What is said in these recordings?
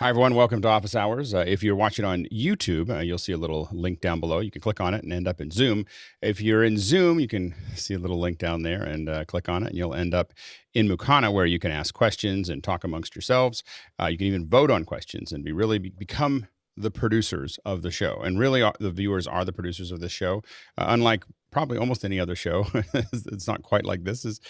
Hi, everyone. Welcome to Office Hours. If you're watching on YouTube, you'll see a little link down below. You can click on it and end up in Zoom. If you're in Zoom, you can see a little link down there and click on it, and you'll end up in Mukana, where you can ask questions and talk amongst yourselves. You can even vote on questions and become the producers of the show. And really, the viewers are the producers of the show. Unlike probably almost any other show, it's not quite like this.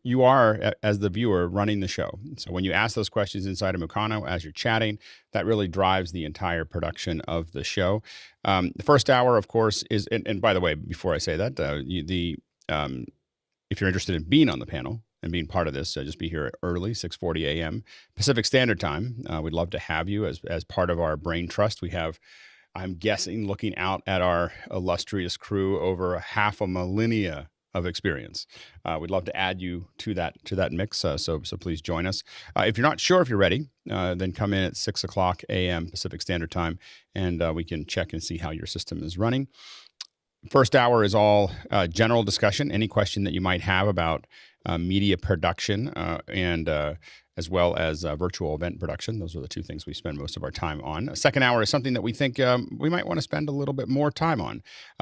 You are, as the viewer, running the show. So when you ask those questions inside of Mukana as you're chatting, that really drives the entire production of the show. The first hour, of course, is, and by the way, before I say that, if you're interested in being on the panel and being part of this, just be here early, 6:40 a.m. Pacific Standard Time. We'd love to have you as part of our brain trust. We have, I'm guessing, looking out at our illustrious crew, over half a millennia of experience. We'd love to add you to that mix. So please join us. If you're not sure if you're ready, then come in at 6 o'clock a.m. Pacific Standard Time, and we can check and see how your system is running. First hour is all general discussion. Any question that you might have about media production and as well as virtual event production. Those are the two things we spend most of our time on. Second hour is something that we think we might want to spend a little bit more time on.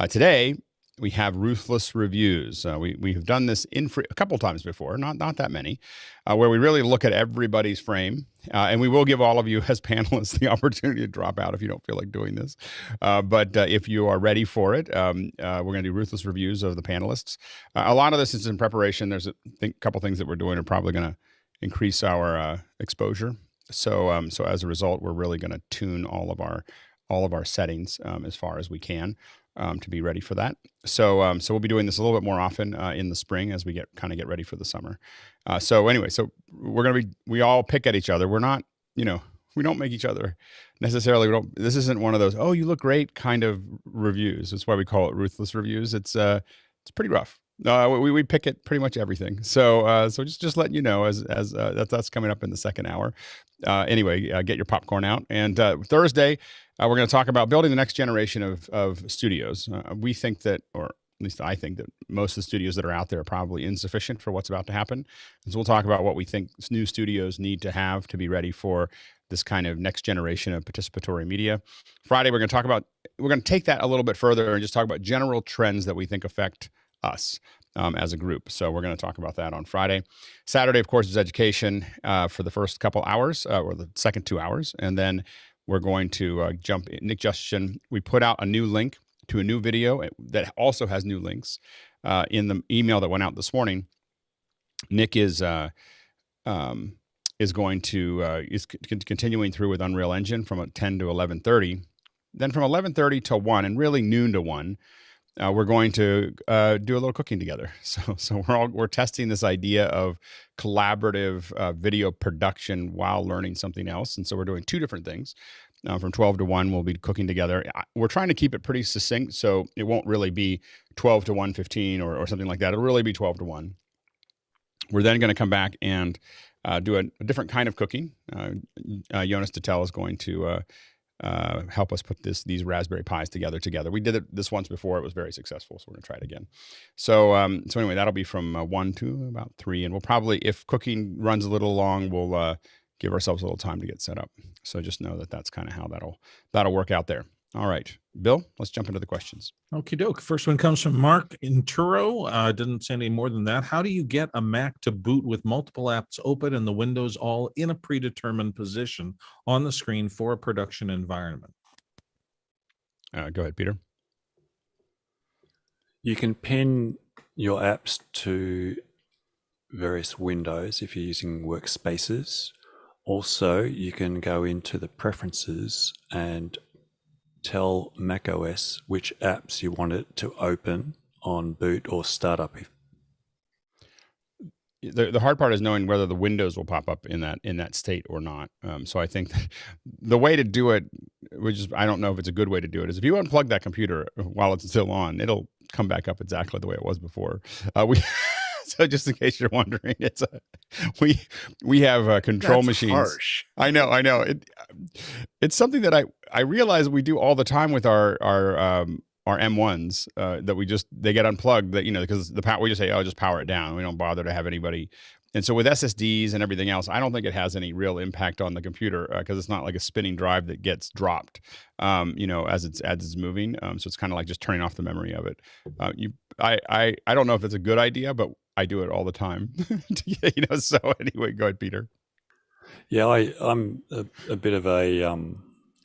Today, we have Ruthless reviews. We have done this a couple times before, not that many, where we really look at everybody's frame. And we will give all of you as panelists the opportunity to drop out if you don't feel like doing this. But if you are ready for it, we're going to do Ruthless reviews of the panelists. A lot of this is in preparation. There's a couple things that we're doing are probably going to increase our exposure. So as a result, we're really going to tune all of our settings as far as we can. To be ready for that. So we'll be doing this a little bit more often in the spring as we get ready for the summer. So anyway, we all pick at each other. We're not, we don't make each other necessarily. This isn't one of those, oh, you look great kind of reviews. That's why we call it Ruthless reviews. It's pretty rough. We pick at pretty much everything. So just letting you know as that's coming up in the second hour. Anyway, get your popcorn out. And Thursday, we're going to talk about building the next generation of studios. We think that, or at least I think that most of the studios that are out there are probably insufficient for what's about to happen. And so we'll talk about what we think new studios need to have to be ready for this kind of next generation of participatory media. Friday, we're going to take that a little bit further and just talk about general trends that we think affect us as a group. So we're going to talk about that on Friday. Saturday, of course, is education for the first couple hours or the second 2 hours. And then we're going to jump in. Nick Justin, we put out a new link to a new video that also has new links in the email that went out this morning. Nick is continuing through with Unreal Engine from 10 to 11:30. Then from 11:30 to 1 and really noon to 1, we're going to do a little cooking together. So we're testing this idea of collaborative video production while learning something else. And so we're doing two different things. From 12 to 1, we'll be cooking together. We're trying to keep it pretty succinct, so it won't really be 12 to 1:15 or something like that. It'll really be 12 to 1. We're then going to come back and do a different kind of cooking. Jonas Dittel is going to help us put these Raspberry Pis together. We did it this once before. It was very successful, so we're going to try it again. So anyway, that'll be from 1 to about 3, and we'll probably, if cooking runs a little long, we'll give ourselves a little time to get set up. So just know that that's kind of how that'll work out there. All right, Bill, let's jump into the questions. Okie doke. First one comes from Mark Inturo. Didn't say any more than that. How do you get a Mac to boot with multiple apps open and the windows all in a predetermined position on the screen for a production environment? Go ahead, Peter. You can pin your apps to various windows if you're using workspaces. Also, you can go into the preferences and tell macOS which apps you want it to open on boot or startup. The hard part is knowing whether the windows will pop up in that state or not. So I think the way to do it, I don't know if it's a good way to do it, is if you unplug that computer while it's still on, it'll come back up exactly the way it was before. So just in case you're wondering, we have control That's machines. Harsh. I know. It's something that I realize we do all the time with our M1s that they get unplugged. That because we just say, oh, just power it down. We don't bother to have anybody and so with SSDs and everything else, I don't think it has any real impact on the computer because it's not like a spinning drive that gets dropped, as it's moving. So it's kind of like just turning off the memory of it. I don't know if it's a good idea, but I do it all the time. So anyway, go ahead, Peter. Yeah, I'm a bit of a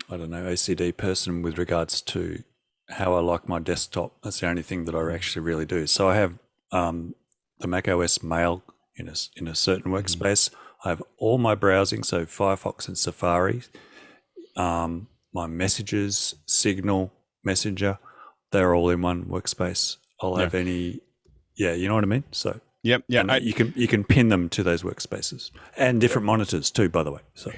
I don't know, OCD person with regards to how I like my desktop. That's the only thing that I actually really do. So I have the Mac OS Mail in a certain workspace. I have all my browsing, so Firefox and Safari, my messages, Signal, Messenger, they're all in one workspace. I'll have you know what I mean? So yep, yeah, you can pin them to those workspaces and different monitors too, by the way. So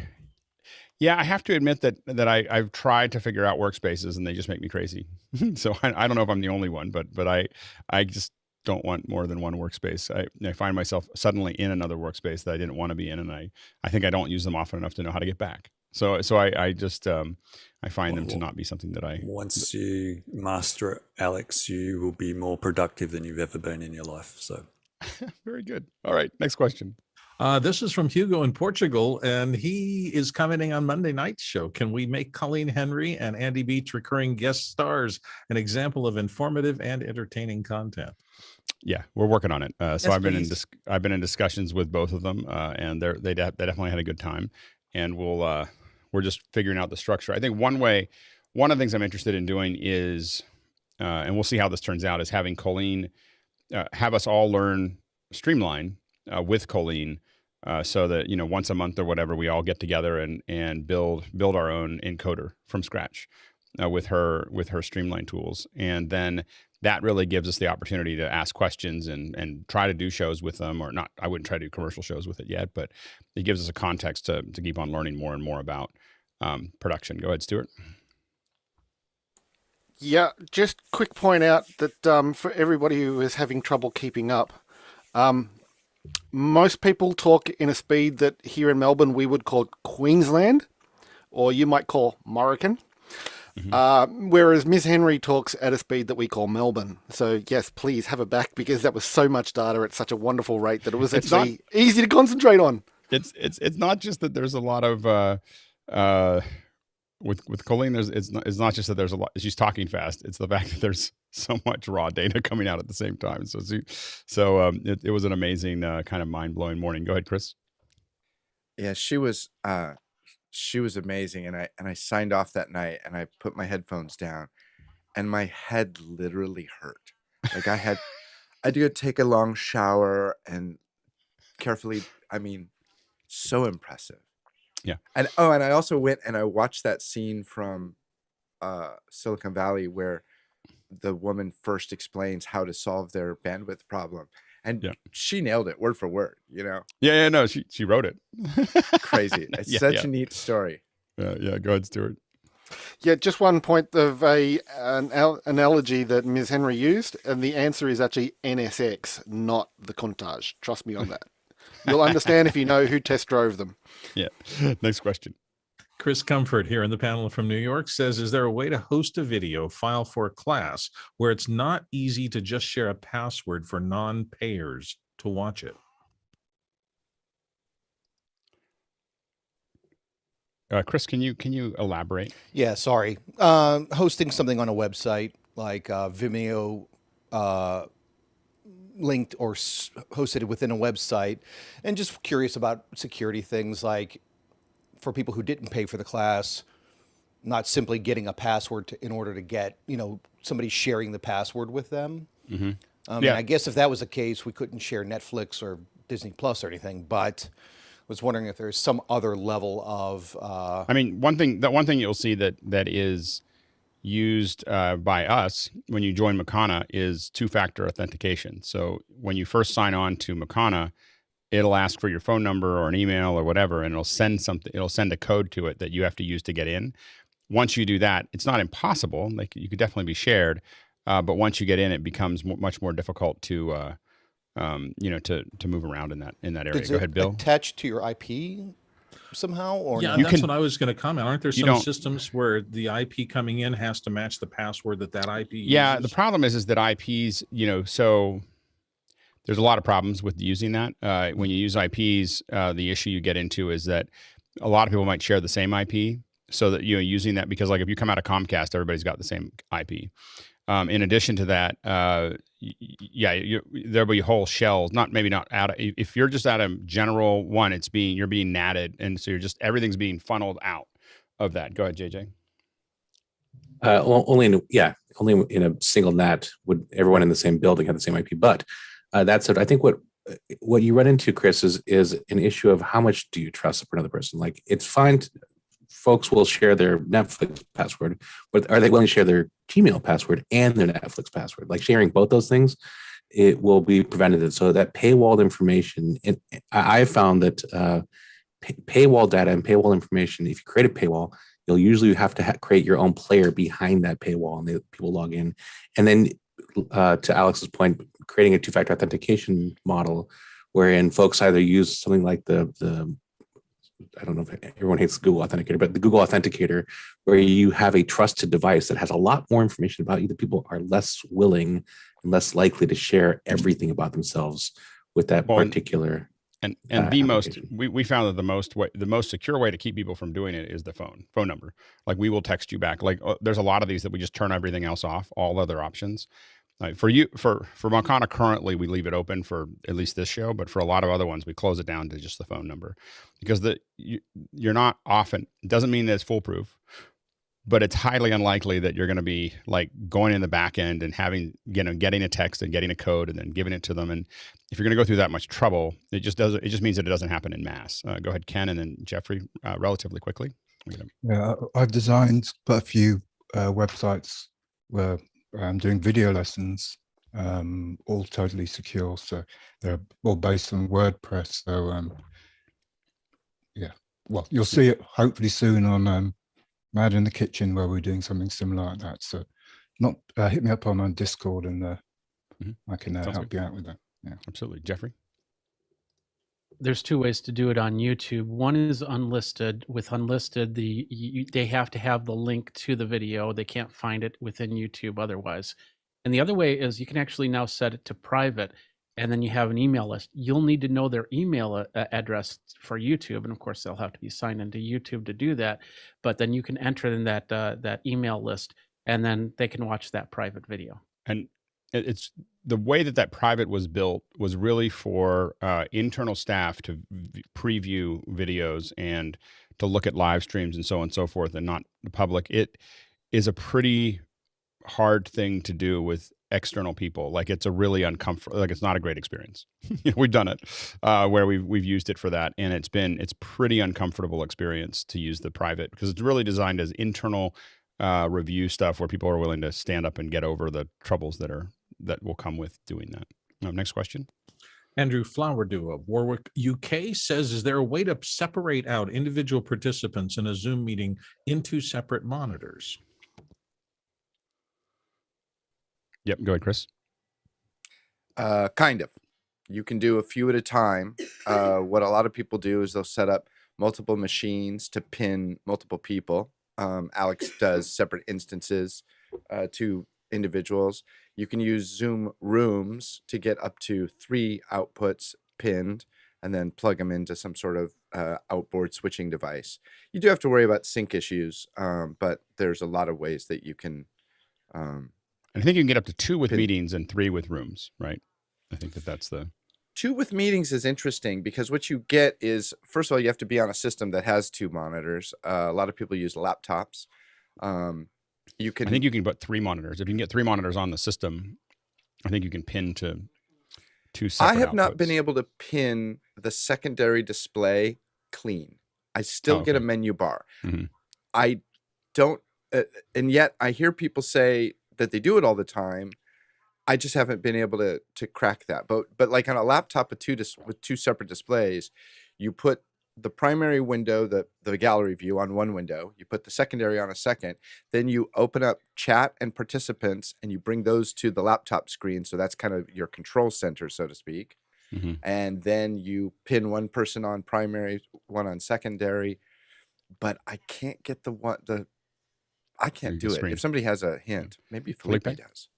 yeah, I have to admit that I've tried to figure out workspaces and they just make me crazy. So I don't know if I'm the only one, but I just don't want more than one workspace. I find myself suddenly in another workspace that I didn't want to be in, and I think I don't use them often enough to know how to get back. So I just I find them to not be something that I. Once you master it, Alex, you will be more productive than you've ever been in your life. So very good. All right, next question. This is from Hugo in Portugal, and he is commenting on Monday night's show. Can we make Colleen Henry and Andy Beach recurring guest stars an example of informative and entertaining content? Yeah, we're working on it. So Yes, I've been in discussions with both of them, and they definitely had a good time, and we're just figuring out the structure. I think one of the things I'm interested in doing is, and we'll see how this turns out, is having Colleen have us all learn Streamline with Colleen. So that once a month or whatever, we all get together and build our own encoder from scratch with her Streamline tools, and then that really gives us the opportunity to ask questions and try to do shows with them, or not. I wouldn't try to do commercial shows with it yet, but it gives us a context to keep on learning more and more about production. Go ahead, Stuart. Yeah, just quick point out that for everybody who is having trouble keeping up, most people talk in a speed that here in Melbourne we would call Queensland, or you might call Morrican. Whereas Ms. Henry talks at a speed that we call Melbourne. So yes, please have her back, because that was so much data at such a wonderful rate that it was actually easy to concentrate on. It's not just that there's a lot of with Colleen. It's not just that there's a lot. She's talking fast. It's the fact that there's so much raw data coming out at the same time. So it was an amazing kind of mind blowing morning. Go ahead, Chris. Yeah, she was amazing, and I signed off that night, and I put my headphones down, and my head literally hurt. Like I had to take a long shower and carefully. I mean, so impressive. Yeah. And I also went and I watched that scene from Silicon Valley where the woman first explains how to solve their bandwidth problem. And she nailed it word for word, Yeah, no, she wrote it. Crazy. It's such a neat story. Yeah, go ahead, Stuart. Yeah, just one point of an analogy that Ms. Henry used, and the answer is actually NSX, not the Countach. Trust me on that. You'll understand if you know who test drove them. Yeah. Next question. Chris Comfort here in the panel from New York says, is there a way to host a video file for a class where it's not easy to just share a password for non-payers to watch it? Chris, can you elaborate? Yeah, sorry. Hosting something on a website like Vimeo, linked or hosted within a website, and just curious about security things, like for people who didn't pay for the class, not simply getting a password in order to get, somebody sharing the password with them. Mm-hmm. And I guess if that was the case, we couldn't share Netflix or Disney Plus or anything, but was wondering if there's some other level of I mean, one thing you'll see that is used by us when you join Makana is two-factor authentication. So when you first sign on to Makana, it'll ask for your phone number or an email or whatever, and it'll send a code to it that you have to use to get in. Once you do that, it's not impossible. Like, you could definitely be shared, but once you get in, it becomes much more difficult to move around in that area. Does Go ahead, Bill. Attach to your IP somehow, or yeah, no? that's what I was going to comment. Aren't there some systems where the IP coming in has to match the password that IP uses? Yeah, the problem is that IPs, so there's a lot of problems with using that. When you use IPs, the issue you get into is that a lot of people might share the same IP, so that using that, because like if you come out of Comcast, everybody's got the same IP. In addition to that, there'll be whole shells. Maybe not out. If you're just at a general one, you're being natted, and so everything's being funneled out of that. Go ahead, JJ. Only in a single NAT would everyone in the same building have the same IP. But that said, I think what you run into, Chris, is an issue of how much do you trust another person. Like, it's fine. Folks will share their Netflix password, but are they willing to share their Gmail password and their Netflix password? Like, sharing both those things, it will be prevented. So that paywalled information, I've found that paywall data and paywall information, if you create a paywall, you'll usually have to create your own player behind that paywall, and people log in. And then to Alex's point, creating a two-factor authentication model wherein folks either use something like the I don't know if everyone hates Google Authenticator, but the Google Authenticator, where you have a trusted device that has a lot more information about you, that people are less willing and less likely to share everything about themselves with that particular. And we found that the most secure way to keep people from doing it is the phone number. Like, we will text you back. Like, there's a lot of these that we just turn everything else off, all other options. For Makana, currently we leave it open for at least this show, but for a lot of other ones we close it down to just the phone number, because you're not often. It doesn't mean that it's foolproof, but it's highly unlikely that you're going to be like going in the back end and getting a text and getting a code and then giving it to them. And if you're going to go through that much trouble, it just means that it doesn't happen in mass. Go ahead, Ken, and then Jeffrey, relatively quickly. Yeah, I've designed quite a few websites where I'm doing video lessons, all totally secure. So they're all based on WordPress. So well, you'll see it hopefully soon on Mad in the Kitchen, where we're doing something similar like that. So hit me up on Discord, and I can help you out with that. Yeah, absolutely. Jeffrey? There's two ways to do it on YouTube. One is unlisted. With unlisted, they have to have the link to the video. They can't find it within YouTube otherwise. And the other way is you can actually now set it to private, and then you have an email list. You'll need to know their email address for YouTube, and of course they'll have to be signed into YouTube to do that. But then you can enter in that email list, and then they can watch that private video. And it's the way that private was built was really for internal staff to preview videos and to look at live streams and so on and so forth, and not the public. It is a pretty hard thing to do with external people. Like, it's a really uncomfortable, like, it's not a great experience. We've done it where we've used it for that, and it's pretty uncomfortable experience to use the private, because it's really designed as internal review stuff where people are willing to stand up and get over the troubles that will come with doing that. Next question. Andrew Flowerdew of Warwick, UK says, is there a way to separate out individual participants in a Zoom meeting into separate monitors? Yep, go ahead, Chris. Kind of. You can do a few at a time. What a lot of people do is they'll set up multiple machines to pin multiple people. Alex does separate instances to individuals. You can use Zoom rooms to get up to 3 outputs pinned and then plug them into some sort of outboard switching device. You do have to worry about sync issues, but there's a lot of ways that you can. I think you can get up to 2 with meetings and 3 with rooms, right? I think that's the... 2 with meetings is interesting, because what you get is, first of all, you have to be on a system that has 2 monitors. A lot of people use laptops. I think you can put 3 monitors. If you can get 3 monitors on the system, I think you can pin to 2 separate I have outputs. not been able to pin the secondary display clean. I still get a menu bar. Mm-hmm. I don't, and yet I hear people say that they do it all the time. I just haven't been able to crack that. But like on a laptop with 2 separate displays, you put the primary window, the gallery view, on one window, you put the secondary on a second, then you open up chat and participants and you bring those to the laptop screen. So that's kind of your control center, so to speak. Mm-hmm. And then you pin one person on primary, one on secondary. But I can't get I can't do it. If somebody has a hint, maybe Felipe does.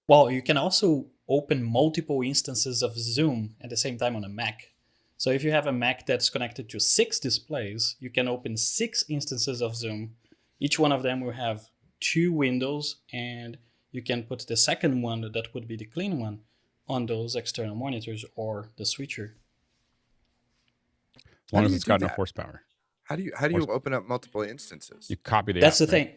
Well, you can also open multiple instances of Zoom at the same time on a Mac. So if you have a Mac that's connected to 6 displays, you can open 6 instances of Zoom. Each one of them will have 2 windows, and you can put the second one, that would be the clean one, on those external monitors or the switcher. As long as it's got enough horsepower. How do you open up multiple instances? You copy the That's app, the thing.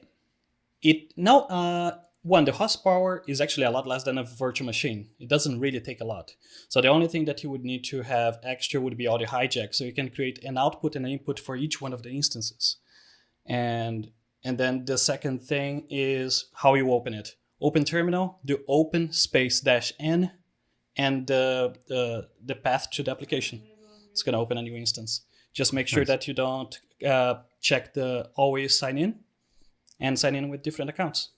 The horsepower is actually a lot less than a virtual machine. It doesn't really take a lot. So the only thing that you would need to have extra would be audio hijack. So you can create an output and an input for each one of the instances. And then the second thing is how you open it. Open terminal, do open space -n, and the path to the application. It's going to open a new instance. Just make sure that you don't check the always sign in and sign in with different accounts.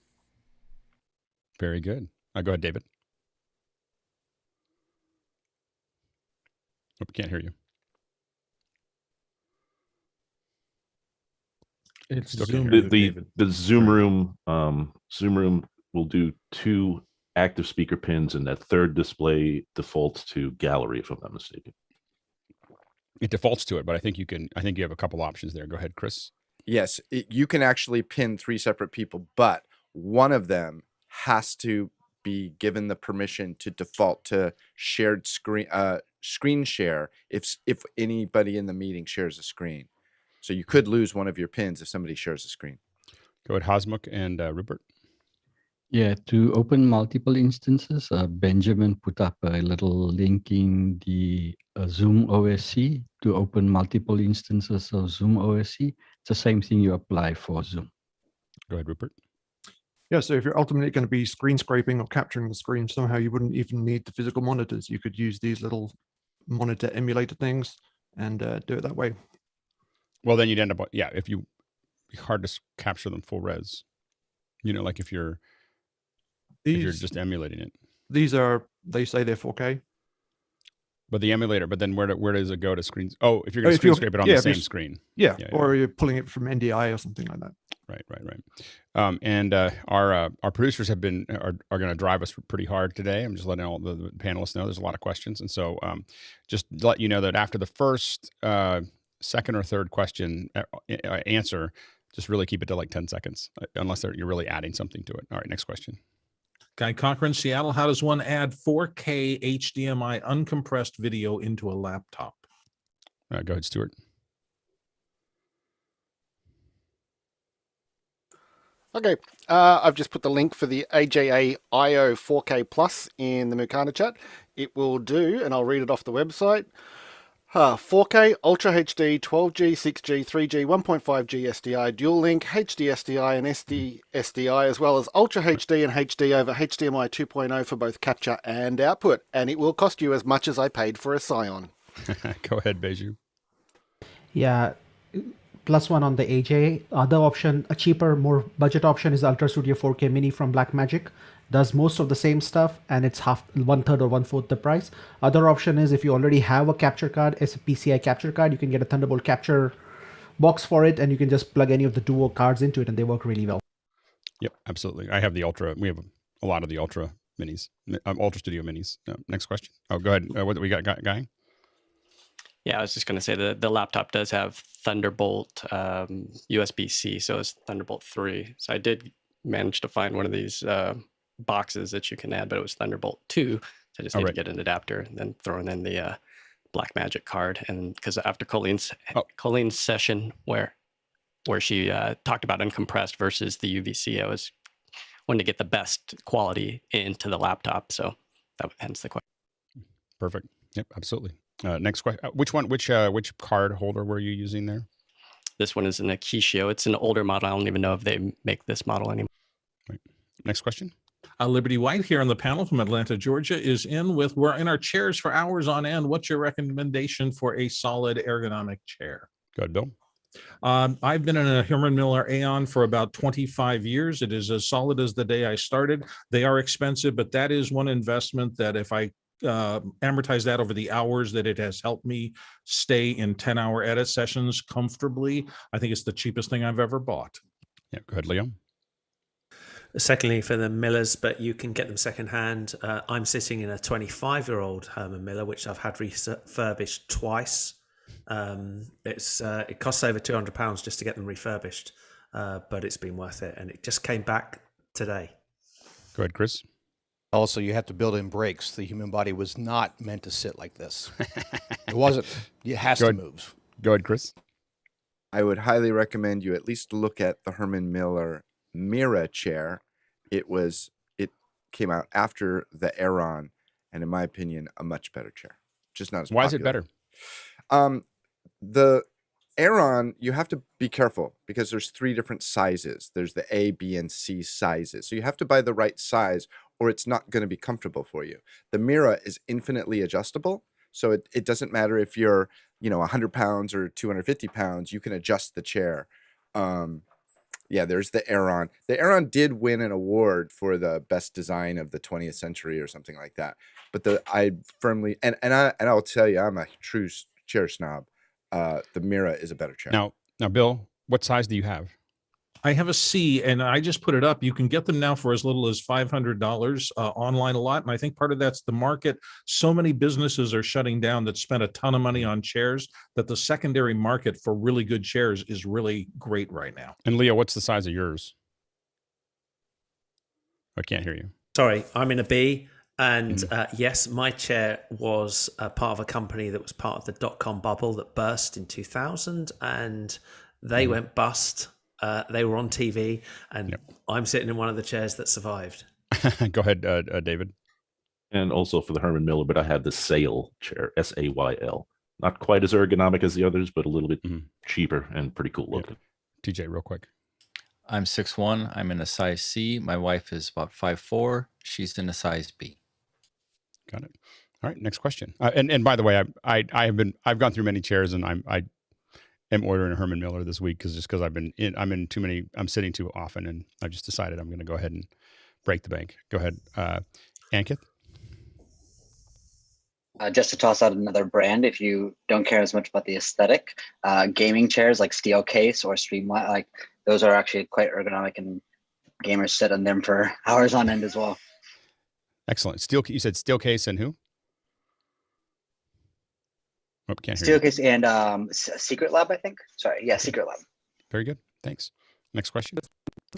Very good. Go ahead, David. Hope can't hear you. It's Still Zoom. can't hear you. The Zoom room will do 2 active speaker pins, and that third display defaults to gallery, if I'm not mistaken. It defaults to it, but I think you have a couple options there. Go ahead, Chris. Yes, you can actually pin 3 separate people, but one of them has to be given the permission to default to shared screen share if anybody in the meeting shares a screen. So you could lose one of your pins if somebody shares a screen. Go ahead, Hosmuk and Rupert. Yeah, to open multiple instances, Benjamin put up a little link in the Zoom OSC to open multiple instances of Zoom OSC. It's the same thing you apply for Zoom. Go ahead, Rupert. Yeah, so if you're ultimately going to be screen scraping or capturing the screen somehow, you wouldn't even need the physical monitors. You could use these little monitor emulator things and do it that way. Well, then you'd end up, if you, hard to capture them full res. Like if you're just emulating it. They say they're 4K. But the emulator, then where does it go to screens? Oh, if you're going to screen scrape it on the same screen. Yeah, or you're pulling it from NDI or something like that. Right. And our producers are going to drive us pretty hard today. I'm just letting all the panelists know there's a lot of questions. And so just to let you know that after the first, second or third question answer, just really keep it to like 10 seconds, unless you're really adding something to it. All right, next question. Guy Cochran, Seattle, how does one add 4K HDMI uncompressed video into a laptop? Go ahead, Stuart. Okay, I've just put the link for the AJA IO 4K Plus in the Mukana chat. It will do, and I'll read it off the website. 4K, Ultra HD, 12G, 6G, 3G, 1.5G SDI, dual link, HD SDI and SD SDI, as well as Ultra HD and HD over HDMI 2.0 for both capture and output. And it will cost you as much as I paid for a Scion. Go ahead, Beju. Yeah, +1 on the AJ. Other option, a cheaper, more budget option is Ultra Studio 4K Mini from Blackmagic. Does most of the same stuff, and it's 1/3 or 1/4 the price. Other option is if you already have a capture card, it's a PCI capture card, you can get a Thunderbolt capture box for it, and you can just plug any of the duo cards into it, and they work really well. Yep, absolutely. I have the Ultra. We have a lot of the Ultra Minis, Ultra Studio Minis. Next question. Oh, go ahead. What we got, Guy? Yeah, I was just going to say the laptop does have Thunderbolt USB-C, so it's Thunderbolt 3. So I did manage to find one of these boxes that you can add, but it was Thunderbolt 2. So I just need to get an adapter and then throwing in the Blackmagic card. And because after Colleen's session where she talked about uncompressed versus the UVC, I was wanting to get the best quality into the laptop. So that hence the question. Perfect. Yep, absolutely. Next question. Which card holder were you using there? This one is an Akishio. It's an older model. I don't even know if they make this model anymore. Right. Next question. Liberty White here on the panel from Atlanta, Georgia is we're in our chairs for hours on end. What's your recommendation for a solid ergonomic chair? Go ahead, Bill. I've been in a Herman Miller Aeon for about 25 years. It is as solid as the day I started. They are expensive, but that is one investment that if I amortize that over the hours that it has helped me stay in 10-hour edit sessions comfortably, I think it's the cheapest thing I've ever bought. Yeah, go ahead, Leo. Secondly, for the Millers, but you can get them secondhand. I'm sitting in a 25-year-old Herman Miller, which I've had refurbished twice. It costs over £200 just to get them refurbished, but it's been worth it, and it just came back today. Go ahead, Chris. Also, you have to build in brakes. The human body was not meant to sit like this. It wasn't. It has to move. Go ahead, Chris. I would highly recommend you at least look at the Herman Miller Mira chair. It came out after the Aeron, and in my opinion, a much better chair. Just not as popular. Why is it better? The Aeron, you have to be careful because there's 3 different sizes. There's the A, B, and C sizes. So you have to buy the right size or it's not going to be comfortable for you. The Mira is infinitely adjustable. So it doesn't matter if you're, 100 pounds or 250 pounds, you can adjust the chair. There's the Aeron. The Aeron did win an award for the best design of the 20th century or something like that. But I firmly, and I'll tell you, I'm a true chair snob. The Mira is a better chair. Now, Bill, what size do you have? I have a C, and I just put it up. You can get them now for as little as $500 online a lot, and I think part of that's the market. So many businesses are shutting down that spent a ton of money on chairs that the secondary market for really good chairs is really great right now. And Leo, what's the size of yours? I can't hear you. Sorry, I'm in a B. And yes, my chair was part of a company that was part of the dot-com bubble that burst in 2000, and they went bust. They were on TV, and I'm sitting in one of the chairs that survived. Go ahead, David. And also for the Herman Miller, but I had the Sail chair, SAYL. Not quite as ergonomic as the others, but a little bit cheaper and pretty cool looking. TJ, real quick. I'm 6'1". I'm in a size C. My wife is about 5'4". She's in a size B. Got it. All right, next question. And by the way, I've gone through many chairs, and I am ordering a Herman Miller this week because I'm sitting too often, and I've just decided I'm going to go ahead and break the bank. Go ahead, Ankit. Just to toss out another brand, if you don't care as much about the aesthetic, gaming chairs like Steelcase or Streamline, like those are actually quite ergonomic, and gamers sit on them for hours on end as well. Excellent. You said Steelcase and who? Oh, can't hear Steelcase and Secret Lab, I think. Sorry, yeah, Secret Lab. Very good. Thanks. Next question.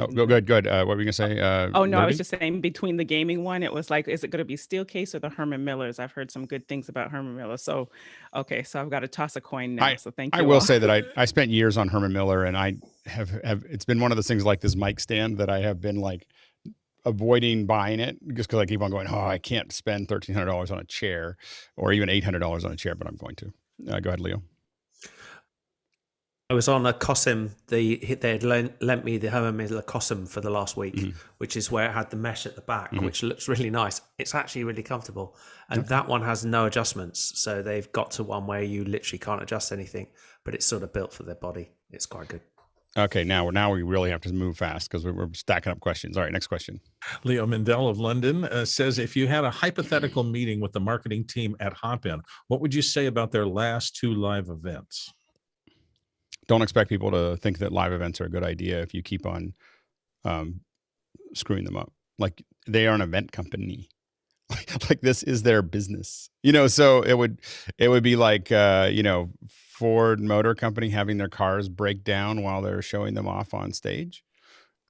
Oh, go good. What were you gonna say? Oh no, I was Libby? just saying between the gaming one, it was like, is it going to be Steelcase or the Herman Millers? I've heard some good things about Herman Miller. So, okay, so I've got to toss a coin now. So thank you. I will all. say that I spent years on Herman Miller, and I have it's been one of those things like this mic stand that I have been like avoiding buying it just because I keep on going, oh, I can't spend $1,300 on a chair or even $800 on a chair, but I'm going to. Go ahead, Leo. I was on a Cosim. They had lent me the Herman Miller Cosim for the last week, which is where it had the mesh at the back, which looks really nice. It's actually really comfortable. And that one has no adjustments. So they've got to one where you literally can't adjust anything, but it's sort of built for their body. It's quite good. Okay, now we really have to move fast because we're stacking up questions. All right, next question. Leo Mendel of London says, if you had a hypothetical meeting with the marketing team at Hopin, what would you say about their last 2 live events? Don't expect people to think that live events are a good idea if you keep on screwing them up. Like, they are an event company. Like this is their business, so it would be like, Ford Motor Company having their cars break down while they're showing them off on stage.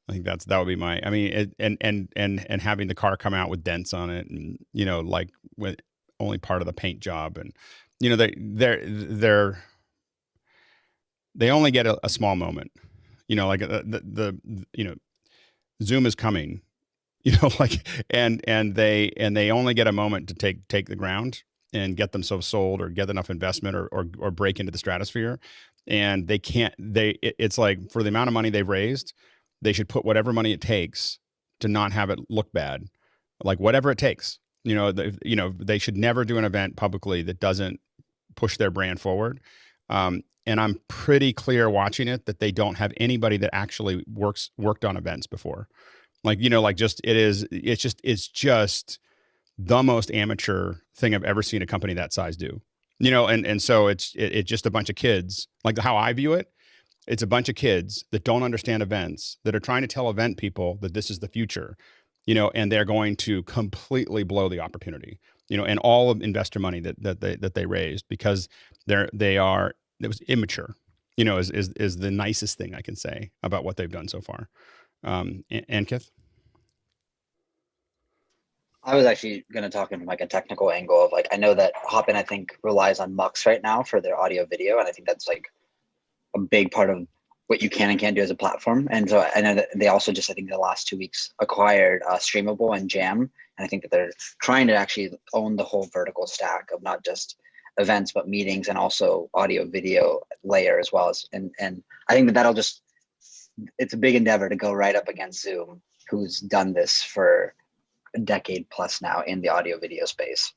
I think that would be my, and having the car come out with dents on it, and, like with only part of the paint job. And, they only get a small moment, like Zoom is coming, and they only get a moment to take the ground and get themselves sold or get enough investment or break into the stratosphere. And it's like, for the amount of money they've raised, they should put whatever money it takes to not have it look bad, like whatever it takes. They should never do an event publicly that doesn't push their brand forward. And I'm pretty clear watching it that they don't have anybody that actually worked on events before. It's just the most amateur thing I've ever seen a company that size do. And so it's just a bunch of kids. Like, how I view it, It's a bunch of kids that don't understand events, that are trying to tell event people that this is the future, and they're going to completely blow the opportunity, and all of investor money that they raised, because it was immature, is the nicest thing I can say about what they've done so far. Ankith? I was actually going to talk from like a technical angle of like, I know that Hopin, I think, relies on Mux right now for their audio video. And I think that's like a big part of what you can and can't do as a platform. And so I know that they also just, I think the last 2 weeks acquired Streamable and Jam. And I think that they're trying to actually own the whole vertical stack of not just events, but meetings, and also audio video layer as well as, and I think that it's a big endeavor to go right up against Zoom, who's done this for a decade plus now in the audio video space.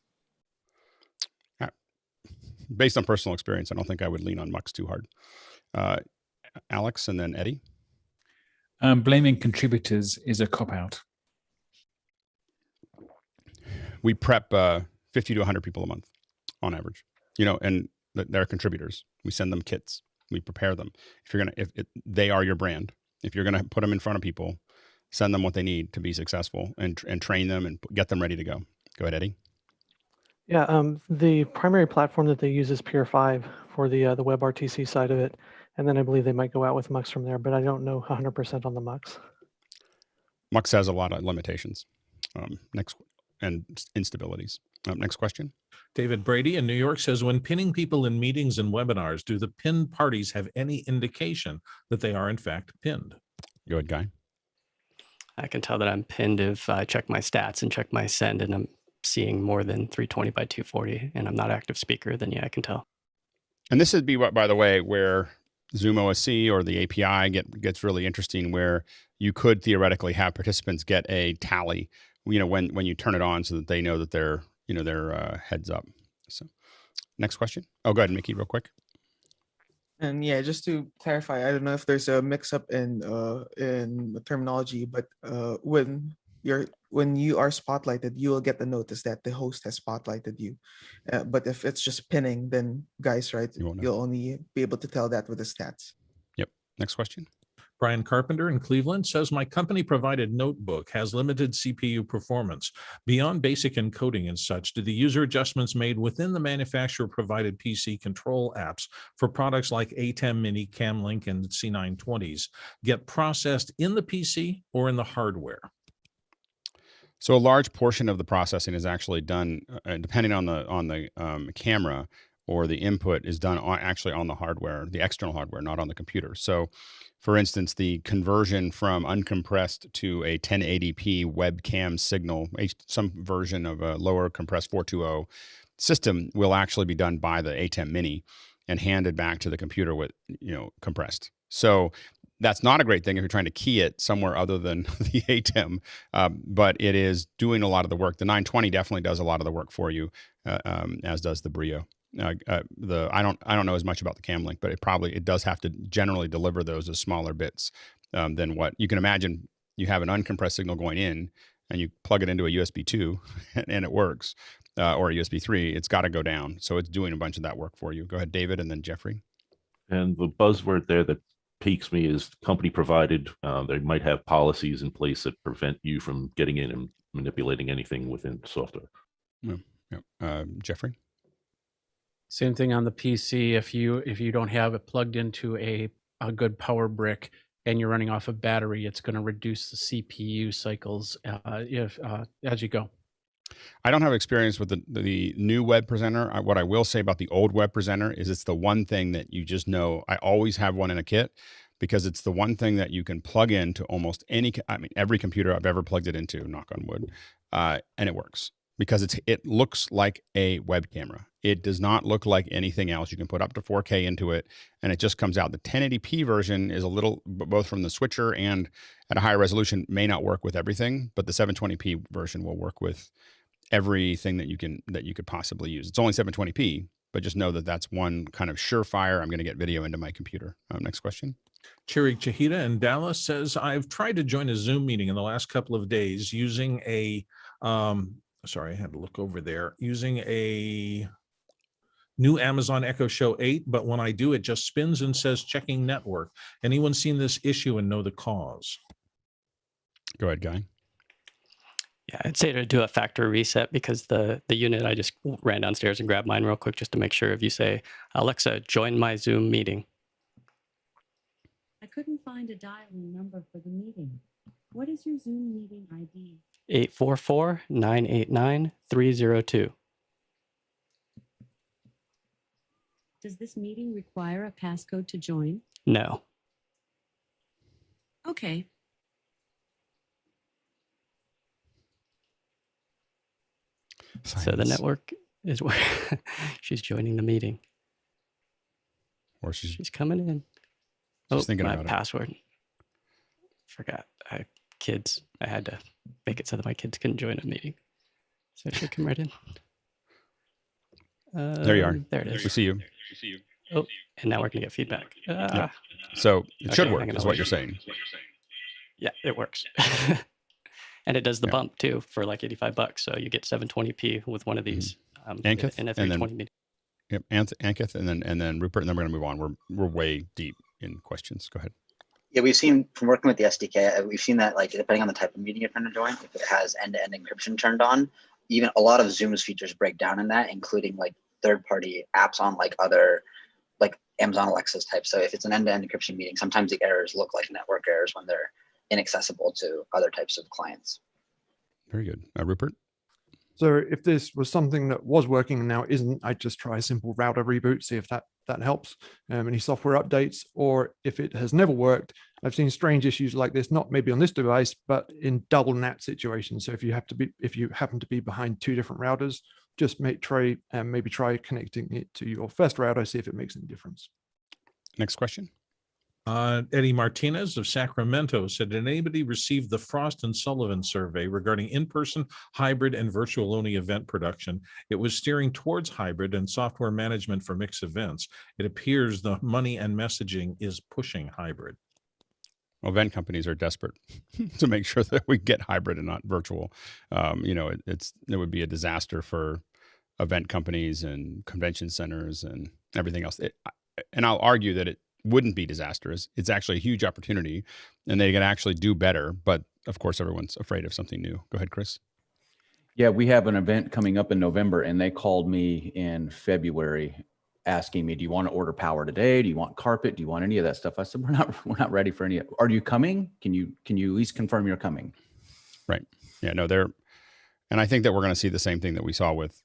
Based on personal experience, I don't think I would lean on Mux too hard. Alex, and then Eddie. Blaming contributors is a cop-out. We prep 50 to 100 people a month on average, and they're contributors. We send them kits. We prepare them. If they are your brand, if you're going to put them in front of people, send them what they need to be successful, and train them and get them ready to go. Go ahead, Eddie. Yeah, the primary platform that they use is Pure 5 for the WebRTC side of it. And then I believe they might go out with Mux from there, but I don't know 100% on the Mux. Mux has a lot of limitations and instabilities. Next question. David Brady in New York says, when pinning people in meetings and webinars, do the pinned parties have any indication that they are in fact pinned? Go ahead, Guy. I can tell that I'm pinned if I check my stats and check my send and I'm seeing more than 320 by 240 and I'm not active speaker, then yeah, I can tell. And this would be what, by the way, where Zoom OSC or the API gets really interesting, where you could theoretically have participants get a tally, when you turn it on, so that they know that they're heads up. So, next question. Oh, go ahead, Mickey, real quick. And yeah, just to clarify, I don't know if there's a mix-up in the terminology, but when you are spotlighted, you will get the notice that the host has spotlighted you. But if it's just pinning, then guys, right, you'll only be able to tell that with the stats. Yep. Next question. Brian Carpenter in Cleveland says, my company provided notebook has limited CPU performance. Beyond basic encoding and such, do the user adjustments made within the manufacturer provided PC control apps for products like Atem Mini, Camlink, and C920s get processed in the PC or in the hardware? So a large portion of the processing is actually done, depending on the camera, or the input is done actually on the hardware, the external hardware, not on the computer. So, for instance, the conversion from uncompressed to a 1080p webcam signal, some version of a lower compressed 420 system, will actually be done by the Atem Mini and handed back to the computer with, compressed. So that's not a great thing if you're trying to key it somewhere other than the Atem, but it is doing a lot of the work. The 920 definitely does a lot of the work for you, as does the Brio. I don't know as much about the Camlink, but it does have to generally deliver those as smaller bits than what you can imagine. You have an uncompressed signal going in, and you plug it into a USB 2, and it works, or a USB 3. It's got to go down, so it's doing a bunch of that work for you. Go ahead, David, and then Jeffrey. And the buzzword there that piques me is company provided. They might have policies in place that prevent you from getting in and manipulating anything within software. Jeffrey. Same thing on the PC. If you don't have it plugged into a good power brick and you're running off a battery, it's going to reduce the CPU cycles as you go. I don't have experience with the new web presenter. What I will say about the old web presenter is it's the one thing that you just know. I always have one in a kit, because it's the one thing that you can plug into almost every computer I've ever plugged it into, knock on wood, and it works. Because it looks like a web camera. It does not look like anything else. You can put up to 4K into it, and it just comes out. The 1080p version is a little, both from the switcher and at a higher resolution, may not work with everything, but the 720p version will work with everything that you could possibly use. It's only 720p, but just know that that's one kind of surefire. I'm going to get video into my computer. Next question. Chirik Chahida in Dallas says, I've tried to join a Zoom meeting in the last couple of days using a sorry, I had to look over there. Using a new Amazon Echo Show 8, but when I do, it just spins and says checking network. Anyone seen this issue and know the cause? Go ahead, Guy. Yeah, I'd say to do a factory reset, because the unit, I just ran downstairs and grabbed mine real quick just to make sure. If you say, Alexa, join my Zoom meeting. I couldn't find a dialing number for the meeting. What is your Zoom meeting ID? 844-989-302. Does this meeting require a passcode to join? No. Okay. So the network is where she's joining the meeting. Or she's coming in. She's thinking my about it. password. Forgot. Kids. I had to make it so that my kids couldn't join a meeting. So it should come right in. There you are. There it is. We see you. Oh, and now we're going to get feedback. Yep. So it should Okay, work, hang on, is I'll what wait. you're saying. Yeah, it works. And it does the bump too for like $85. So you get 720p with one of these. Ankith, in a and 320 meeting. Yep, Ankith, and then Rupert, and then we're going to move on. We're way deep in questions. Go ahead. Yeah, we've seen from working with the SDK, we've seen that like depending on the type of meeting you're trying to join, if it has end-to-end encryption turned on, even a lot of Zoom's features break down in that, including like third-party apps on like other, like Amazon Alexa's type. So if it's an end-to-end encryption meeting, sometimes the errors look like network errors when they're inaccessible to other types of clients. Very good. Rupert? So if this was something that was working and now isn't, I'd just try a simple router reboot, see if that helps. Any software updates, or if it has never worked, I've seen strange issues like this, not maybe on this device, but in double NAT situations. So if you happen to be behind two different routers, just maybe try connecting it to your first router, see if it makes any difference. Next question. Eddie Martinez of Sacramento said, did anybody receive the Frost and Sullivan survey regarding in-person, hybrid, and virtual-only event production? It was steering towards hybrid and software management for mixed events. It appears the money and messaging is pushing hybrid. Well, event companies are desperate to make sure that we get hybrid and not virtual. It would be a disaster for event companies and convention centers and everything else. And I'll argue that it wouldn't be disastrous. It's actually a huge opportunity, and they can actually do better. But of course, everyone's afraid of something new. Go ahead, Chris. Yeah, we have an event coming up in November, and they called me in February asking me, do you want to order power today? Do you want carpet? Do you want any of that stuff? I said, we're not ready for any. Are you coming? Can you at least confirm you're coming? Right. Yeah, no, and I think that we're going to see the same thing that we saw with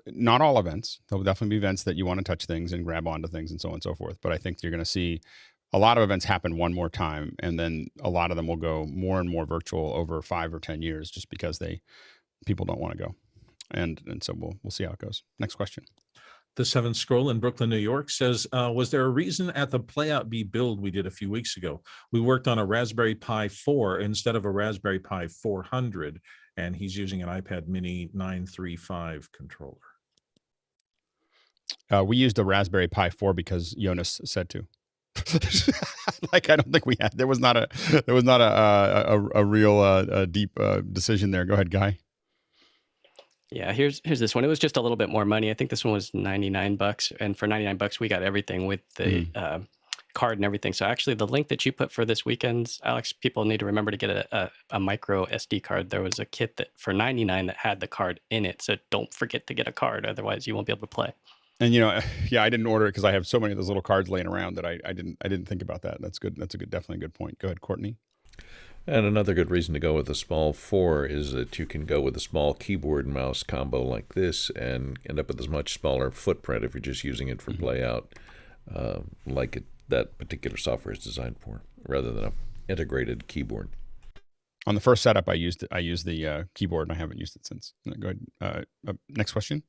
not all events. There'll definitely be events that you want to touch things and grab onto things and so on and so forth. But I think you're going to see a lot of events happen one more time, and then a lot of them will go more and more virtual over 5 or 10 years, just because people don't want to go. And so we'll see how it goes. Next question. The Seventh Scroll in Brooklyn, New York says, was there a reason at the Playout B build we did a few weeks ago? We worked on a Raspberry Pi 4 instead of a Raspberry Pi 400, and he's using an iPad Mini 935 controller. We used a Raspberry Pi 4 because Jonas said to. Like, I don't think we had. There was not a real deep decision there. Go ahead, Guy. Yeah, here's this one. It was just a little bit more money. I think this one was $99, and for $99 we got everything with the card and everything. So actually, the link that you put for this weekend's, Alex, people need to remember to get a micro SD card. There was a kit that for $99 that had the card in it. So don't forget to get a card, otherwise you won't be able to play. And yeah, I didn't order it because I have so many of those little cards laying around that I didn't think about that. That's good. That's definitely a good point. Go ahead, Courtney. And another good reason to go with a small 4 is that you can go with a small keyboard and mouse combo like this and end up with a much smaller footprint if you're just using it for playout, that particular software is designed for, rather than an integrated keyboard. On the first setup, I used the keyboard, and I haven't used it since. Go ahead. Next question.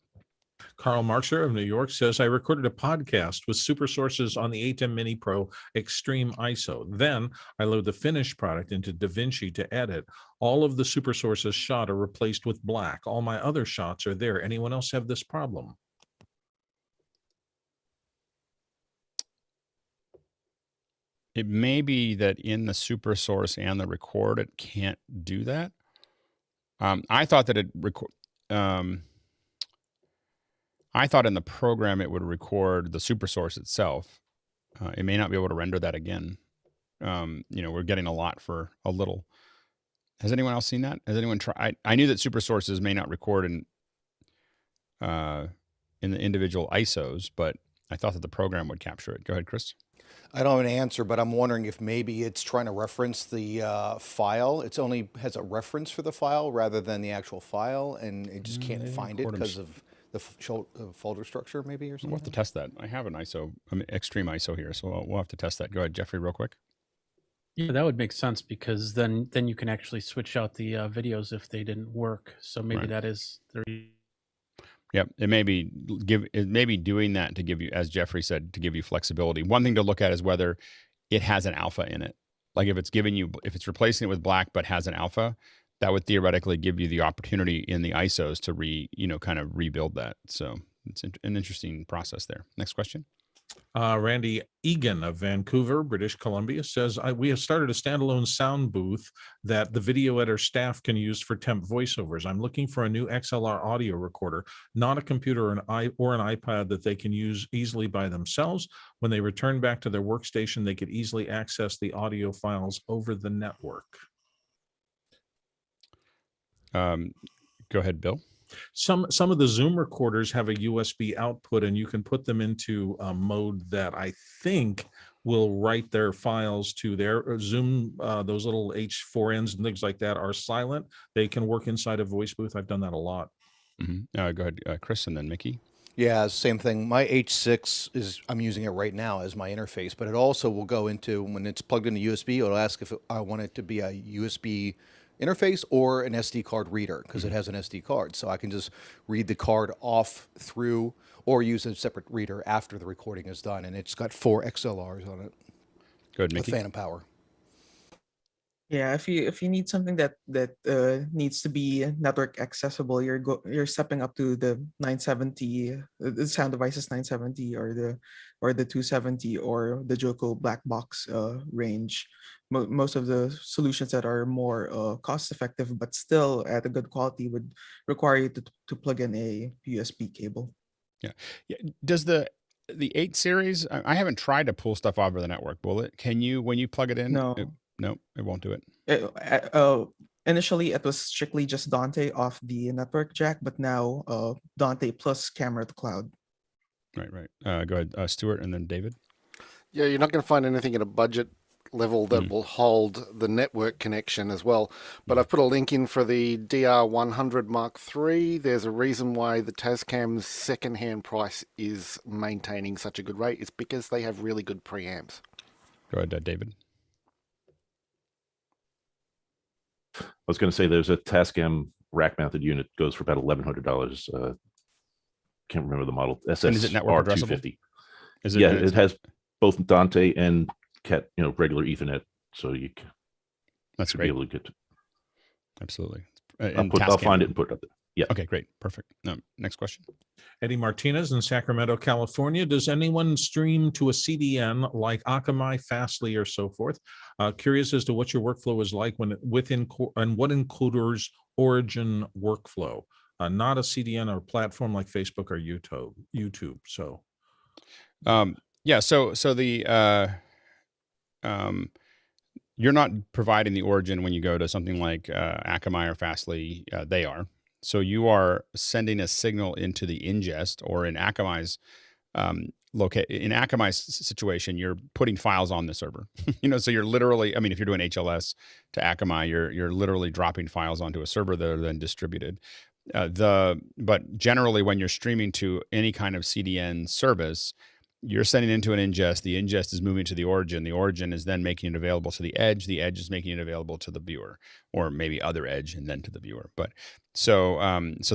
Carl Marxer of New York says, I recorded a podcast with super sources on the Atem Mini Pro Extreme ISO. Then I load the finished product into DaVinci to edit. All of the super sources shot are replaced with black. All my other shots are there. Anyone else have this problem? It may be that in the super source and the record, it can't do that. I thought that it I thought in the program it would record the super source itself. It may not be able to render that again. We're getting a lot for a little. Has anyone else seen that? Has anyone tried? I knew that super sources may not record in the individual ISOs, but I thought that the program would capture it. Go ahead, Chris. I don't have an answer, but I'm wondering if maybe it's trying to reference the file. It's only has a reference for the file rather than the actual file, and it just can't find it because of the folder structure, maybe, or something. We'll have to test that. I have an ISO, extreme ISO here, so we'll have to test that. Go ahead, Jeffrey, real quick. Yeah, that would make sense because then you can actually switch out the videos if they didn't work. So maybe that is the reason. Yep, it may be doing that to give you, as Jeffrey said, to give you flexibility. One thing to look at is whether it has an alpha in it. Like if it's replacing it with black but has an alpha, that would theoretically give you the opportunity in the ISOs to kind of rebuild that. So it's an interesting process there. Next question. Randy Egan of Vancouver, British Columbia says, we have started a standalone sound booth that the video editor staff can use for temp voiceovers. I'm looking for a new XLR audio recorder, not a computer or an iPad that they can use easily by themselves. When they return back to their workstation, they could easily access the audio files over the network. Go ahead, Bill. Some of the Zoom recorders have a USB output, and you can put them into a mode that I think will write their files to their Zoom. Those little H4Ns and things like that are silent. They can work inside a voice booth. I've done that a lot. Mm-hmm. Go ahead, Chris, and then Mickey. Yeah, same thing. My H6 I'm using it right now as my interface, but it also will go into, when it's plugged into USB, it'll ask if I want it to be a USB interface or an SD card reader, because it has an SD card. So I can just read the card off through or use a separate reader after the recording is done. And it's got 4 XLRs on it. Good, Mickey. With phantom power. Yeah, if you need something that needs to be network accessible, you're stepping up to the 970, the Sound Devices 970 or the 270 or the Joko black box range. Most of the solutions that are more cost effective but still at a good quality would require you to plug in a USB cable. Yeah. Does the 8 series? I haven't tried to pull stuff over the network. Will it? Can you, when you plug it in? No. No, it won't do it. Initially, it was strictly just Dante off the network jack, but now Dante plus camera to cloud. Right. Go ahead, Stuart, and then David. Yeah, you're not going to find anything at a budget level that will hold the network connection as well. But I've put a link in for the DR100 Mark III. There's a reason why the Tascam's second-hand price is maintaining such a good rate. It's because they have really good preamps. Go ahead, David. I was going to say there's a Tascam rack-mounted unit, goes for about $1,100. Can't remember the model. SSR250. It has both Dante and regular Ethernet, so that's should great. be able to get. Absolutely. I'll find it and put it up there. Yeah. Okay, great, perfect. Next question. Eddie Martinez in Sacramento, California. Does anyone stream to a CDN like Akamai, Fastly, or so forth? Curious as to what your workflow is like and what encoders Origin workflow. Not a CDN or platform like Facebook or YouTube. So, So the you're not providing the origin when you go to something like Akamai or Fastly. They are. So you are sending a signal into the ingest, or in Akamai's situation, you're putting files on the server. So you're literally, if you're doing HLS to Akamai, you're literally dropping files onto a server that are then distributed. But generally, when you're streaming to any kind of CDN service, you're sending into an ingest. The ingest is moving to the origin. The origin is then making it available to the edge. The edge is making it available to the viewer, or maybe other edge and then to the viewer. But so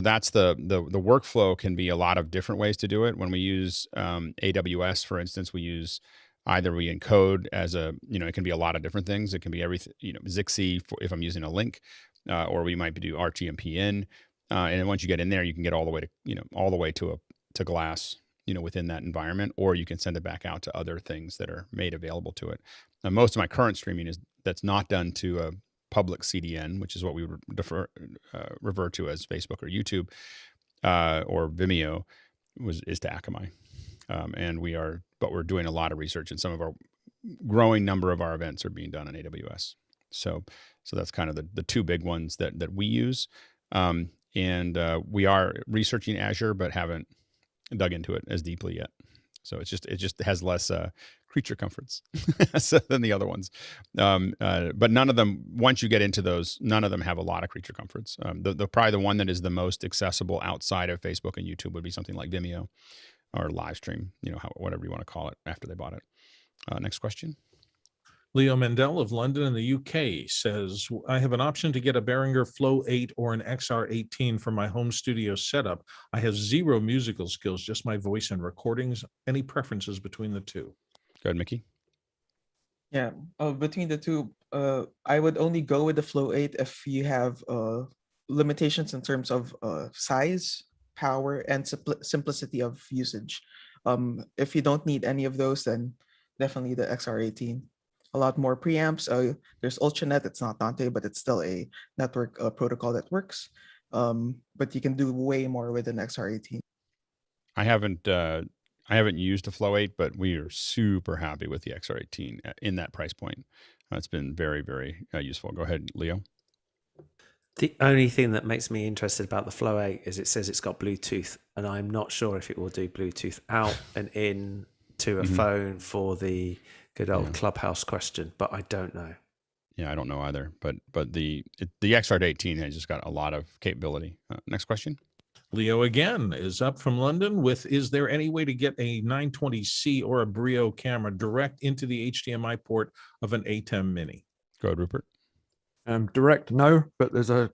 that's the workflow. Can be a lot of different ways to do it. When we use AWS, for instance, we encode as it can be a lot of different things. It can be everything, Zixi if I'm using a link, or we might do RTMP-in. And then once you get in there, you can get all the way to glass, within that environment, or you can send it back out to other things that are made available to it. Now, most of my current streaming that's not done to a public CDN, which is what we would revert to as Facebook or YouTube or Vimeo. is to Akamai, and we're doing a lot of research, and some of our growing number of our events are being done on AWS. So that's kind of the two big ones that we use, and we are researching Azure, but haven't dug into it as deeply yet. So it just has less creature comforts than the other ones. But none of them, once you get into those, none of them have a lot of creature comforts. Probably the one that is the most accessible outside of Facebook and YouTube would be something like Vimeo or Livestream, whatever you want to call it after they bought it. Next question. Leo Mendel of London in the UK says, I have an option to get a Behringer Flow 8 or an XR18 for my home studio setup. I have zero musical skills, just my voice and recordings. Any preferences between the two? Go ahead, Mickey. Yeah, between the two, I would only go with the Flow 8 if you have limitations in terms of size, power, and simplicity of usage. If you don't need any of those, then definitely the XR18. A lot more preamps. There's Ultranet. It's not Dante, but it's still a network protocol that works. But you can do way more with an XR18. I haven't used a Flow 8, but we are super happy with the XR18 in that price point. It's been very, very useful. Go ahead, Leo. The only thing that makes me interested about the Flow 8 is it says it's got Bluetooth, and I'm not sure if it will do Bluetooth out and in to a phone for the good old Clubhouse question, but I don't know. Yeah, I don't know either. But the XR18 has just got a lot of capability. Next question. Leo again is up from London with, is there any way to get a 920C or a Brio camera direct into the HDMI port of an Atem Mini? Go ahead, Rupert. Direct, no, but there's a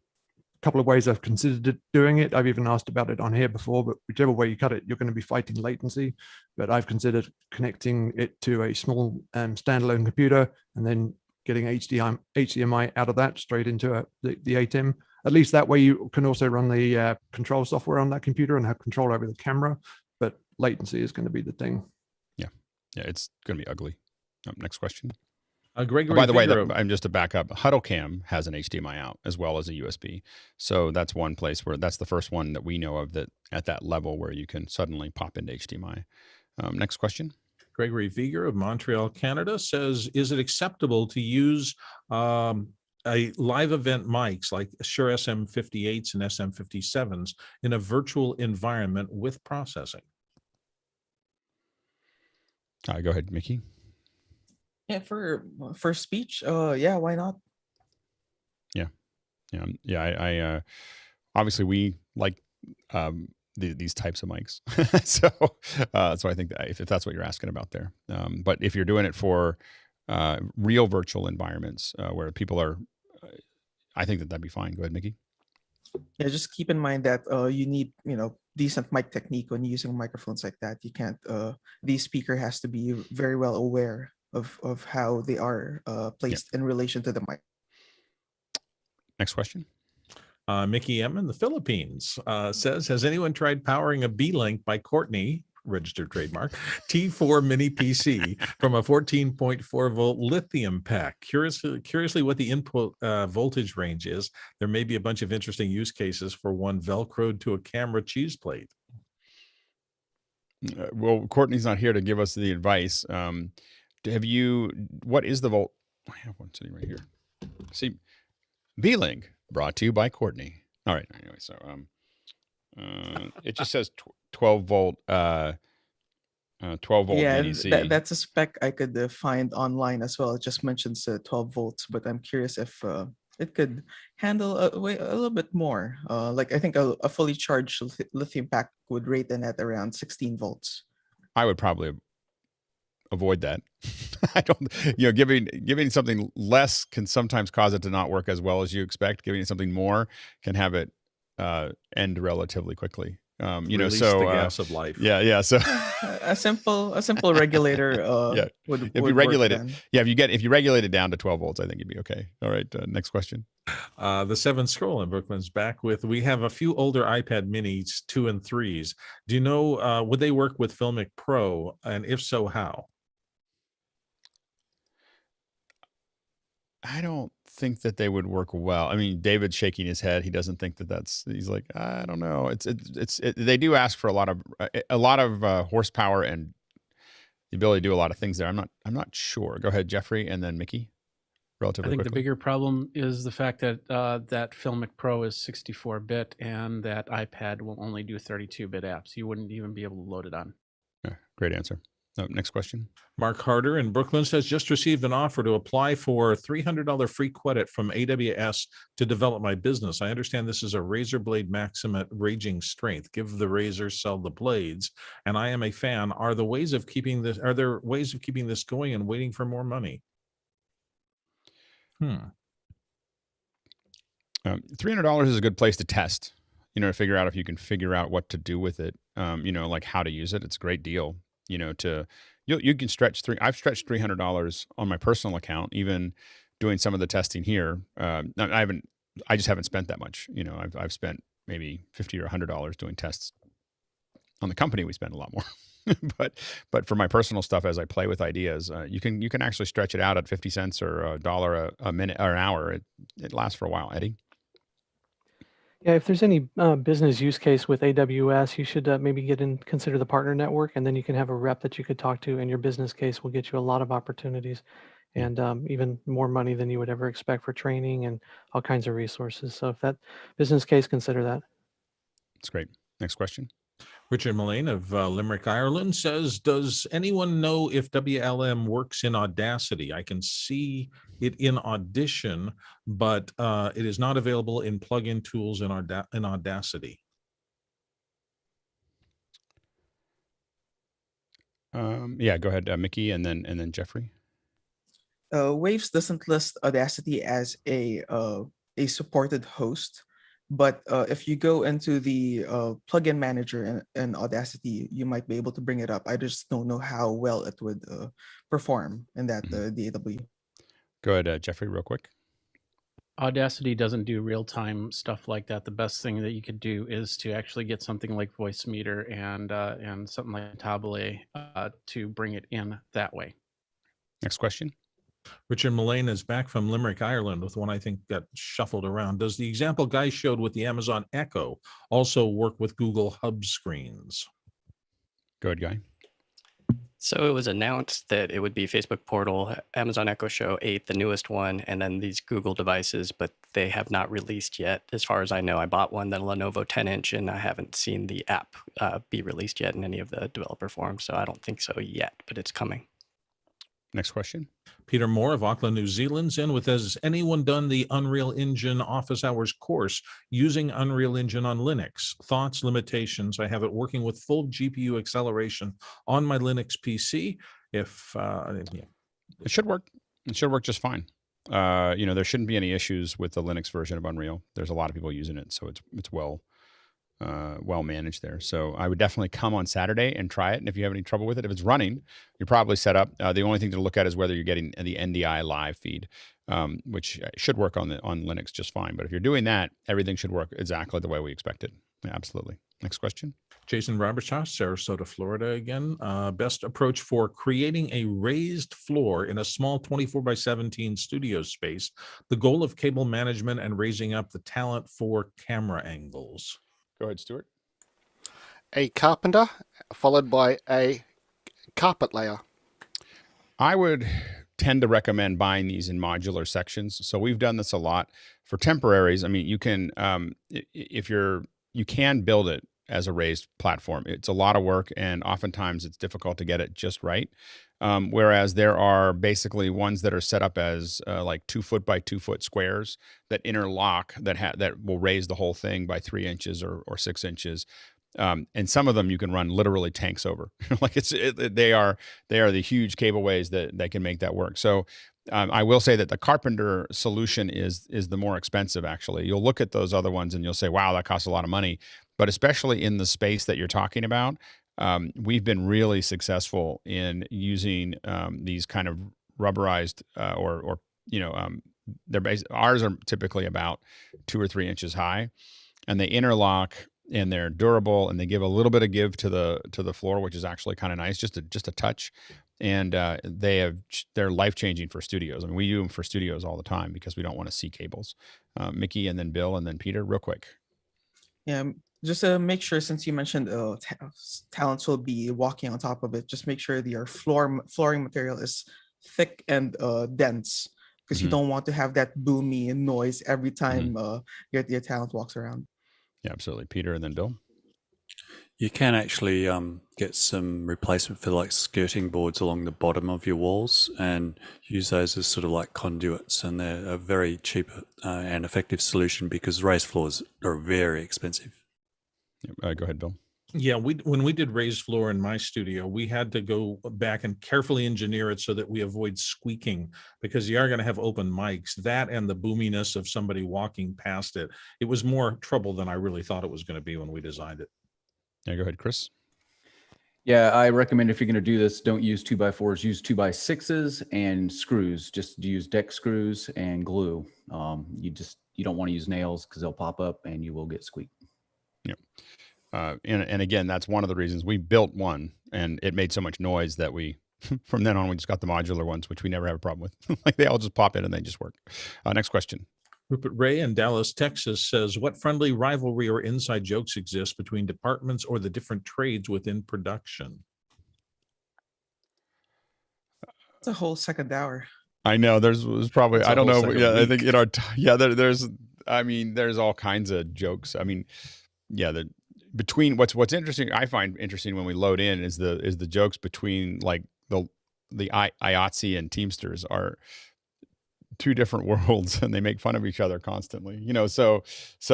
couple of ways I've considered doing it. I've even asked about it on here before, but whichever way you cut it, you're going to be fighting latency. But I've considered connecting it to a small standalone computer and then getting HDMI out of that straight into the Atem. At least that way you can also run the control software on that computer and have control over the camera. But latency is going to be the thing. Yeah, it's going to be ugly. Next question. Gregory, by the way, I'm just to back up. HuddleCam has an HDMI out as well as a USB. So that's one place where that's the first one that we know of that at that level where you can suddenly pop into HDMI. Next question. Gregory Vieger of Montreal, Canada says, is it acceptable to use a live event mics like Shure SM58s and SM57s in a virtual environment with processing? Go ahead, Mickey. Yeah, for speech, yeah, why not? Yeah. I obviously we like these types of mics, so I think that if that's what you're asking about there. But if you're doing it for real virtual environments where people are, I think that'd be fine. Go ahead, Mickey. Yeah, just keep in mind that you need decent mic technique when using microphones like that. You can't. The speaker has to be very well aware of how they are placed in relation to the mic. Next question. Mickey M in the Philippines says, has anyone tried powering a Beelink by Courtney, registered trademark, T4 mini PC from a 14.4 volt lithium pack? Curiously what the input voltage range is. There may be a bunch of interesting use cases for one Velcroed to a camera cheese plate. Well, Courtney's not here to give us the advice. What is the volt? I have one sitting right here. See, Beelink brought to you by Courtney. All right. Anyway, so it just says 12 volt. 12 volt DC. That's a spec I could find online as well. It just mentions 12 volts, but I'm curious if it could handle a little bit more. Like I think a fully charged lithium pack would rate in at around 16 volts. I would probably avoid that. I don't, giving something less can sometimes cause it to not work as well as you expect. Giving it something more can have it end relatively quickly. Release so the gas of life. Yeah. So a simple regulator. Would you regulate it, then. if you regulate it down to 12 volts, I think you'd be okay. All right. Next question. The 7th scroll in Brooklyn's back with, we have a few older iPad minis, 2 and 3s. Do you know, would they work with Filmic Pro? And if so, how? I don't think that they would work well. I mean, David's shaking his head. He doesn't think that he's like, I don't know. They do ask for a lot of horsepower and the ability to do a lot of things there. I'm not sure. Go ahead, Jeffrey, and then Mickey. Relatively I think quickly. the bigger problem is the fact that that Filmic Pro is 64-bit and that iPad will only do 32-bit apps. You wouldn't even be able to load it on. Yeah, great answer. Next question. Mark Harder in Brooklyn says, just received an offer to apply for $300 free credit from AWS to develop my business. I understand this is a razor blade maxim at raging strength. Give the razor, sell the blades. And I am a fan. Are there ways of keeping this going and waiting for more money? $300 is a good place to test, to figure out if you can figure out what to do with it, like how to use it. It's a great deal, you can stretch I've stretched $300 on my personal account, even doing some of the testing here. I just haven't spent that much. I've spent maybe $50 or $100 doing tests. On the company, we spend a lot more. but for my personal stuff, as I play with ideas, you can actually stretch it out at 50 cents or $1 a minute or an hour. It lasts for a while. Eddie? Yeah, if there's any business use case with AWS, you should maybe consider the partner network, and then you can have a rep that you could talk to, and your business case will get you a lot of opportunities and even more money than you would ever expect for training and all kinds of resources. So if that business case, consider that. That's great. Next question. Richard Mullane of Limerick, Ireland says, does anyone know if WLM works in Audacity? I can see it in Audition, but it is not available in plugin tools in Audacity. Yeah, go ahead, Mickey, and then Jeffrey. Waves doesn't list Audacity as a supported host. But if you go into the plugin manager in Audacity, you might be able to bring it up. I just don't know how well it would perform in that DAW. Go ahead, Jeffrey, real quick. Audacity doesn't do real-time stuff like that. The best thing that you could do is to actually get something like Voicemeeter and something like Tablet to bring it in that way. Next question. Richard Mullane is back from Limerick, Ireland, with one I think got shuffled around. Does the example Guy showed with the Amazon Echo also work with Google Hub screens? Go ahead, Guy. So it was announced that it would be Facebook Portal, Amazon Echo Show 8, the newest one, and then these Google devices, but they have not released yet. As far as I know, I bought one, the Lenovo 10-inch, and I haven't seen the app be released yet in any of the developer forums, so I don't think so yet, but it's coming. Next question. Peter Moore of Auckland, New Zealand's in with, has anyone done the Unreal Engine office hours course using Unreal Engine on Linux? Thoughts, limitations? I have it working with full GPU acceleration on my Linux PC. It should work. It should work just fine. There shouldn't be any issues with the Linux version of Unreal. There's a lot of people using it, so it's well managed there. So I would definitely come on Saturday and try it. And if you have any trouble with it, if it's running, you're probably set up. The only thing to look at is whether you're getting the NDI live feed, which should work on Linux just fine. But if you're doing that, everything should work exactly the way we expected. Yeah, absolutely. Next question. Jason Robertshouse, Sarasota, Florida again. Best approach for creating a raised floor in a small 24/17 studio space. The goal of cable management and raising up the talent for camera angles. Go ahead, Stuart. A carpenter followed by a carpet layer. I would tend to recommend buying these in modular sections. So we've done this a lot for temporaries. I mean, you can, you can build it as a raised platform. It's a lot of work, and oftentimes it's difficult to get it just right. Whereas there are basically ones that are set up as like 2 foot by 2 foot squares that interlock that will raise the whole thing by 3 inches or 6 inches. And some of them you can run literally tanks over. Like they are the huge cableways that can make that work. So I will say that the Carpenter solution is the more expensive. Actually, you'll look at those other ones and you'll say, "Wow, that costs a lot of money." But especially in the space that you're talking about, we've been really successful in using these kind of rubberized ours are typically about 2 or 3 inches high, and they interlock and they're durable and they give a little bit of give to the floor, which is actually kind of nice, just a touch. and they're life changing for studios. I mean, we use them for studios all the time because we don't want to see cables. Mickey, and then Bill, and then Peter, real quick. Yeah, just to make sure, since you mentioned talents will be walking on top of it, just make sure your flooring material is thick and dense, because you don't want to have that boomy noise every time your talent walks around. Yeah, absolutely. Peter, and then Bill. You can actually get some replacement for like skirting boards along the bottom of your walls and use those as sort of like conduits, and they're a very cheap and effective solution because raised floors are very expensive. Go ahead, Bill. Yeah, when we did raised floor in my studio, we had to go back and carefully engineer it so that we avoid squeaking, because you are going to have open mics. That and the boominess of somebody walking past it, it was more trouble than I really thought it was going to be when we designed it. Yeah, go ahead, Chris. Yeah, I recommend if you're going to do this, don't use 2x4s, use 2x6s and screws. Just use deck screws and glue. You don't want to use nails because they'll pop up and you will get squeak. Yep. And again, that's one of the reasons we built one, and it made so much noise that we, from then on, we just got the modular ones, which we never have a problem with. Like, they all just pop in and they just work. Next question. Rupert Ray in Dallas, Texas says, what friendly rivalry or inside jokes exist between departments or the different trades within production? It's a whole second hour. I know there's probably, I don't know. Yeah, I think in our, there's all kinds of jokes. I mean, yeah, between what's interesting, I find interesting when we load in is the jokes between like the IATSE and Teamsters are two different worlds, and they make fun of each other constantly, so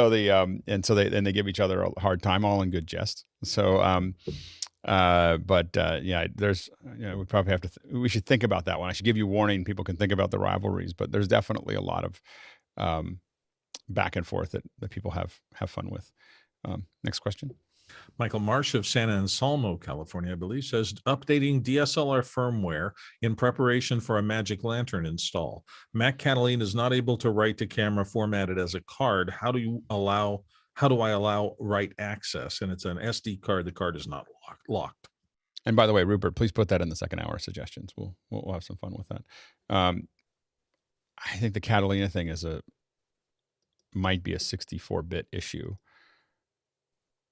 they give each other a hard time, all in good jest. So there's, we probably have to we should think about that one. I should give you warning, people can think about the rivalries, but there's definitely a lot of back and forth that people have fun with. Next question. Michael Marsh of San Anselmo, California, I believe, says, updating DSLR firmware in preparation for a Magic Lantern install. Mac Catalina is not able to write to camera formatted as a card. How do I allow write access? And it's an SD card. The card is not locked. And by the way, Rupert, please put that in the second hour suggestions. We'll have some fun with that. I think the Catalina thing might be a 64-bit issue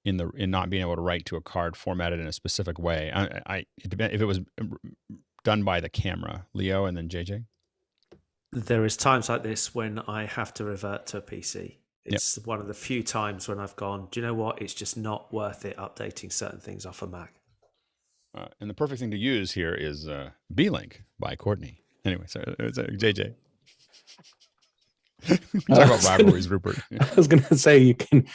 in not being able to write to a card formatted in a specific way. It depends if it was done by the camera. Leo, and then JJ. There is times like this when I have to revert to a PC. It's one of the few times when I've gone, do you know what? It's just not worth it updating certain things off a Mac. And the perfect thing to use here is Beelink by Courtney. Anyway, so JJ. Talk about rivalries, Rupert. I was going to say you can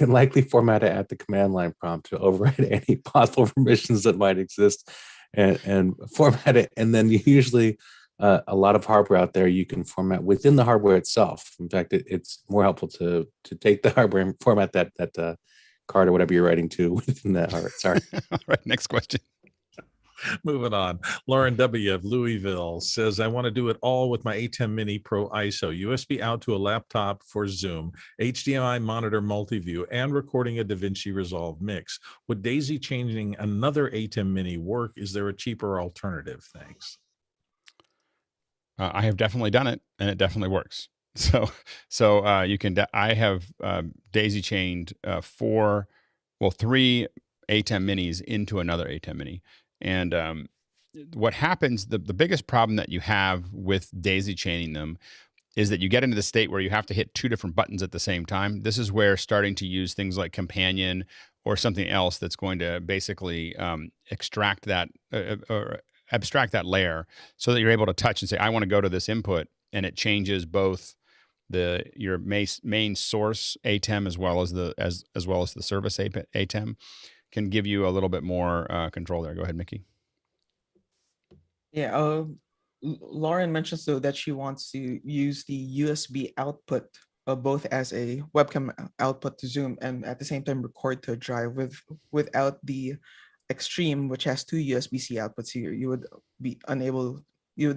likely format it at the command line prompt to override any possible permissions that might exist, and format it. And then you usually a lot of hardware out there you can format within the hardware itself. In fact, it's more helpful to take the hardware and format that card or whatever you're writing to within that hardware. Sorry. All right, next question. Moving on. Lauren W. of Louisville says, I want to do it all with my Atem Mini Pro ISO, USB out to a laptop for Zoom, HDMI monitor multiview, and recording a DaVinci Resolve mix. Would daisy chaining another Atem Mini work? Is there a cheaper alternative? Thanks. I have definitely done it, and it definitely works. So you can. I have daisy chained 3 Atem Minis into another Atem Mini. And what happens, the biggest problem that you have with daisy chaining them is that you get into the state where you have to hit 2 different buttons at the same time. This is where starting to use things like Companion or something else that's going to basically extract that or abstract that layer so that you're able to touch and say, I want to go to this input, and it changes both your main source Atem as well as the service Atem. Can give you a little bit more control there. Go ahead, Mickey. Yeah, Lauren mentions though that she wants to use the USB output both as a webcam output to Zoom and at the same time record to a drive without the Extreme, which has 2 USB-C outputs here. You would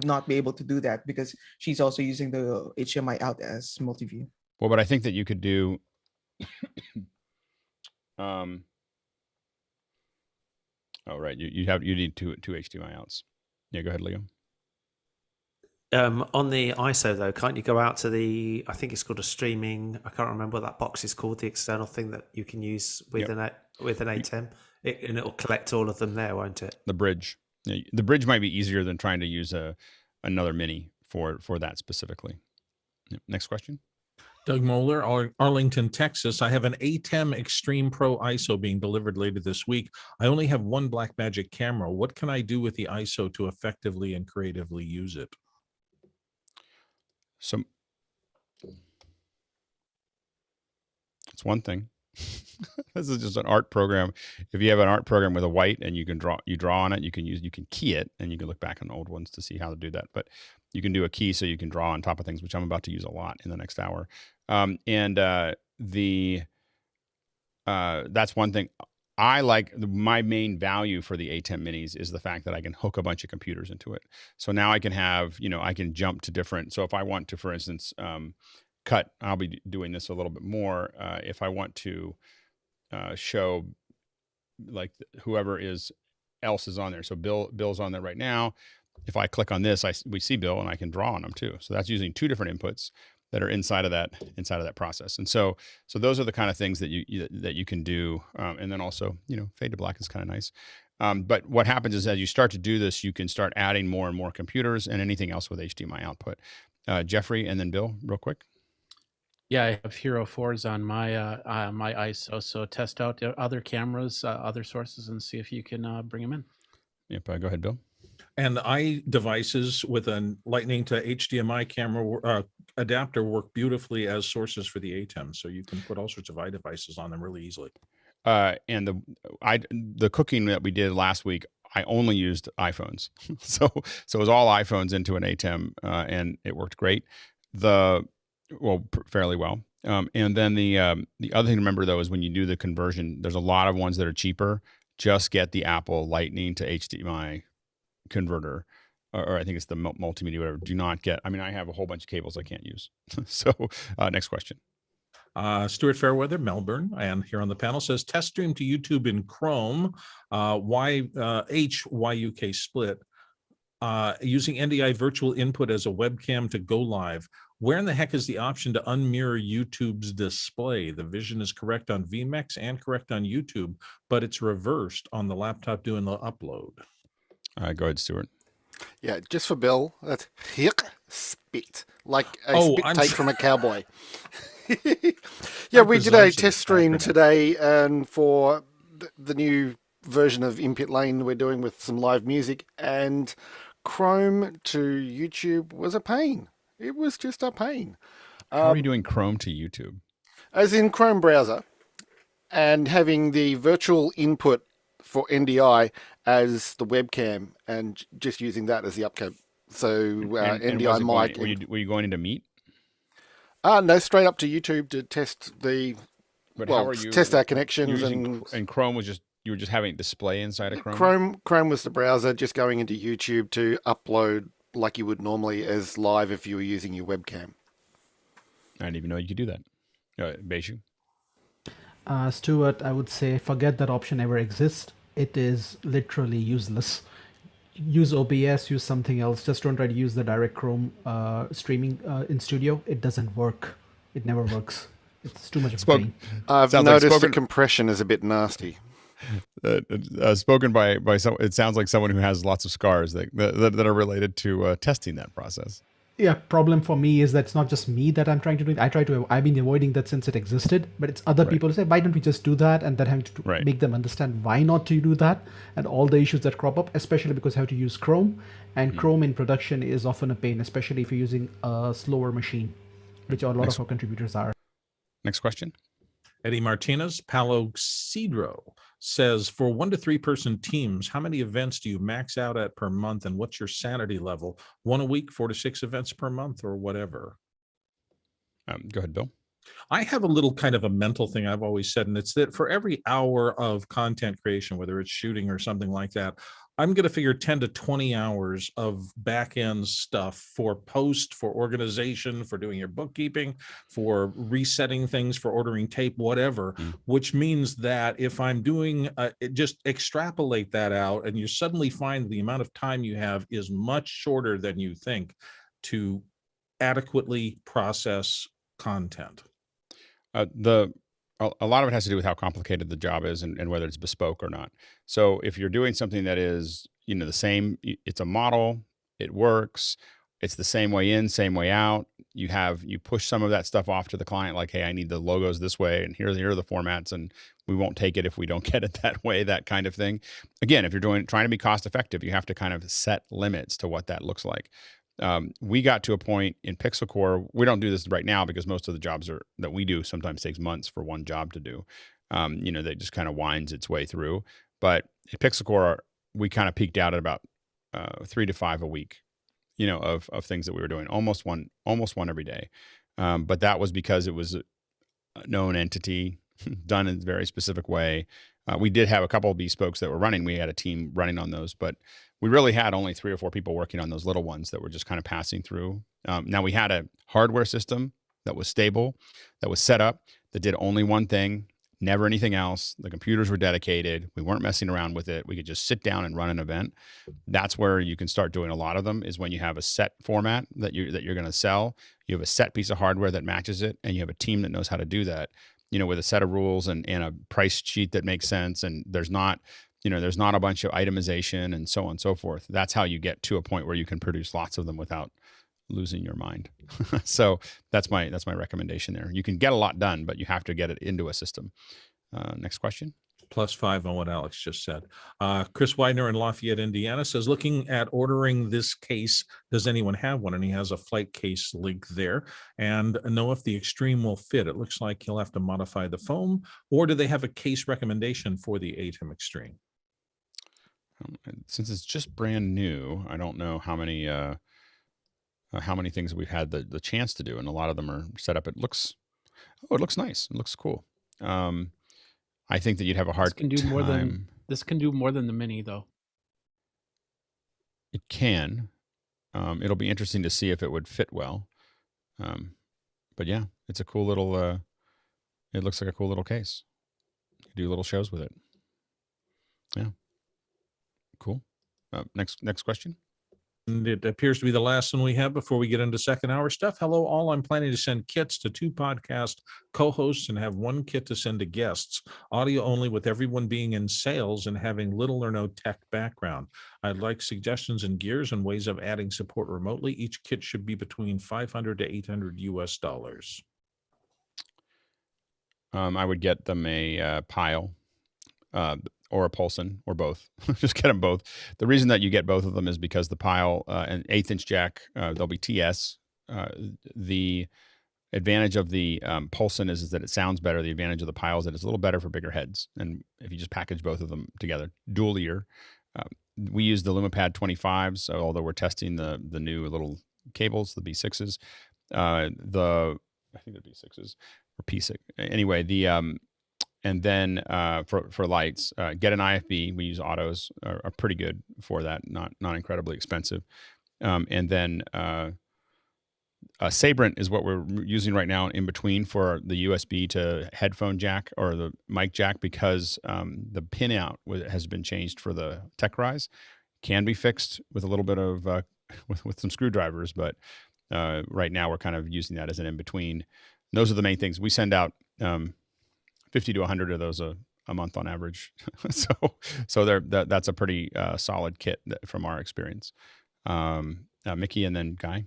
not be able to do that because she's also using the HDMI out as multiview. Well, but I think that you could do Oh, right. You need two HDMI outs. Yeah, go ahead, Leo. On the ISO though, can't you go out to the? I think it's called a streaming. I can't remember what that box is called. The external thing that you can use with an Atem, and it will collect all of them there, won't it? The bridge. Yeah, the bridge might be easier than trying to use another mini for that specifically. Next question. Doug Moeller, Arlington, Texas. I have an Atem Extreme Pro ISO being delivered later this week. I only have one Blackmagic camera. What can I do with the ISO to effectively and creatively use it? So it's one thing. This is just an art program. If you have an art program with a white and you draw on it, you can key it, and you can look back on old ones to see how to do that. But you can do a key so you can draw on top of things, which I'm about to use a lot in the next hour. That's one thing. I like my main value for the Atem Minis is the fact that I can hook a bunch of computers into it. So now I can have, I can jump to different. So if I want to, for instance, cut, I'll be doing this a little bit more. If I want to show like whoever else is on there. So Bill's on there right now. If I click on this, we see Bill, and I can draw on him too. So that's using two different inputs that are inside of that process. And so those are the kind of things that you can do. And then also, fade to black is kind of nice. But what happens is as you start to do this, you can start adding more and more computers and anything else with HDMI output. Jeffrey and then Bill, real quick. Yeah, I have Hero 4s on my my ISO. So test out other cameras, other sources, and see if you can bring them in. Yep. Go ahead, Bill. And devices with a Lightning to HDMI camera adapter work beautifully as sources for the Atem. So you can put all sorts of iDevices on them really easily. And the cooking that we did last week, I only used iPhones. so it was all iPhones into an Atem, and it worked great. Fairly well. And then the other thing to remember though is when you do the conversion, there's a lot of ones that are cheaper. Just get the Apple Lightning to HDMI converter, or I think it's the multimedia, whatever. Do not get, I have a whole bunch of cables I can't use. So next question. Stuart Fairweather, Melbourne, and here on the panel says, test stream to YouTube in Chrome, HYUK split, using NDI virtual input as a webcam to go live. Where in the heck is the option to unmirror YouTube's display? The vision is correct on vMex and correct on YouTube, but it's reversed on the laptop doing the upload. Go ahead, Stuart. Yeah, just for Bill, that's hick spit, like a take from a cowboy. Yeah, we did a test stream today, and for the new version of Input Lane we're doing with some live music, and Chrome to YouTube was a pain. It was just a pain. How are you doing Chrome to YouTube? As in Chrome browser, and having the virtual input for NDI as the webcam, and just using that as the upcode. So NDI mic. Were you going into Meet? No, straight up to YouTube to test test our connections. And Chrome was you were just having it display inside of Chrome? Chrome was the browser, just going into YouTube to upload like you would normally as live if you were using your webcam. I didn't even know you could do that. Beju? Stuart, I would say forget that option ever exists. It is literally useless. Use OBS, use something else. Just don't try to use the direct Chrome streaming in Studio. It doesn't work. It never works. It's too much of a pain. I've noticed the compression is a bit nasty. Spoken by some, it sounds like someone who has lots of scars that are related to testing that process. Yeah, problem for me is that it's not just me that I'm trying to do it. I've been avoiding that since it existed, but it's other people who say, why don't we just do that? And then having to make them understand why not to do that, and all the issues that crop up, especially because how to use Chrome, and Chrome in production is often a pain, especially if you're using a slower machine, which a lot of our contributors are. Next question. Eddie Martinez, Palo Cedro, says, for 1 to 3 person teams, how many events do you max out at per month, and what's your sanity level? 1 a week, 4 to 6 events per month, or whatever? Go ahead, Bill. I have a little kind of a mental thing I've always said, and it's that for every hour of content creation, whether it's shooting or something like that, I'm going to figure 10 to 20 hours of back end stuff for post, for organization, for doing your bookkeeping, for resetting things, for ordering tape, whatever, which means that if I'm doing, just extrapolate that out, and you suddenly find the amount of time you have is much shorter than you think to adequately process content. A lot of it has to do with how complicated the job is and whether it's bespoke or not. So if you're doing something that is, the same, it's a model, it works, it's the same way in, same way out. You push some of that stuff off to the client, like, hey, I need the logos this way, and here are the formats, and we won't take it if we don't get it that way, that kind of thing. Again, if you're trying to be cost effective, you have to kind of set limits to what that looks like. We got to a point in Pixel Core. We don't do this right now because most of the jobs that we do sometimes takes months for one job to do. That just kind of winds its way through. But at Pixel Core, we kind of peaked out at about 3 to 5 a week, of things that we were doing, almost one every day. But that was because it was a known entity done in a very specific way. We did have a couple of bespokes that were running. We had a team running on those, but we really had only 3 or 4 people working on those little ones that were just kind of passing through. Now we had a hardware system that was stable, that was set up, that did only one thing, never anything else. The computers were dedicated. We weren't messing around with it. We could just sit down and run an event. That's where you can start doing a lot of them, is when you have a set format that you're going to sell. You have a set piece of hardware that matches it, and you have a team that knows how to do that, with a set of rules and a price sheet that makes sense. And there's not a bunch of itemization and so on and so forth. That's how you get to a point where you can produce lots of them without losing your mind. So that's my recommendation there. You can get a lot done, but you have to get it into a system. Next question. +5 on what Alex just said. Chris Widener in Lafayette, Indiana says, looking at ordering this case, does anyone have one? And he has a flight case link there, and know if the Extreme will fit. It looks like he'll have to modify the foam, or do they have a case recommendation for the Atem Extreme? Since it's just brand new, I don't know how many things we've had the chance to do, and a lot of them are set up. It looks nice. It looks cool. I think that you'd have a hard time. This can do more than the Mini, though. It can. It'll be interesting to see if it would fit well. But yeah, it's a cool little. It looks like a cool little case. You can do little shows with it. Yeah. Cool. Next question. And it appears to be the last one we have before we get into second hour stuff. Hello, all. I'm planning to send kits to 2 podcast co-hosts and have 1 kit to send to guests. Audio only, with everyone being in sales and having little or no tech background. I'd like suggestions and gears and ways of adding support remotely. Each kit should be between $500 to $800 US. I would get them a Pile. Or a Pulson, or both. Just get them both. The reason that you get both of them is because the Pile, an 1/8-inch jack, they'll be TS. The advantage of the Pulson is that it sounds better. The advantage of the Pile is that it's a little better for bigger heads. And if you just package both of them together, dual ear. We use the LumaPad 25s, so although we're testing the new little cables, the B6s. I think they're B6s or P6. Anyway, and then for lights, get an IFB. We use autos, are pretty good for that, not incredibly expensive. And then Sabrent is what we're using right now in between for the USB to headphone jack or the mic jack, because the pin out has been changed for the TechRise. Can be fixed with a little bit of with some screwdrivers, but right now we're kind of using that as an in between. Those are the main things. We send out 50 to 100 of those a month on average. so that's a pretty solid kit from our experience. Mickey and then Guy.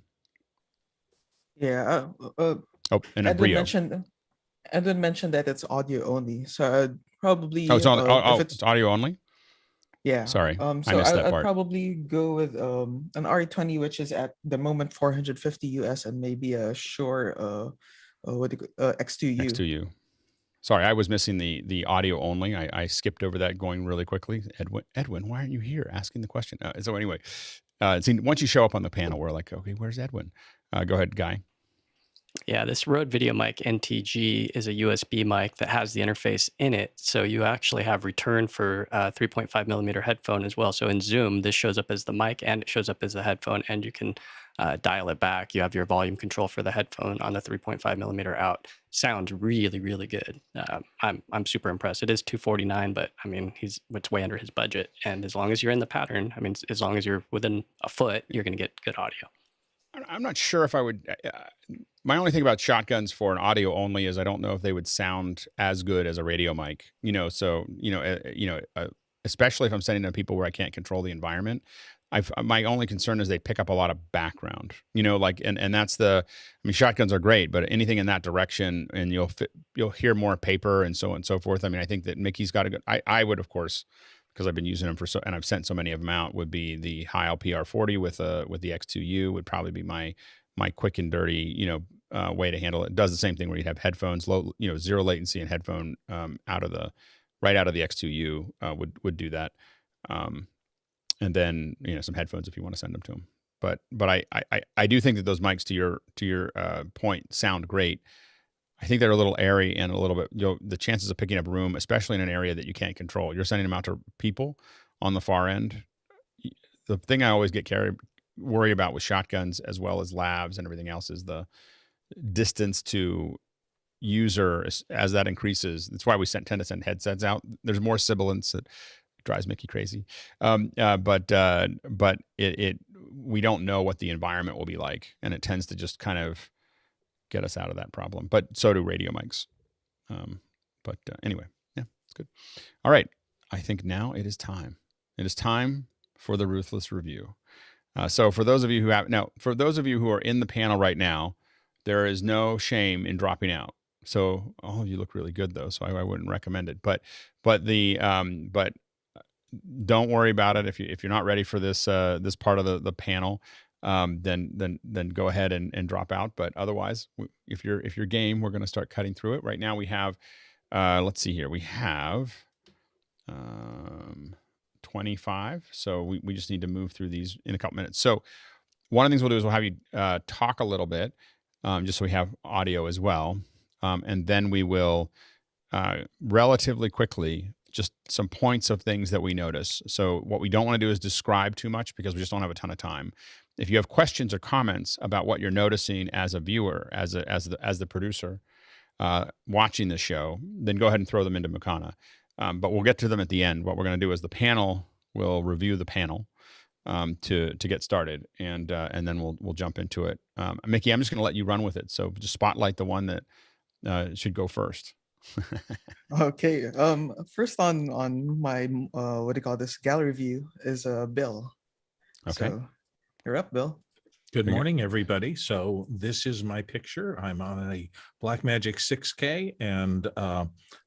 Yeah. And a Brio. Edwin mentioned that it's audio only. So I'd probably. Oh, it's audio only? Yeah. Sorry, so I missed that part. I'd probably go with an RE20, which is at the moment $450 US, and maybe a Shure X2U. X2U. Sorry, I was missing the audio only. I skipped over that going really quickly. Edwin, why aren't you here asking the question? So anyway, once you show up on the panel, we're like, okay, where's Edwin? Go ahead, Guy. Yeah, this Rode Video Mic NTG is a USB mic that has the interface in it. So you actually have return for 3.5 millimeter headphone as well. So in Zoom, this shows up as the mic and it shows up as the headphone, and you can dial it back. You have your volume control for the headphone on the 3.5 millimeter out. Sounds really, really good. I'm super impressed. It is $249, but I mean, it's way under his budget. And as long as you're in the pattern, I mean, as long as you're within a foot, you're going to get good audio. I'm not sure if I would. My only thing about shotguns for an audio only is I don't know if they would sound as good as a radio mic. So especially if I'm sending to people where I can't control the environment. My only concern is they pick up a lot of background. And that's shotguns are great, but anything in that direction, and you'll hear more paper and so on and so forth. I mean, I think that Mickey's got a good. I would, of course, because I've been using them and I've sent so many of them out, would be the Heil PR40 with the X2U would probably be my quick and dirty, way to handle it. It does the same thing where you'd have headphones, zero latency and headphone out of the X2U would do that. And then, some headphones if you want to send them to them. But I do think that those mics to your point sound great. I think they're a little airy and a little bit, the chances of picking up room, especially in an area that you can't control. You're sending them out to people on the far end. The thing I always worry about with shotguns as well as labs and everything else is the distance to user as that increases. That's why we tend to send headsets out. There's more sibilance that drives Mickey crazy. But we don't know what the environment will be like, and it tends to just kind of get us out of that problem. But so do radio mics. Anyway, yeah, it's good. All right. I think now it is time. It is time for the Ruthless review. So for those of you who are in the panel right now, there is no shame in dropping out. So all of you look really good though, so I wouldn't recommend it. But don't worry about it if you're not ready for this part of the panel. Then go ahead and drop out. But otherwise, if you're game, we're going to start cutting through it. Right now we have, let's see here, we have 25. So we just need to move through these in a couple minutes. So one of the things we'll do is we'll have you talk a little bit, just so we have audio as well. And then we will relatively quickly just some points of things that we notice. So what we don't want to do is describe too much because we just don't have a ton of time. If you have questions or comments about what you're noticing as a viewer, as the producer watching the show, then go ahead and throw them into Mukana. But we'll get to them at the end. What we're going to do is the panel will review the panel to get started, and then we'll jump into it. Mickey, I'm just going to let you run with it. So just spotlight the one that should go first. Okay. First on my what do you call this gallery view is Bill. Okay. So you're up, Bill. Good morning, everybody. So this is my picture. I'm on a Blackmagic 6K, and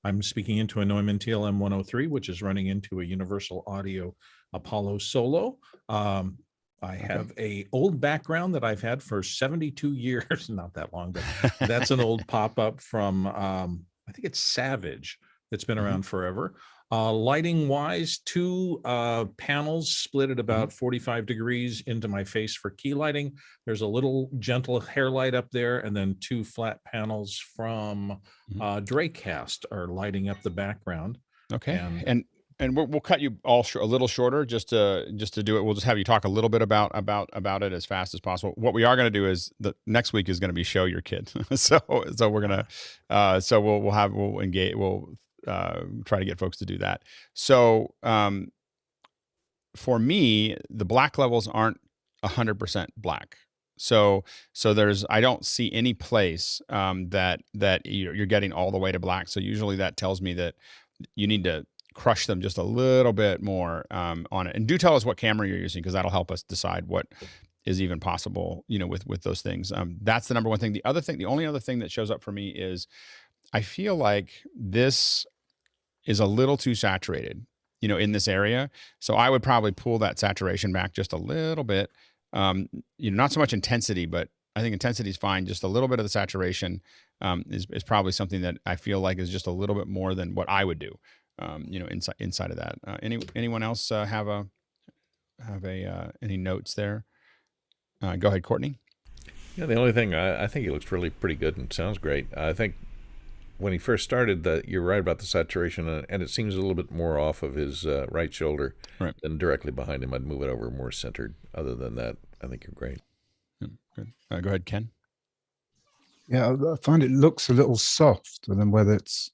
I'm speaking into a Neumann TLM 103, which is running into a Universal Audio Apollo Solo. I have a old background that I've had for 72 years, not that long, but that's an old pop-up from, I think it's Savage, that's been around forever. Lighting wise, two panels split at about 45 degrees into my face for key lighting. There's a little gentle hair light up there, and then two flat panels from Dracast are lighting up the background. Okay. And we'll cut you all a little shorter just to do it. We'll just have you talk a little bit about it as fast as possible. What we are going to do is the next week is going to be show your kid. so we're gonna we'll engage. We'll try to get folks to do that. So for me, the black levels aren't 100% black. So I don't see any place that you're getting all the way to black. So usually that tells me that you need to crush them just a little bit more on it. And do tell us what camera you're using, because that'll help us decide what is even possible, with those things. That's the number one thing. The only other thing that shows up for me is I feel like this is a little too saturated, in this area. So I would probably pull that saturation back just a little bit. Not so much intensity, but I think intensity is fine. Just a little bit of the saturation is probably something that I feel like is just a little bit more than what I would do. Inside of that. Anyone else have any notes there? Go ahead, Courtney. Yeah, the only thing I think he looks really pretty good and sounds great. I think when he first started, you're right about the saturation, and it seems a little bit more off of his right shoulder than directly behind him. I'd move it over more centered. Other than that, I think you're great. Good. Go ahead, Ken. Yeah, I find it looks a little soft. I don't know whether it's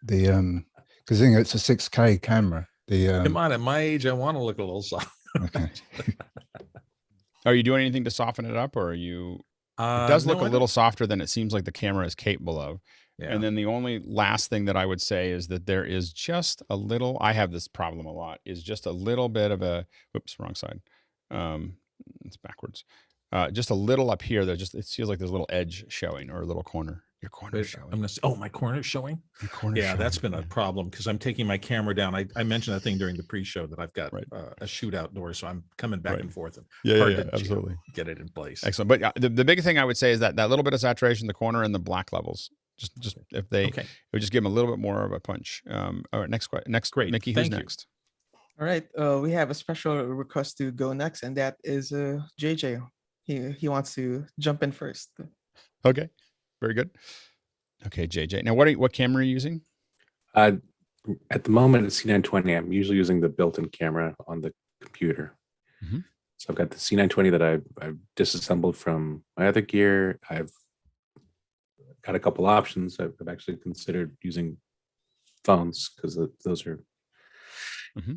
the because it's a 6K camera. Come on, at my age, I want to look a little soft. Okay. Are you doing anything to soften it up, or are you? It does look a little softer than it seems like the camera is capable of. Yeah. And then the only last thing that I would say is that there is just a little. I have this problem a lot. Is just a little bit of a. Whoops, wrong side. It's backwards. Just a little up here. It feels like there's a little edge showing or a little corner. Your corner showing. I'm gonna say, my corner's showing. Your corner. Yeah, that's been a problem because I'm taking my camera down. I mentioned that thing during the pre-show that I've got a shoot outdoors, so I'm coming back and forth. And yeah, absolutely. Get it in place. Excellent. But the big thing I would say is that little bit of saturation, the corner and the black levels. Just if they, it would just give them a little bit more of a punch. All right, next, great. Mickey, who's next? All right, we have a special request to go next, and that is JJ. He wants to jump in first. Okay, very good. Okay, JJ. Now, what camera are you using? At the moment, it's C920. I'm usually using the built-in camera on the computer. Mm-hmm. So I've got the C920 that I've disassembled from my other gear. I've got a couple options. I've actually considered using phones because those are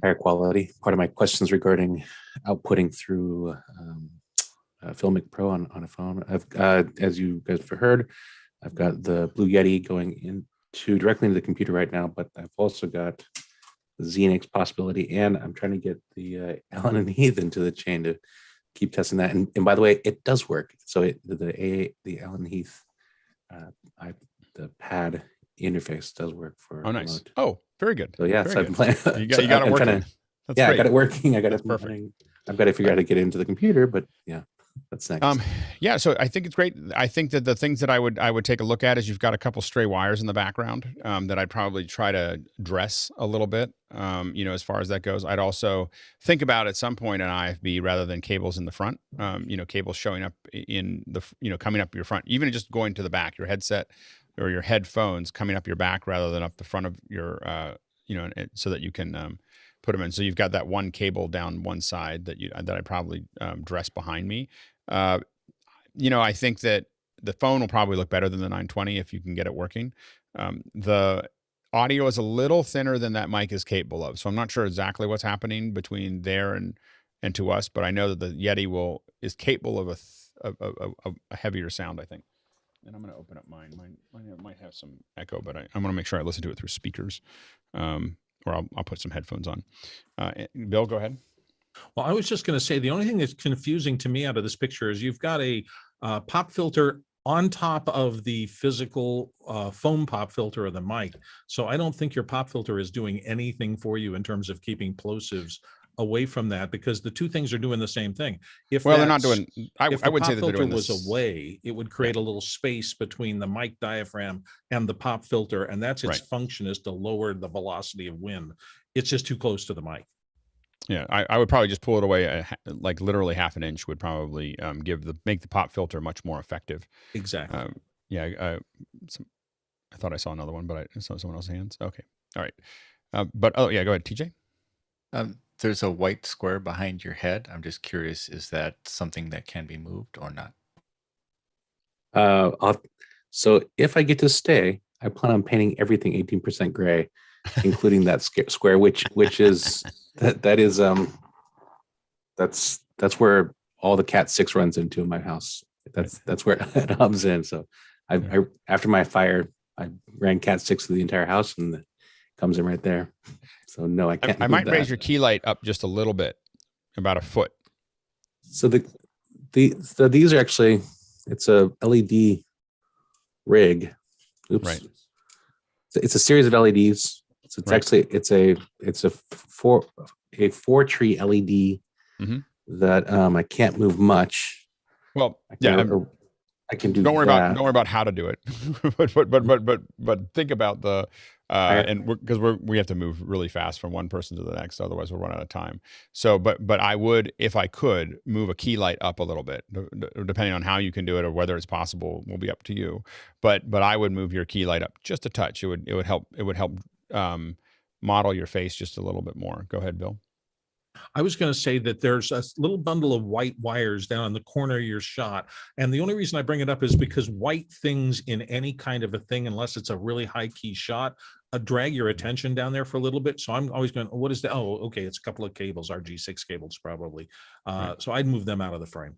higher quality. Part of my questions regarding outputting through Filmic Pro on a phone. I've as you guys have heard, I've got the Blue Yeti going directly into the computer right now, but I've also got the Xenix possibility, and I'm trying to get the Allen and Heath into the chain to keep testing that. And by the way, it does work. So the Allen and Heath the pad interface does work for. Oh, nice. remote. Oh, very good. So yeah, very I've been playing. You got it working. I got it working. I got it working. I've got to figure out how to get into the computer, but yeah. That's next. Yeah, so I think it's great. I think that the things that I would take a look at is you've got a couple stray wires in the background that I'd probably try to dress a little bit. As far as that goes, I'd also think about at some point an IFB rather than cables in the front. Cables showing up in the coming up your front, even just going to the back, your headset or your headphones coming up your back rather than up the front of your so that you can put them in. So you've got that one cable down one side that I probably dress behind me. I think that the phone will probably look better than the 920 if you can get it working. The audio is a little thinner than that mic is capable of. So I'm not sure exactly what's happening between there and to us, but I know that the Yeti is capable of a heavier sound, I think. And I'm going to open up mine. Mine might have some echo, but I'm going to make sure I listen to it through speakers. Or I'll put some headphones on. Bill, go ahead. Well, I was just going to say the only thing that's confusing to me out of this picture is you've got a pop filter on top of the physical foam pop filter of the mic. So I don't think your pop filter is doing anything for you in terms of keeping plosives away from that, because the two things are doing the same thing. They're not doing. I would say that they're doing this. Was away, it would create a little space between the mic diaphragm and the pop filter, and that's its function, is to lower the velocity of wind. It's just too close to the mic. Yeah, I would probably just pull it away, like literally half an inch would probably make the pop filter much more effective. Exactly. I thought I saw another one, but I saw someone else's hands. Okay, all right. Go ahead, TJ. There's a white square behind your head. I'm just curious, is that something that can be moved or not? So if I get to stay, I plan on painting everything 18% gray, including that square, which is that's where all the Cat 6 runs into in my house. That's where it hubs in. So I after my fire, I ran Cat 6 through the entire house, and it comes in right there. So no, I can't. I might raise your key light up just a little bit, about a foot. So these are actually, it's a LED rig. Oops. Right. It's a series of LEDs. So it's actually it's a four tree LED that I can't move much. Well, I can do Don't worry that. about how to do it, but think about the and because we have to move really fast from one person to the next, otherwise we'll run out of time. So, but I would, if I could, move a key light up a little bit, depending on how you can do it or whether it's possible, will be up to you. But I would move your key light up just a touch. It would help model your face just a little bit more. Go ahead, Bill. I was going to say that there's a little bundle of white wires down in the corner of your shot. And the only reason I bring it up is because white things in any kind of a thing, unless it's a really high key shot, drag your attention down there for a little bit. So I'm always going, what is that? Oh, okay. It's a couple of cables, RG6 cables, probably. Right. So I'd move them out of the frame.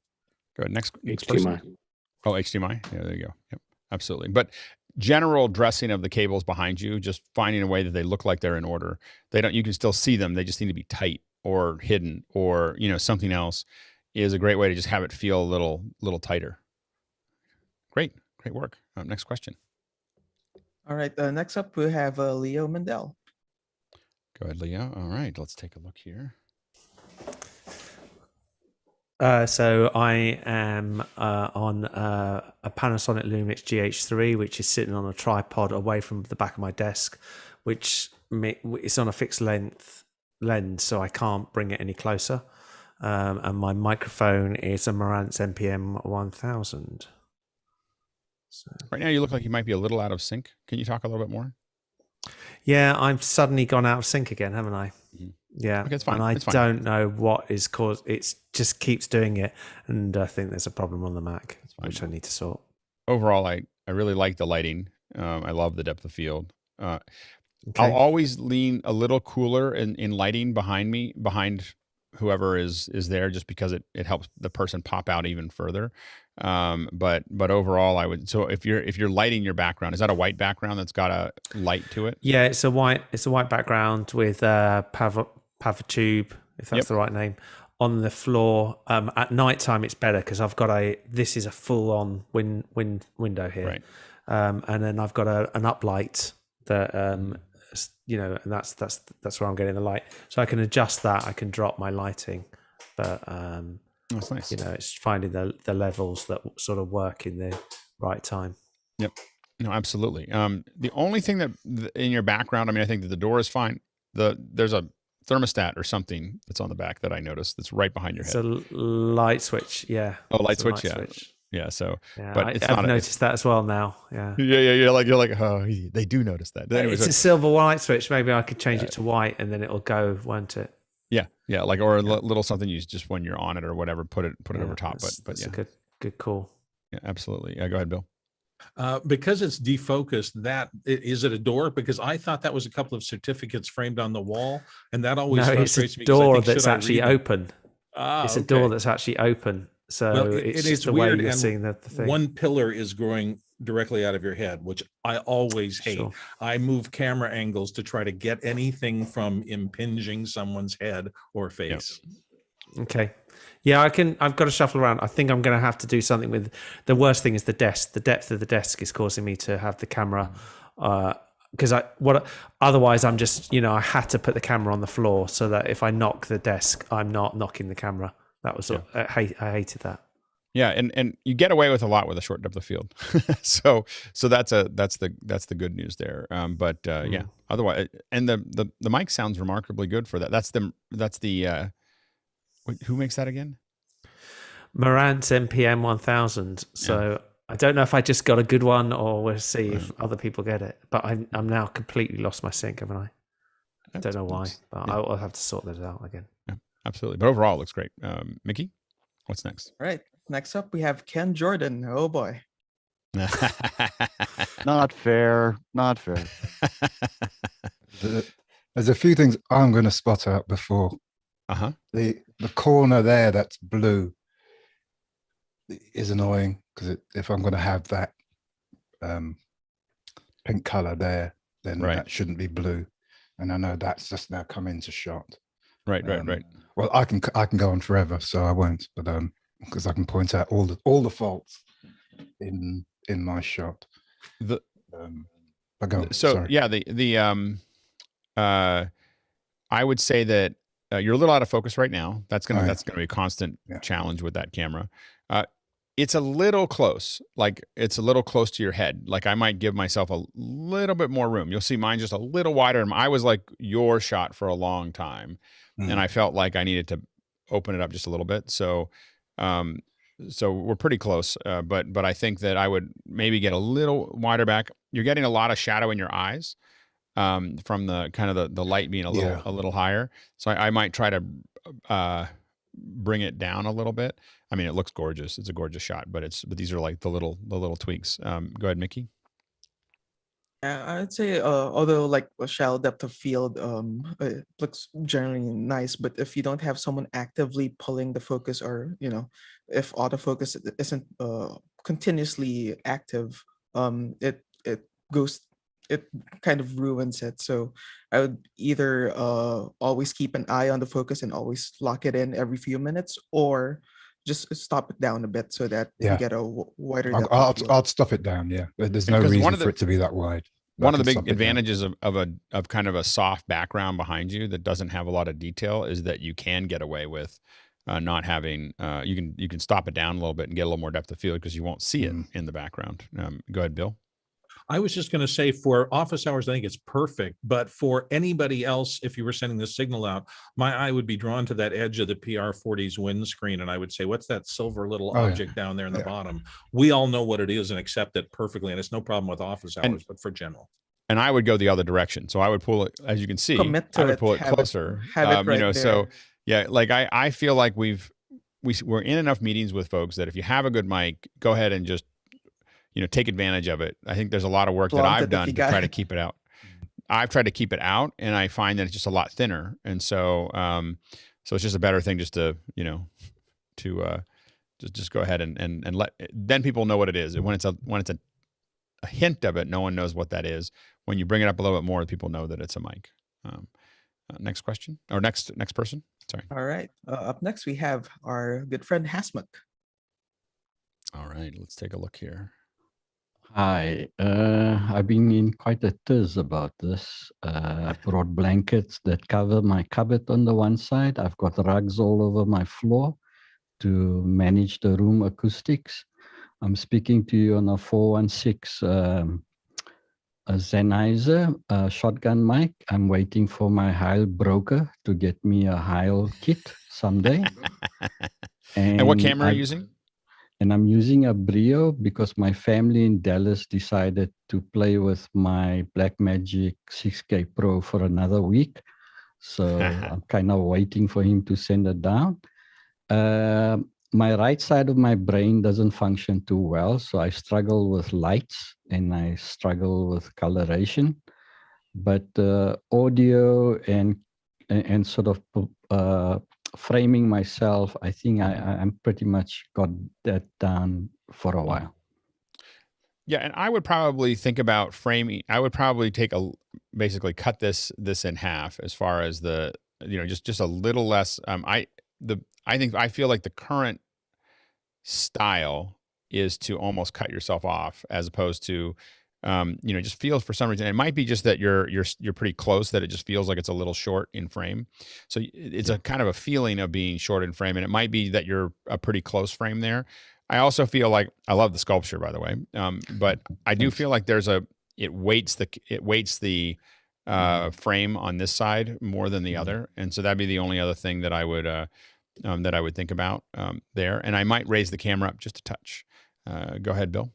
Go ahead. Next HDMI. person. Oh, HDMI. Yeah, there you go. Yep, absolutely. But general dressing of the cables behind you, just finding a way that they look like they're in order. You can still see them. They just need to be tight or hidden or, something else, is a great way to just have it feel a little tighter. Great work. Next question. All right. Next up, we have Leo Mendel. Go ahead, Leo. All right. Let's take a look here. So I am on a Panasonic Lumix GH3, which is sitting on a tripod away from the back of my desk, which it's on a fixed length lens, so I can't bring it any closer. And my microphone is a Marantz NPM 1000. So. Right now, you look like you might be a little out of sync. Can you talk a little bit more? Yeah, I've suddenly gone out of sync again, haven't I? Mm-hmm. Yeah, okay, it's fine. And I it's fine. don't know what is caused. It just keeps doing it, and I think there's a problem on the Mac, which I need to sort. Overall, I really like the lighting. I love the depth of field. Okay. I'll always lean a little cooler in lighting behind whoever is there, just because it helps the person pop out even further. But overall, I would. So if you're lighting your background, is that a white background that's got a light to it? Yeah, it's a white background with Pavatube, if that's the right name, on the floor. At nighttime, it's better because I've got this is a full on window here, right? And then I've got an uplight that and that's where I'm getting the light. So I can adjust that. I can drop my lighting, but that's nice. It's finding the levels that sort of work in the right time. Yep. No, absolutely. The only thing that in your background, I think that the door is fine. There's a thermostat or something that's on the back that I noticed that's right behind your head. It's a light switch. Yeah. Oh, light switch. Yeah. Yeah. So, yeah, but I've noticed that as well now. Yeah. Yeah. You're like, oh, they do notice that. It's a silver light switch. Maybe I could change it to white, and then it'll go, won't it? Yeah. Like, or a little something you just when you're on it or whatever, put it over top. But that's yeah, a good call. Yeah, absolutely. Yeah, go ahead, Bill. Because it's defocused, is it a door? Because I thought that was a couple of certificates framed on the wall, and that always frustrates me. It's a door that's actually open. It's a door that's actually open. So it is the weird. Way you're seeing the thing. One pillar is growing directly out of your head, which I always hate. Sure. I move camera angles to try to get anything from impinging someone's head or face. Yep. Okay. Yeah, I've got to shuffle around. I think I'm going to have to do something with the worst thing is the desk. The depth of the desk is causing me to have the camera because otherwise I'm just, I had to put the camera on the floor so that if I knock the desk, I'm not knocking the camera. That was I hated that. Yeah, and you get away with a lot with a short depth of field. so that's the good news there. Yeah, otherwise, and the mic sounds remarkably good for that. That's the who makes that again? Marantz NPM 1000. So yeah. I don't know if I just got a good one or we'll see if other people get it. But I'm now completely lost my sync, haven't I? I don't know why, but yeah. I'll have to sort this out again. Yeah, absolutely. But overall, it looks great. Mickey, what's next? All right. Next up, we have Ken Jordan. Oh, boy. Not fair. There's a few things I'm going to spot out before. The corner there that's blue is annoying because if I'm going to have that pink color there, then that shouldn't be blue, and I know that's just now come into shot. Right. Well, I can go on forever, so I won't. But because I can point out all the faults in my shot. Sorry. I would say that you're a little out of focus right now. That's gonna be a constant challenge with that camera. It's a little close. Like it's a little close to your head. Like I might give myself a little bit more room. You'll see mine just a little wider. And I was like your shot for a long time. And I felt like I needed to open it up just a little bit. So, so we're pretty close. But I think that I would maybe get a little wider back. You're getting a lot of shadow in your eyes, from the kind of the light being a little higher. So I might try to, bring it down a little bit. I mean, it looks gorgeous. It's a gorgeous shot, but these are like the little tweaks. Go ahead, Mickey. I'd say, although like a shallow depth of field, it looks generally nice, but if you don't have someone actively pulling the focus, or if autofocus isn't continuously active, it kind of ruins it. So I would either always keep an eye on the focus and always lock it in every few minutes, or just stop it down a bit so that you get a wider depth of field. I'd stuff it down. Yeah, there's no reason for it to be that wide. One of the big advantages of kind of a soft background behind you that doesn't have a lot of detail is that you can get away with not having. You can stop it down a little bit and get a little more depth of field because you won't see it in the background. Go ahead, Bill. I was just going to say, for office hours, I think it's perfect. But for anybody else, if you were sending the signal out, my eye would be drawn to that edge of the PR40's windscreen. And I would say, what's that silver little object down there in the bottom? We all know what it is and accept it perfectly. And it's no problem with office hours, but for general. And I would go the other direction. So I would pull it, as you can see, I would pull it closer. Have it right there. So yeah, like I feel like we're in enough meetings with folks that if you have a good mic, go ahead and just take advantage of it. I think there's a lot of work that I've done to try to keep it out. I've tried to keep it out, and I find that it's just a lot thinner. And so, so it's just a better thing just to, just go ahead and let, then people know what it is. And when it's a hint of it, no one knows what that is. When you bring it up a little bit more, people know that it's a mic. Next question, or next person. Sorry. All right. Up next, we have our good friend Hasmuk. All right, let's take a look here. Hi, I've been in quite a tiz about this. I brought blankets that cover my cupboard on the one side. I've got rugs all over my floor to manage the room acoustics. I'm speaking to you on a 416 a Sennheiser shotgun mic. I'm waiting for my Heil broker to get me a Heil kit someday. And what camera are you using? And I'm using a Brio because my family in Dallas decided to play with my Blackmagic 6K Pro for another week. So I'm kind of waiting for him to send it down. My right side of my brain doesn't function too well. So I struggle with lights and I struggle with coloration. But audio and sort of framing myself, I think I'm pretty much got that down for a while. Yeah, and I would probably think about framing. I would probably basically cut this in half as far as the just a little less. I feel like the current style is to almost cut yourself off as opposed to just feels for some reason. It might be just that you're pretty close, that it just feels like it's a little short in frame. So it's a kind of a feeling of being short in frame, and it might be that you're a pretty close frame there. I also feel like I love the sculpture, by the way, but I do feel like it weights the frame on this side more than the other, and so that'd be the only other thing that I would think about there. And I might raise the camera up just a touch. Go ahead, Bill.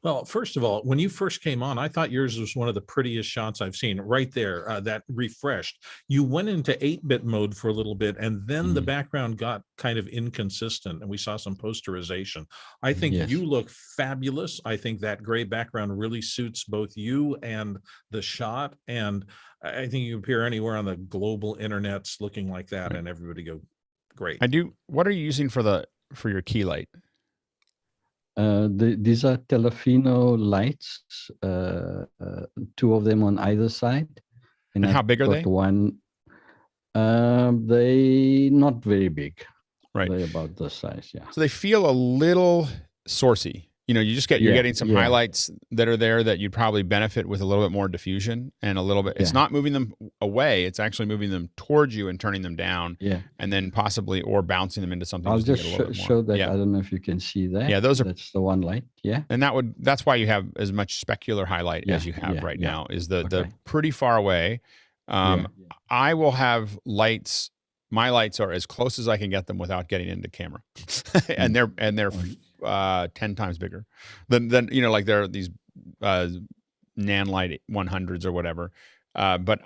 Well, first of all, when you first came on, I thought yours was one of the prettiest shots I've seen right there, that refreshed. You went into 8-bit mode for a little bit, and then the background got kind of inconsistent, and we saw some posterization. I think you look fabulous. I think that gray background really suits both you and the shot, and I think you appear anywhere on the global internets looking like that, and everybody go, great. I do. What are you using for your key light? These are Telefino lights, 2 of them on either side. And how big are they? One, they not very big. Right. They're about this size, yeah. So they feel a little sourcey. you're getting some highlights that are there that you'd probably benefit with a little bit more diffusion and a little bit. It's not moving them away; it's actually moving them towards you and turning them down. And then possibly or bouncing them into something. I'll just show that. I don't know if you can see that. Yeah, that's the one light. Yeah, and that's why you have as much specular highlight as you have right now. Is the pretty far away. I will have lights. My lights are as close as I can get them without getting into camera, and they're 10 times bigger than like there are these Nanlite 100s or whatever. But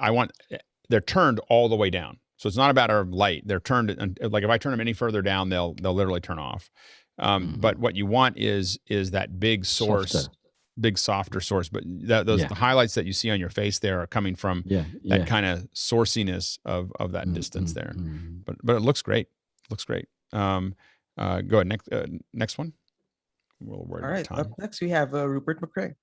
they're turned all the way down, so it's not about our light. They're turned like if I turn them any further down, they'll literally turn off. But what you want is that big source. Big softer source, but the highlights that you see on your face there are coming from that kind of sourciness of that distance there. But it looks great. Go ahead, next one. All right, up next we have Rupert McRae.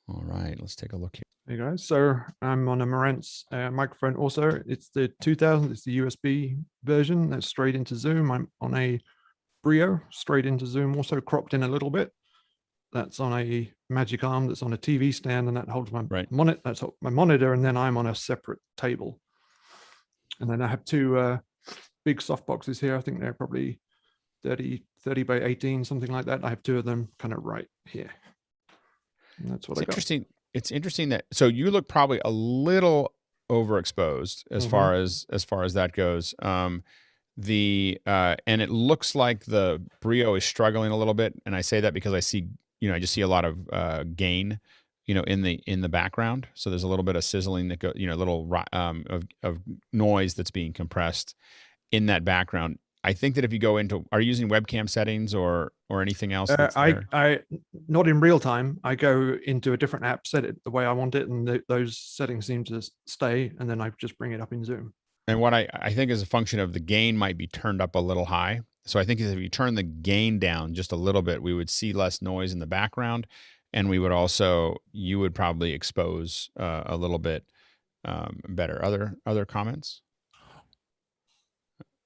All right, let's take a look here. Hey guys, so I'm on a Marantz microphone also. It's the 2000, it's the USB version that's straight into Zoom. I'm on a Brio, straight into Zoom, also cropped in a little bit. That's on a magic arm that's on a TV stand, and that holds my monitor. That's my monitor, and then I'm on a separate table. And then I have two big soft boxes here. I think they're probably 30 by 18, something like that. I have two of them kind of right here. And that's what I got. Interesting. It's interesting that so you look probably a little overexposed as far as that goes. And it looks like the Brio is struggling a little bit, and I say that because I see. I just see a lot of gain, in the background. So there's a little bit of sizzling that a little of noise that's being compressed in that background. I think that if you go into, are you using webcam settings or anything else? I not in real time. I go into a different app, set it the way I want it, and those settings seem to stay, and then I just bring it up in Zoom. And what I think is a function of the gain might be turned up a little high. So I think if you turn the gain down just a little bit, we would see less noise in the background, and you would probably expose a little bit better. Other comments?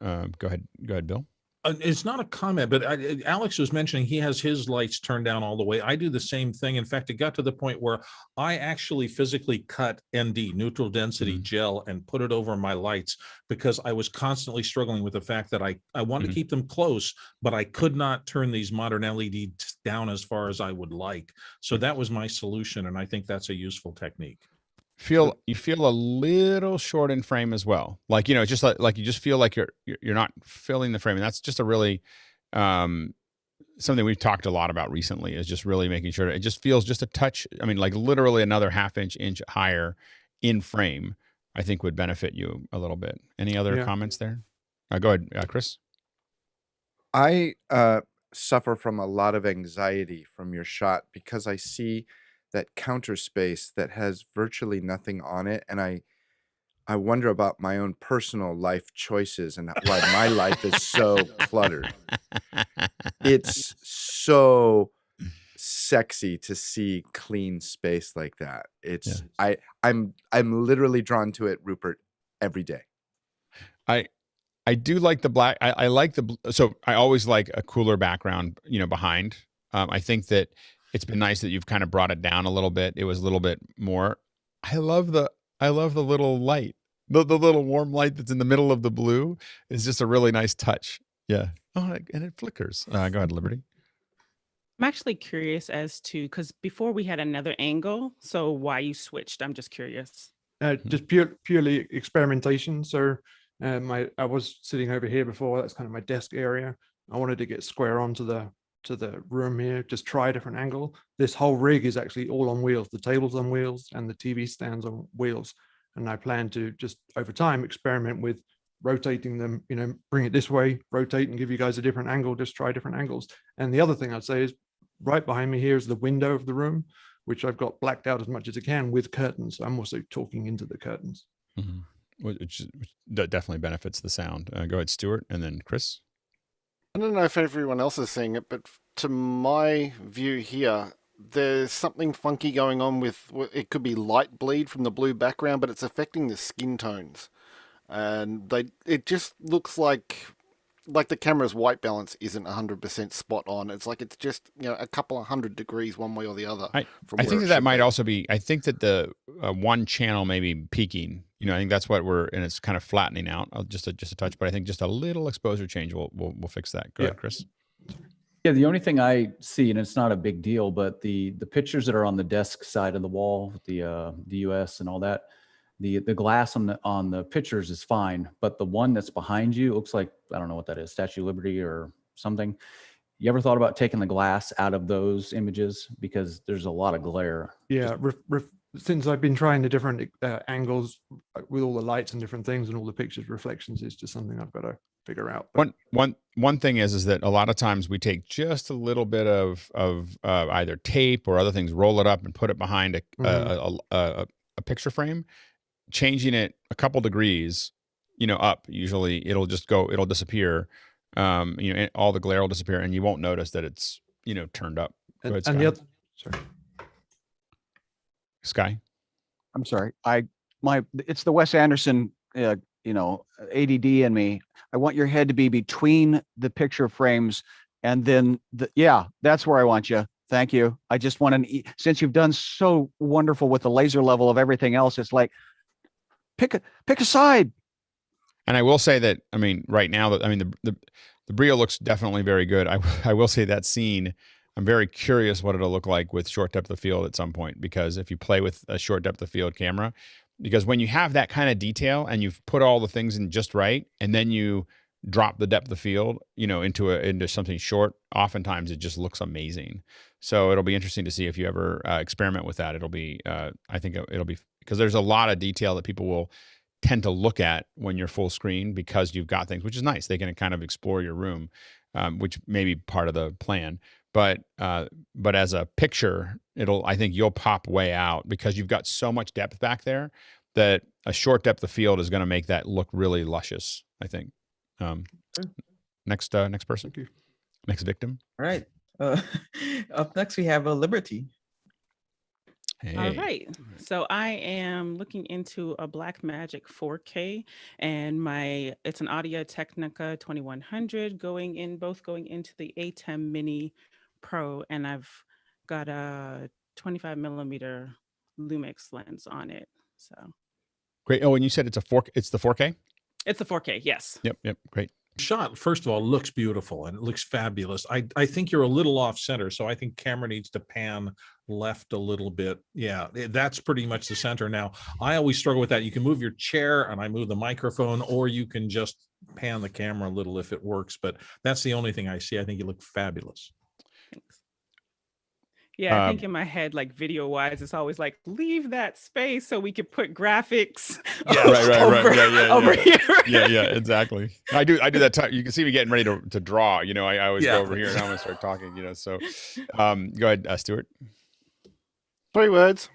Go ahead, Bill. It's not a comment, but Alex was mentioning he has his lights turned down all the way. I do the same thing. In fact, it got to the point where I actually physically cut ND, neutral density gel, and put it over my lights because I was constantly struggling with the fact that I wanted to keep them close, but I could not turn these modern LEDs down as far as I would like. So that was my solution, and I think that's a useful technique. You feel a little short in frame as well. Like, just like you just feel like you're not filling the frame. And that's just a really, something we've talked a lot about recently is just really making sure it just feels just a touch. I mean, like literally another half inch higher in frame, I think would benefit you a little bit. Any other comments there? Go ahead, Chris. I suffer from a lot of anxiety from your shot because I see that counter space that has virtually nothing on it, and I wonder about my own personal life choices and why my life is so cluttered. It's so sexy to see clean space like that. It's I'm literally drawn to it, Rupert, every day. I do like the black. I like so I always like a cooler background, behind. I think that it's been nice that you've kind of brought it down a little bit. It was a little bit more. I love the little light, the little warm light that's in the middle of the blue is just a really nice touch. Yeah. Oh, and it flickers. Go ahead, Liberty. I'm actually curious as to, because before we had another angle, so why you switched? I'm just curious. Just purely experimentation. So I was sitting over here before. That's kind of my desk area. I wanted to get square onto the room here, just try a different angle. This whole rig is actually all on wheels. The table's on wheels and the TV stands on wheels. And I plan to just over time experiment with rotating them, bring it this way, rotate and give you guys a different angle, just try different angles. And the other thing I'd say is right behind me here is the window of the room, which I've got blacked out as much as I can with curtains. So I'm also talking into the curtains. Which definitely benefits the sound. Go ahead, Stuart, and then Chris. I don't know if everyone else is seeing it, but to my view here, there's something funky going on with, it could be light bleed from the blue background, but it's affecting the skin tones. And it just looks like like the camera's white balance isn't 100% spot on. It's like it's just a couple of 100 degrees one way or the other. I think that might also be. I think that the one channel may be peaking. I think that's what and it's kind of flattening out just a touch. But I think just a little exposure change will fix that. Go ahead, Chris. Yeah, the only thing I see, and it's not a big deal, but the pictures that are on the desk side of the wall, the US and all that, the glass on the pictures is fine, but the one that's behind you looks like, I don't know what that is, Statue of Liberty or something. You ever thought about taking the glass out of those images because there's a lot of glare? Yeah, since I've been trying the different angles with all the lights and different things and all the pictures reflections, it's just something I've got to figure out. But one thing is that a lot of times we take just a little bit of either tape or other things, roll it up and put it behind a picture frame, changing it a couple degrees, up. Usually it'll disappear. And all the glare will disappear, and you won't notice that it's turned up. Go ahead, Sky. And the other, sorry. Sky. I'm sorry. It's the Wes Anderson, ADD in me. I want your head to be between the picture frames, and then that's where I want you. Thank you. I just want since you've done so wonderful with the laser level of everything else, it's like pick a side. And I will say that, right now, the Brio looks definitely very good. I will say that scene, I'm very curious what it'll look like with short depth of field at some point, because if you play with a short depth of field camera, because when you have that kind of detail and you've put all the things in just right, and then you drop the depth of field, into something short, oftentimes it just looks amazing. So it'll be interesting to see if you ever experiment with that. It'll be, I think it'll be, because there's a lot of detail that people will tend to look at when you're full screen, because you've got things, which is nice. They can kind of explore your room, which may be part of the plan. But as a picture, I think you'll pop way out because you've got so much depth back there that a short depth of field is going to make that look really luscious, I think. Next person. Next victim. All right. Up next, we have Liberty. Hey. All right. So I am looking into a Blackmagic 4K, and it's an Audio Technica 2100 going into the Atem Mini Pro, and I've got a 25 millimeter Lumix lens on it. So great. Oh, and you said it's the 4K? It's a 4K, yes. Yep, great. Shot, first of all, looks beautiful and it looks fabulous. I think you're a little off center, so I think camera needs to pan left a little bit. Yeah, that's pretty much the center. Now, I always struggle with that. You can move your chair and I move the microphone, or you can just pan the camera a little if it works, but that's the only thing I see. I think you look fabulous. Yeah, I think in my head, like video wise, it's always like, leave that space so we could put graphics. Yeah, right. Over here. Yeah, exactly. I do that. You can see me getting ready to draw. I always go over here and I'm going to start talking. So, go ahead, Stuart. 3 words: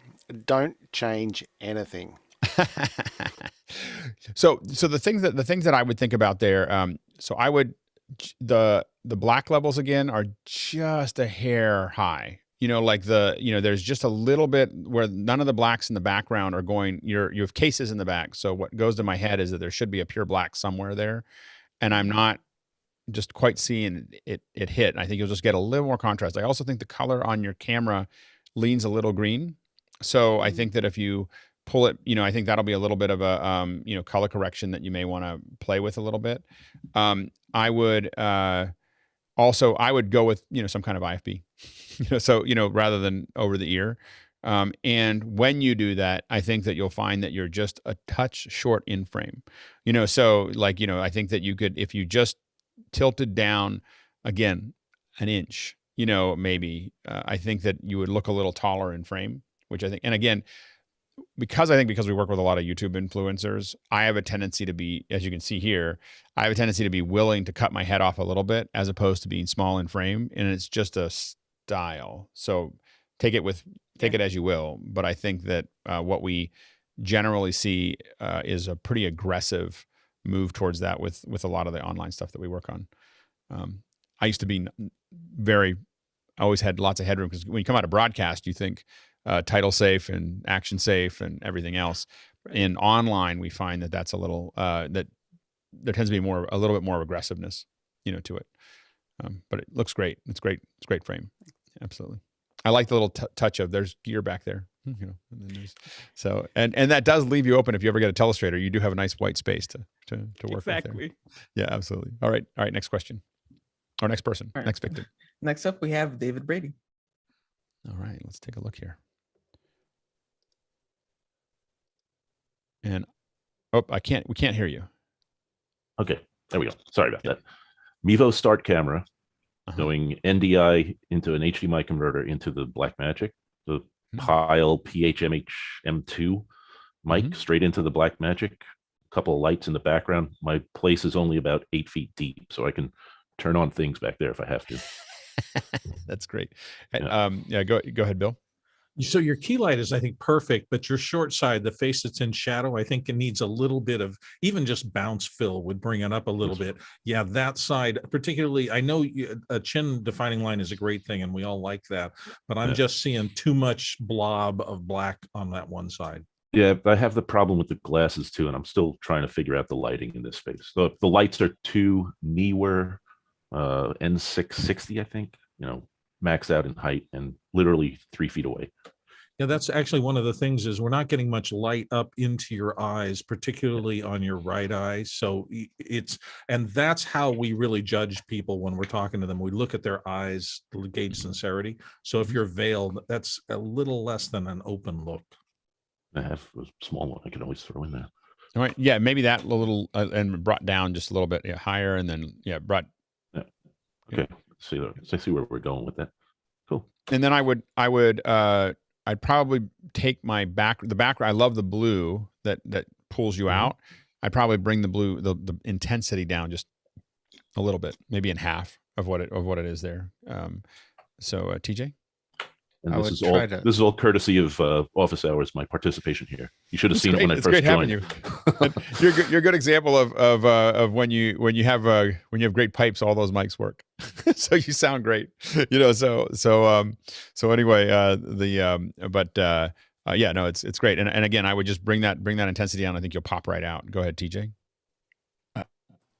don't change anything. So the things that I would think about there. So I would the black levels again are just a hair high. There's just a little bit where none of the blacks in the background are going. You have cases in the back. So what goes to my head is that there should be a pure black somewhere there, and I'm not just quite seeing it hit. I think you'll just get a little more contrast. I also think the color on your camera leans a little green. So I think that if you pull it, I think that'll be a little bit of a, color correction that you may want to play with a little bit. I would go with, some kind of IFB, rather than over the ear. And when you do that, I think that you'll find that you're just a touch short in frame, I think that you could, if you just tilted down again, an inch, maybe, I think that you would look a little taller in frame, which I think, and again, because we work with a lot of YouTube influencers, I have a tendency to be, as you can see here, willing to cut my head off a little bit as opposed to being small in frame. And it's just a style. So take it as you will. But I think that what we generally see is a pretty aggressive move towards that with a lot of the online stuff that we work on. I used to be always had lots of headroom, because when you come out of broadcast, you think title safe and action safe and everything else. Right. In online, we find that that's a little that there tends to be a little bit more aggressiveness. to it. But it looks great. It's great. It's a great frame. Absolutely. I like the little touch of there's gear back there. And then so and that does leave you open if you ever get a telestrator. You do have a nice white space to work with there. Yeah, absolutely. All right. Next question. Or next person. Right. Next victim. Next up, we have David Brady. All right. Let's take a look here. And we can't hear you. Okay, there we go. Sorry about that. Mevo start camera going NDI into an HDMI converter into the Blackmagic, the Pile PHMH M2 mic straight into the Blackmagic, a couple of lights in the background. My place is only about 8 feet deep, so I can turn on things back there if I have to. That's great. Go ahead, Bill. So your key light is, I think, perfect, but your short side, the face that's in shadow, I think it needs a little bit of, even just bounce fill would bring it up a little bit. Yeah, that side, particularly, I know a chin defining line is a great thing, and we all like that, but I'm just seeing too much blob of black on that one side. Yeah, I have the problem with the glasses too, and I'm still trying to figure out the lighting in this space. So the lights are too Neewer N660, I think, maxed out in height and literally 3 feet away. Yeah, that's actually one of the things is we're not getting much light up into your eyes, particularly on your right eye. So and that's how we really judge people when we're talking to them. We look at their eyes to gauge sincerity. So if you're veiled, that's a little less than an open look. I have a small one I can always throw in there. All right. Yeah, maybe that a little and brought down just a little bit higher, and then brought. Yeah. Okay. See where we're going with that. Cool. And then I'd probably take the background. I love the blue that pulls you out. I'd probably bring the blue, the intensity down just a little bit, maybe in half of what it is there. So TJ. And this is all courtesy of office hours. My participation here. You should have seen it when I first joined. You. You're a good example of when you have great pipes, all those mics work. So you sound great. So anyway, it's great. And again, I would just bring that intensity down. I think you'll pop right out. Go ahead, TJ.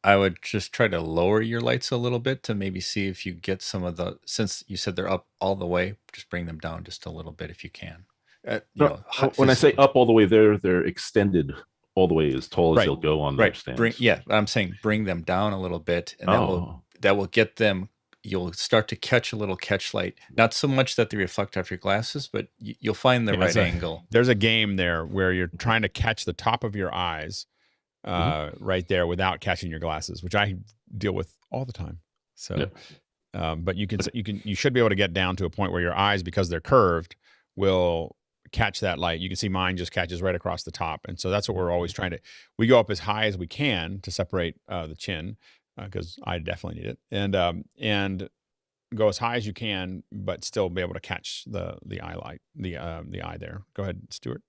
I would just try to lower your lights a little bit to maybe see if you get some of since you said they're up all the way, just bring them down just a little bit if you can. When I say up all the way, they're extended all the way as tall as they'll go on their stands. I'm saying bring them down a little bit, and that will get them. You'll start to catch a little catch light. Not so much that they reflect off your glasses, but you'll find the right angle. There's a game there where you're trying to catch the top of your eyes. Right there without catching your glasses, which I deal with all the time. So, but you should be able to get down to a point where your eyes, because they're curved, will catch that light. You can see mine just catches right across the top. And so that's what we're always trying to, we go up as high as we can to separate the chin, because I definitely need it. And go as high as you can, but still be able to catch the eye light, the eye there. Go ahead, Stuart.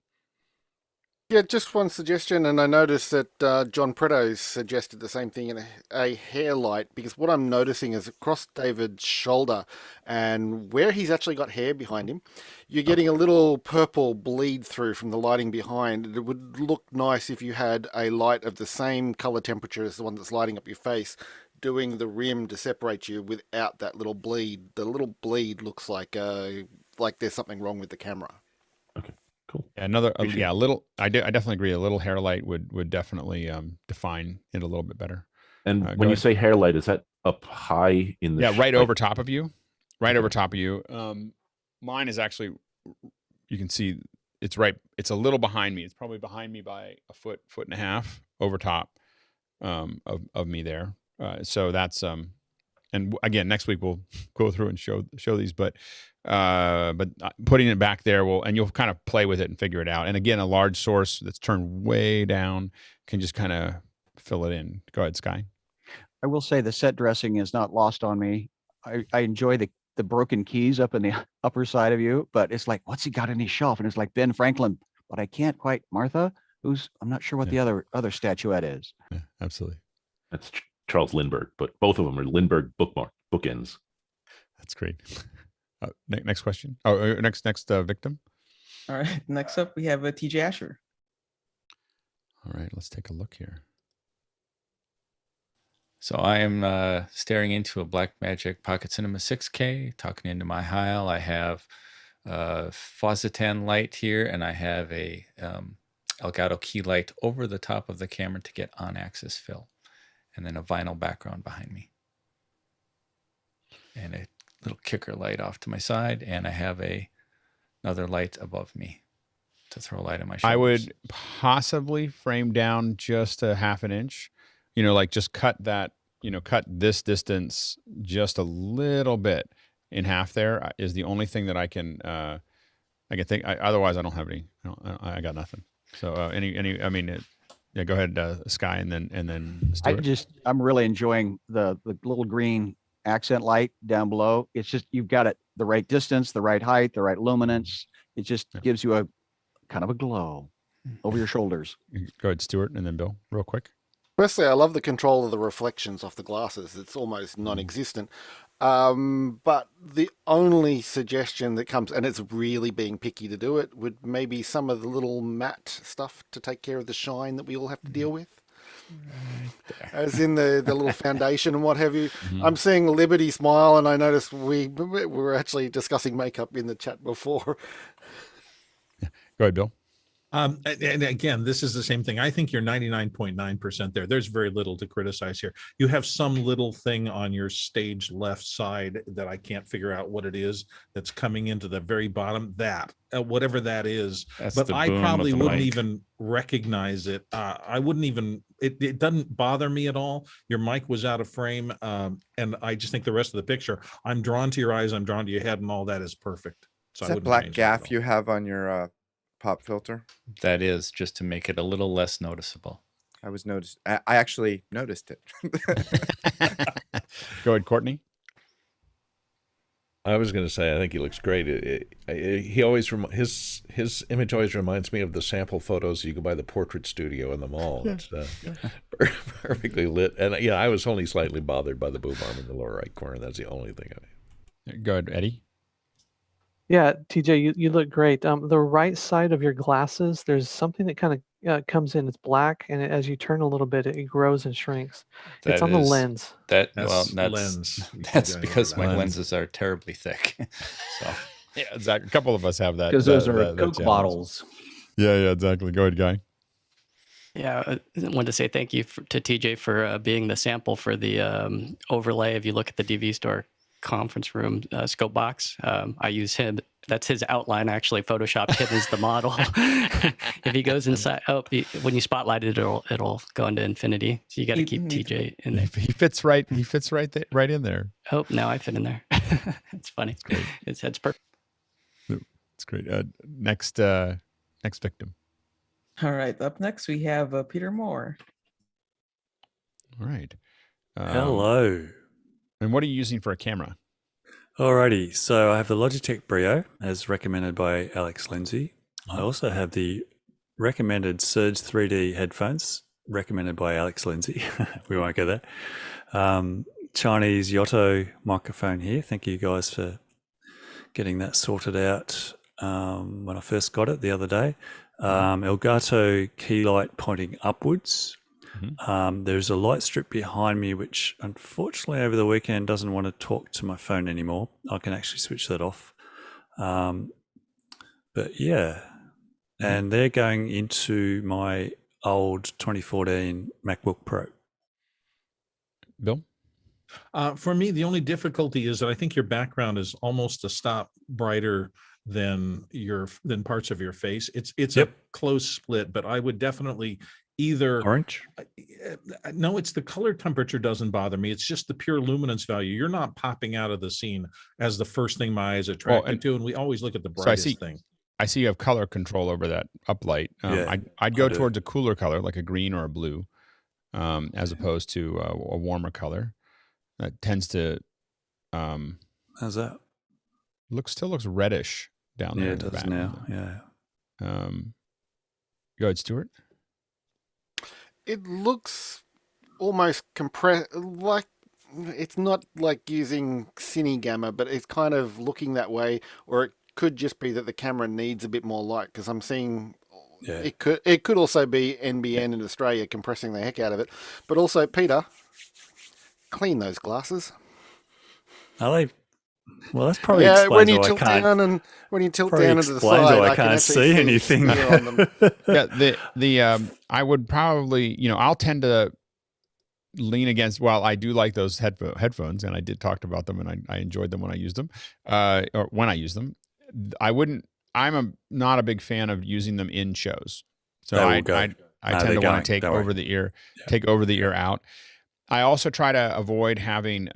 Yeah, just one suggestion, and I noticed that John Pretto suggested the same thing in a hair light, because what I'm noticing is across David's shoulder and where he's actually got hair behind him, you're getting a little purple bleed through from the lighting behind. It would look nice if you had a light of the same color temperature as the one that's lighting up your face, doing the rim to separate you without that little bleed. The little bleed looks like there's something wrong with the camera. Okay. Cool. A little. I definitely agree. A little hair light would definitely define it a little bit better. And when you say hair light, is that up high in the? Right over top of you, over top of you. Mine is actually, you can see it's right. It's a little behind me. It's probably behind me by a foot and a half over top of me there. So that's and again, next week we'll go through and show these, but putting it back there and you'll kind of play with it and figure it out. And again, a large source that's turned way down can just kind of fill it in. Go ahead, Sky. I will say the set dressing is not lost on me. I enjoy the broken keys up in the upper side of you, but it's like, what's he got in his shelf? And it's like Ben Franklin, but I can't quite. Martha, I'm not sure what the other statuette is. Yeah, absolutely. That's Charles Lindbergh, but both of them are Lindbergh bookends. That's great. Next question. Oh, next victim. All right. Next up, we have TJ Asher. All right. Let's take a look here. So I am staring into a Blackmagic Pocket Cinema 6K, talking into my Heil. I have a Fossetan light here, and I have a Elgato key light over the top of the camera to get on-axis fill, and then a vinyl background behind me, and a little kicker light off to my side, and I have another light above me to throw light on my shoulders. I would possibly frame down just a half an inch, like just cut that, cut this distance just a little bit in half. There is the only thing that I can think. Otherwise, I don't have any. I got nothing. So yeah, go ahead, Sky, and then Stuart. I'm really enjoying the little green accent light down below. It's just, you've got it the right distance, the right height, the right luminance. It just gives you a kind of a glow over your shoulders. Go ahead, Stuart, and then Bill, real quick. Firstly, I love the control of the reflections off the glasses. It's almost non-existent. But the only suggestion that comes, and it's really being picky to do it, would maybe some of the little matte stuff to take care of the shine that we all have to deal with. As in the little foundation and what have you. I'm seeing Liberty smile, and I noticed we were actually discussing makeup in the chat before. Go ahead, Bill. And again, this is the same thing. I think you're 99.9% there. There's very little to criticize here. You have some little thing on your stage left side that I can't figure out what it is that's coming into the very bottom. That whatever that is, but I probably wouldn't even recognize it. I wouldn't even. It doesn't bother me at all. Your mic was out of frame, and I just think the rest of the picture. I'm drawn to your eyes. I'm drawn to your head, and all that is perfect. So is that black gaff you have on your pop filter? That is, just to make it a little less noticeable. I actually noticed it. Go ahead, Courtney. I was going to say, I think he looks great. He always his image always reminds me of the sample photos you can buy the Portrait Studio in the mall. It's perfectly lit, and yeah, I was only slightly bothered by the boom arm in the lower right corner. That's the only thing. Go ahead, Eddie. Yeah, TJ, you look great. The right side of your glasses, there's something that kind of comes in. It's black, and as you turn a little bit, it grows and shrinks. It's on the lens. That's lens. That's because my lenses are terribly thick. So yeah, exactly. A couple of us have that. Because those are Coke bottles. Yeah, exactly. Go ahead, Guy. Yeah, I wanted to say thank you to TJ for being the sample for the overlay. If you look at the DV Store conference room scope box, I use him. That's his outline. I actually photoshopped him as the model. If he goes inside, when you spotlight it, it'll go into infinity. So you got to keep TJ in there. He fits right. He fits right in there. Oh, now I fit in there. It's funny. His head's perfect. It's great. Next victim. All right. Up next, we have Peter Moore. All right. Hello. And what are you using for a camera? Alrighty, so I have the Logitech Brio as recommended by Alex Lindsay. I also have the recommended Surge 3D headphones recommended by Alex Lindsay. We won't go there. Chinese Yotto microphone here. Thank you guys for getting that sorted out when I first got it the other day. Elgato key light pointing upwards. There's a light strip behind me, which unfortunately over the weekend doesn't want to talk to my phone anymore. I can actually switch that off. But yeah, and they're going into my old 2014 MacBook Pro. Bill? For me, the only difficulty is that I think your background is almost a stop brighter than parts of your face. It's a close split, but I would definitely either orange. No, it's the color temperature doesn't bother me. It's just the pure luminance value. You're not popping out of the scene as the first thing my eyes attracted to, and we always look at the brightest thing. I see you have color control over that uplight. I'd go towards a cooler color, like a green or a blue, as opposed to a warmer color. That tends to. How's that? Still looks reddish down there. Yeah, it does now. Yeah. Go ahead, Stuart. It looks almost compressed, like it's not like using Cine Gamma, but it's kind of looking that way. Or it could just be that the camera needs a bit more light, because I'm seeing it could also be NBN in Australia compressing the heck out of it. But also, Peter, clean those glasses. Are they? Well, that's probably Yeah, when explains you why I tilt can't. down and when you tilt Probably down into the explains side, why I I can can't actually see anything. smear on them. Yeah, I would probably, I'll tend to lean against. Well, I do like those headphones, and I did talk about them, and I enjoyed them when I used them, or when I use them. I wouldn't. Not a big fan of using them in shows, so I tend to want to take over the ear out. I also try to avoid having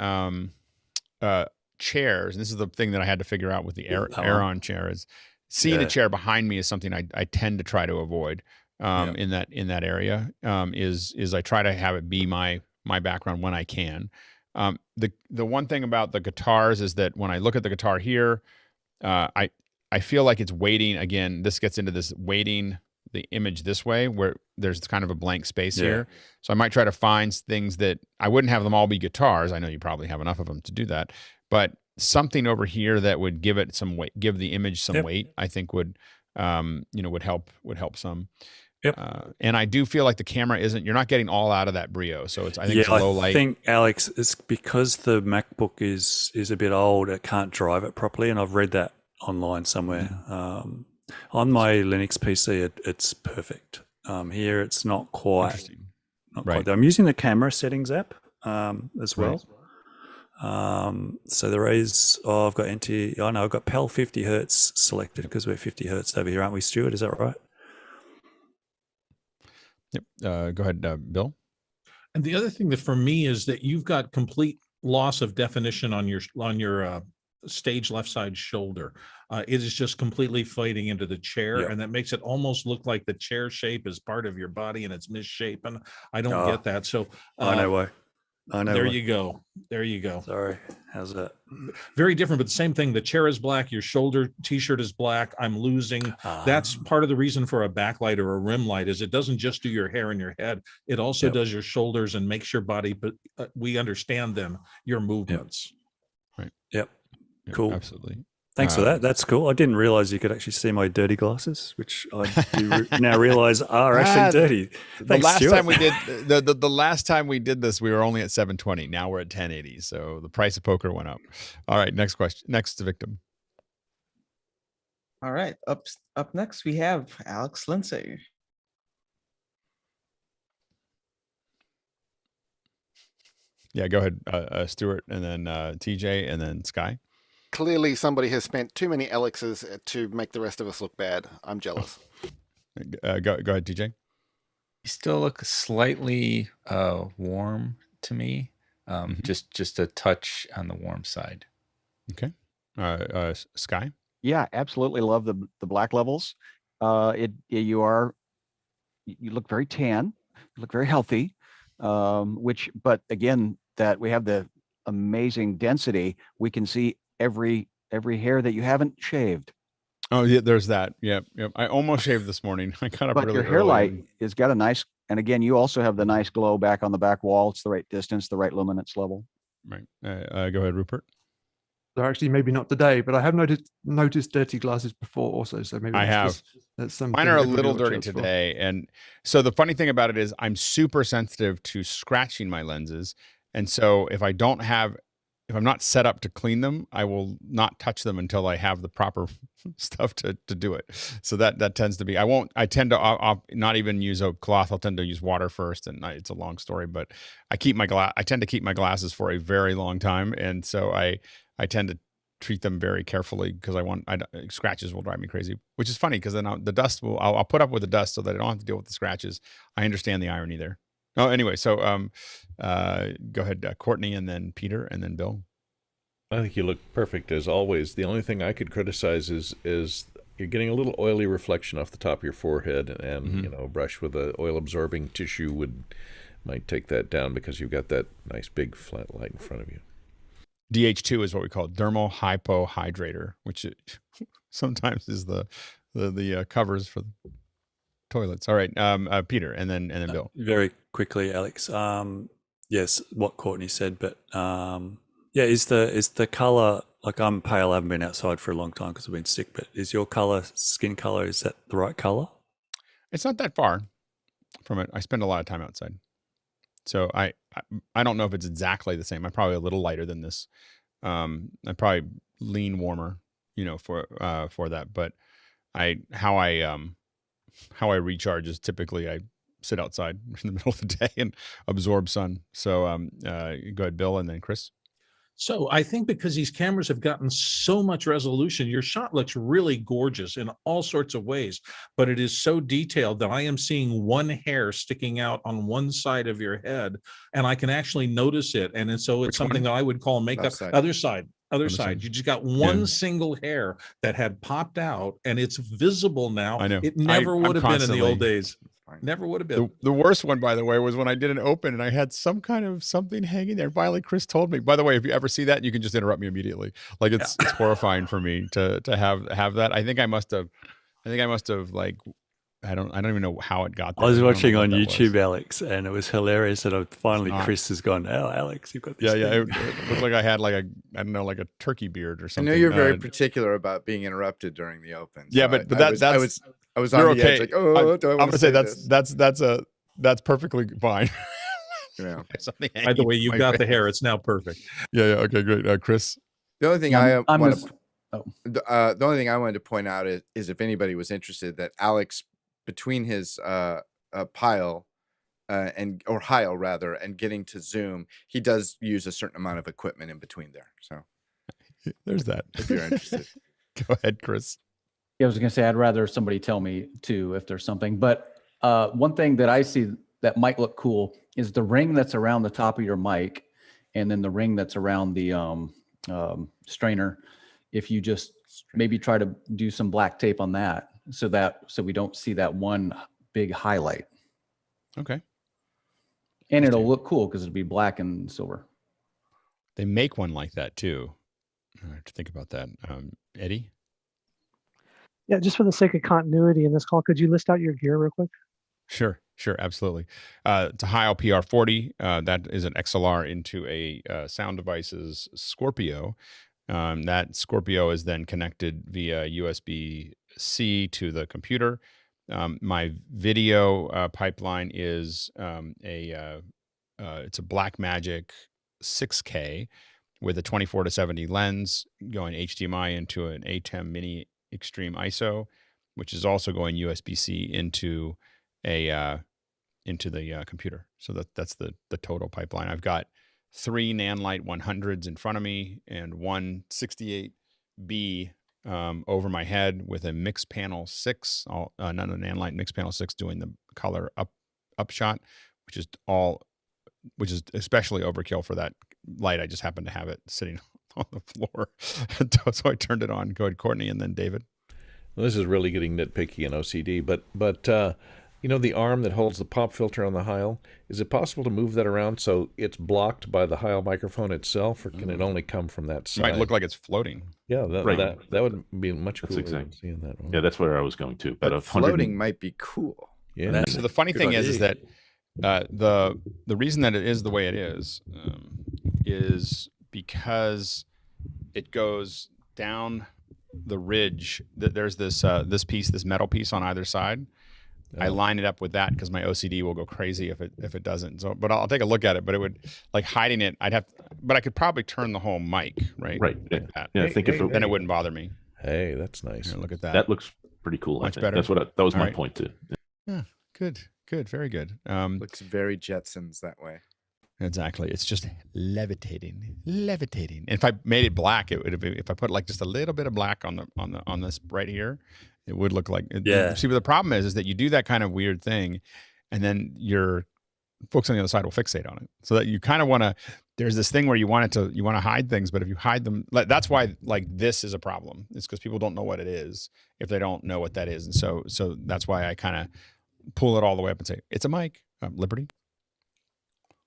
chairs. And this is the thing that I had to figure out with the Aeron chair is seeing a chair behind me is something I tend to try to avoid in that area. Is I try to have it be my background when I can. The one thing about the guitars is that when I look at the guitar here, I feel like it's weighting again. This gets into this weighting the image this way where there's kind of a blank space here. So I might try to find things that I wouldn't have them all be guitars. I know you probably have enough of them to do that, but something over here that would give it some weight, give the image some weight, I think would help some. And I do feel like the camera you're not getting all out of that Brio. So I think it's a low light. I think, Alex, it's because the MacBook is a bit old, it can't drive it properly. And I've read that online somewhere. On my Linux PC, it's perfect. Here, it's not quite. Quite. I'm using the camera settings app as well. So there is. I've got I've got PAL 50 hertz selected because we're 50 hertz over here, aren't we, Stuart? Is that right? Yep. Go ahead, Bill. And the other thing that for me is that you've got complete loss of definition on your stage left side shoulder. It is just completely fighting into the chair, and that makes it almost look like the chair shape is part of your body and it's misshapen. I don't get that. So I know why. I know. There you go. There you go. Sorry. How's that? Very different, but the same thing. The chair is black. Your shoulder t-shirt is black. I'm losing. That's part of the reason for a backlight or a rim light is it doesn't just do your hair and your head. It also does your shoulders and makes your body, but we understand then your movements. Right. Yep. Cool. Absolutely. Thanks for that. That's cool. I didn't realize you could actually see my dirty glasses, which I do now realize are actually dirty. The last time we did this, we were only at 720. Now we're at 1080. So the price of poker went up. All right. Next question. Next victim. All right. Up next, we have Alex Lindsay. Yeah, go ahead, Stuart, and then TJ, and then Sky. Clearly, somebody has spent too many Alexes to make the rest of us look bad. I'm jealous. Go ahead, TJ. You still look slightly warm to me. Just a touch on the warm side. Okay. Sky. Yeah, absolutely love the black levels. You look very tan. You look very healthy. But again, that we have the amazing density. We can see every hair that you haven't shaved. Oh yeah, there's that. Yep. I almost shaved this morning. I got up but really your hair light has got a nice, and again, you also have the nice glow back on the back wall. It's the right distance, the right luminance level. Right. Go ahead, Rupert. So actually, maybe not today, but I have noticed dirty glasses before also. So maybe I have. That's something. Mine are a little dirty today, and so the funny thing about it is I'm super sensitive to scratching my lenses, and so if I'm not set up to clean them, I will not touch them until I have the proper stuff to do it. So that tends to be. I tend to I'll not even use a cloth. I'll tend to use water first, and it's a long story, but I tend to keep my glasses for a very long time, and so I tend to treat them very carefully because scratches will drive me crazy, which is funny because then I'll put up with the dust so that I don't have to deal with the scratches. I understand the irony there. Oh, anyway, so go ahead, Courtney, and then Peter, and then Bill. I think you look perfect as always. The only thing I could criticize is you're getting a little oily reflection off the top of your forehead, and a brush with a oil absorbing tissue might take that down because you've got that nice big flat light in front of you. DH2 is what we call dermal hypohydrator, which sometimes is the covers for the toilets. All right, Peter, and then Bill. Very quickly, Alex. Yes, what Courtney said, but is the color, like I'm pale, I haven't been outside for a long time because I've been sick, but is your skin color, is that the right color? It's not that far from it. I spend a lot of time outside. So I don't know if it's exactly the same. I'm probably a little lighter than this. I probably lean warmer, for that. But how I recharge is typically I sit outside in the middle of the day and absorb sun. So go ahead, Bill, and then Chris. So I think because these cameras have gotten so much resolution, your shot looks really gorgeous in all sorts of ways, but it is so detailed that I am seeing one hair sticking out on one side of your head, and I can actually notice it. And so it's something that I would call makeup. Other side. You just got one single hair that had popped out, and it's visible now. I know. It never would have been in the old days. Never would have been. The worst one, by the way, was when I did an open and I had some kind of something hanging there. Finally, Chris told me. By the way, if you ever see that, you can just interrupt me immediately. Like it's horrifying for me to have that. I think I must have like I don't even know how it got there. I was watching on YouTube, Alex, and it was hilarious. And finally, Chris has gone, "Oh, Alex, you've got this." Yeah. It looked like I had like a turkey beard or something. I know you're very particular about being interrupted during the open. Yeah, so but I was on the edge, like, oh, do I want to say this? That's perfectly fine. Yeah. By the way, you got the hair. It's now perfect. Yeah. Okay, great. Chris. The only thing the only thing I wanted to point out is if anybody was interested, that Alex, between his pile or Heil rather, and getting to Zoom, he does use a certain amount of equipment in between there. So there's that. If you're interested. Go ahead, Chris. Yeah, I was going to say, I'd rather somebody tell me too, if there's something, but one thing that I see that might look cool is the ring that's around the top of your mic, and then the ring that's around the strainer. If you just maybe try to do some black tape on that, so we don't see that one big highlight. Okay. And it'll look cool because it'll be black and silver. They make one like that too. I have to think about that. Eddie? Yeah, just for the sake of continuity in this call, could you list out your gear real quick? Sure, absolutely. It's a Heil PR40. That is an XLR into a Sound Devices Scorpio. That Scorpio is then connected via USB-C to the computer. My video pipeline is it's a Blackmagic 6K with a 24-70 lens going HDMI into an Atem Mini Extreme ISO, which is also going USB-C into the computer. So that's the total pipeline. I've got 3 Nanlite 100s in front of me and one 68B over my head with a mix panel 6, another Nanlite mix panel 6 doing the color up shot, which is especially overkill for that light. I just happened to have it sitting on the floor, so I turned it on. Go ahead, Courtney, and then David. Well, this is really getting nitpicky and OCD, but the arm that holds the pop filter on the Heil, is it possible to move that around so it's blocked by the Heil microphone itself, or can it only come from that side? It might look like it's floating. Yeah, that would be much cooler. Exactly. Seeing that one. Yeah, that's where I was going to. But floating might be cool. Yeah. So the funny thing is that the reason that it is the way it is because it goes down the ridge. There's this metal piece on either side. I line it up with that because my OCD will go crazy if it doesn't. So, but I'll take a look at it. But it would, like, hiding it, but I could probably turn the whole mic, right? Right. Like that. Yeah, I think then it wouldn't bother me. Hey, that's nice. Here, look at that. That looks pretty cool. Much better. That was my point too. Yeah, good, very good. Looks very Jetsons that way. Exactly. It's just levitating. And if I made it black, it would be, if I put like just a little bit of black on this right here, it would look like it. Yeah. See, but the problem is that you do that kind of weird thing, and then your folks on the other side will fixate on it. So that you kind of want to. There's this thing where you want to hide things, but if you hide them, that's why like this is a problem. It's because people don't know what it is if they don't know what that is, and so that's why I kind of pull it all the way up and say it's a mic. Liberty.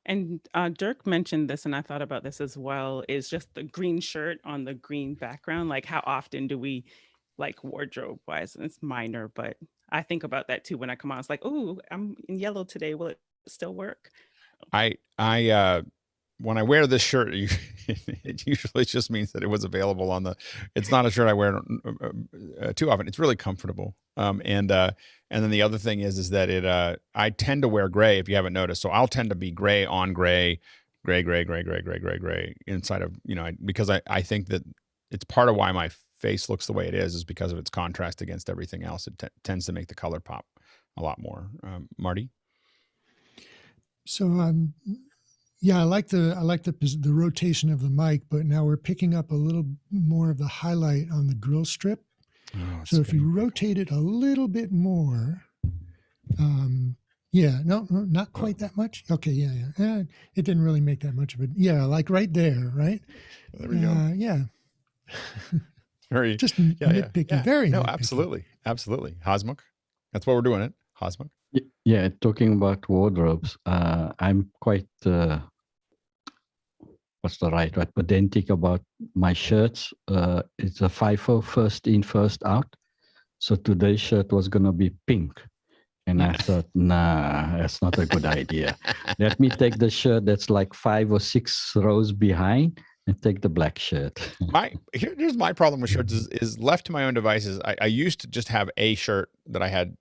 And Dirk mentioned this, and I thought about this as well, is just the green shirt on the green background. Like, how often do we, like, wardrobe wise, and it's minor, but I think about that too when I come on. It's like, oh, I'm in yellow today. Will it still work? I when I wear this shirt, it usually just means that it was available on the. It's not a shirt I wear too often. It's really comfortable. And then the other thing is that it. I tend to wear gray if you haven't noticed. So I'll tend to be gray on gray, gray inside of because I think that it's part of why my face looks the way it is because of its contrast against everything else. It tends to make the color pop a lot more. Marty. So yeah, I like the rotation of the mic, but now we're picking up a little more of the highlight on the grill strip. Oh, so if you rotate it a little bit more, yeah, no, not quite that much. Okay, yeah. It didn't really make that much of it. Yeah, like right there, right? There we go. Yeah. Very just nitpicky. Yeah. Very no, nitpicky. absolutely. Hosmuk. That's what we're doing. It Hosmuk. Yeah, talking about wardrobes, I'm quite what's the right word? Pedantic about my shirts. It's a FIFO, first in, first out. So today's shirt was gonna be pink. And I thought, nah, that's not a good idea. Let me take the shirt that's like 5 or 6 rows behind and take the black shirt. Here's my problem with shirts is left to my own devices. I used to just have a shirt that I had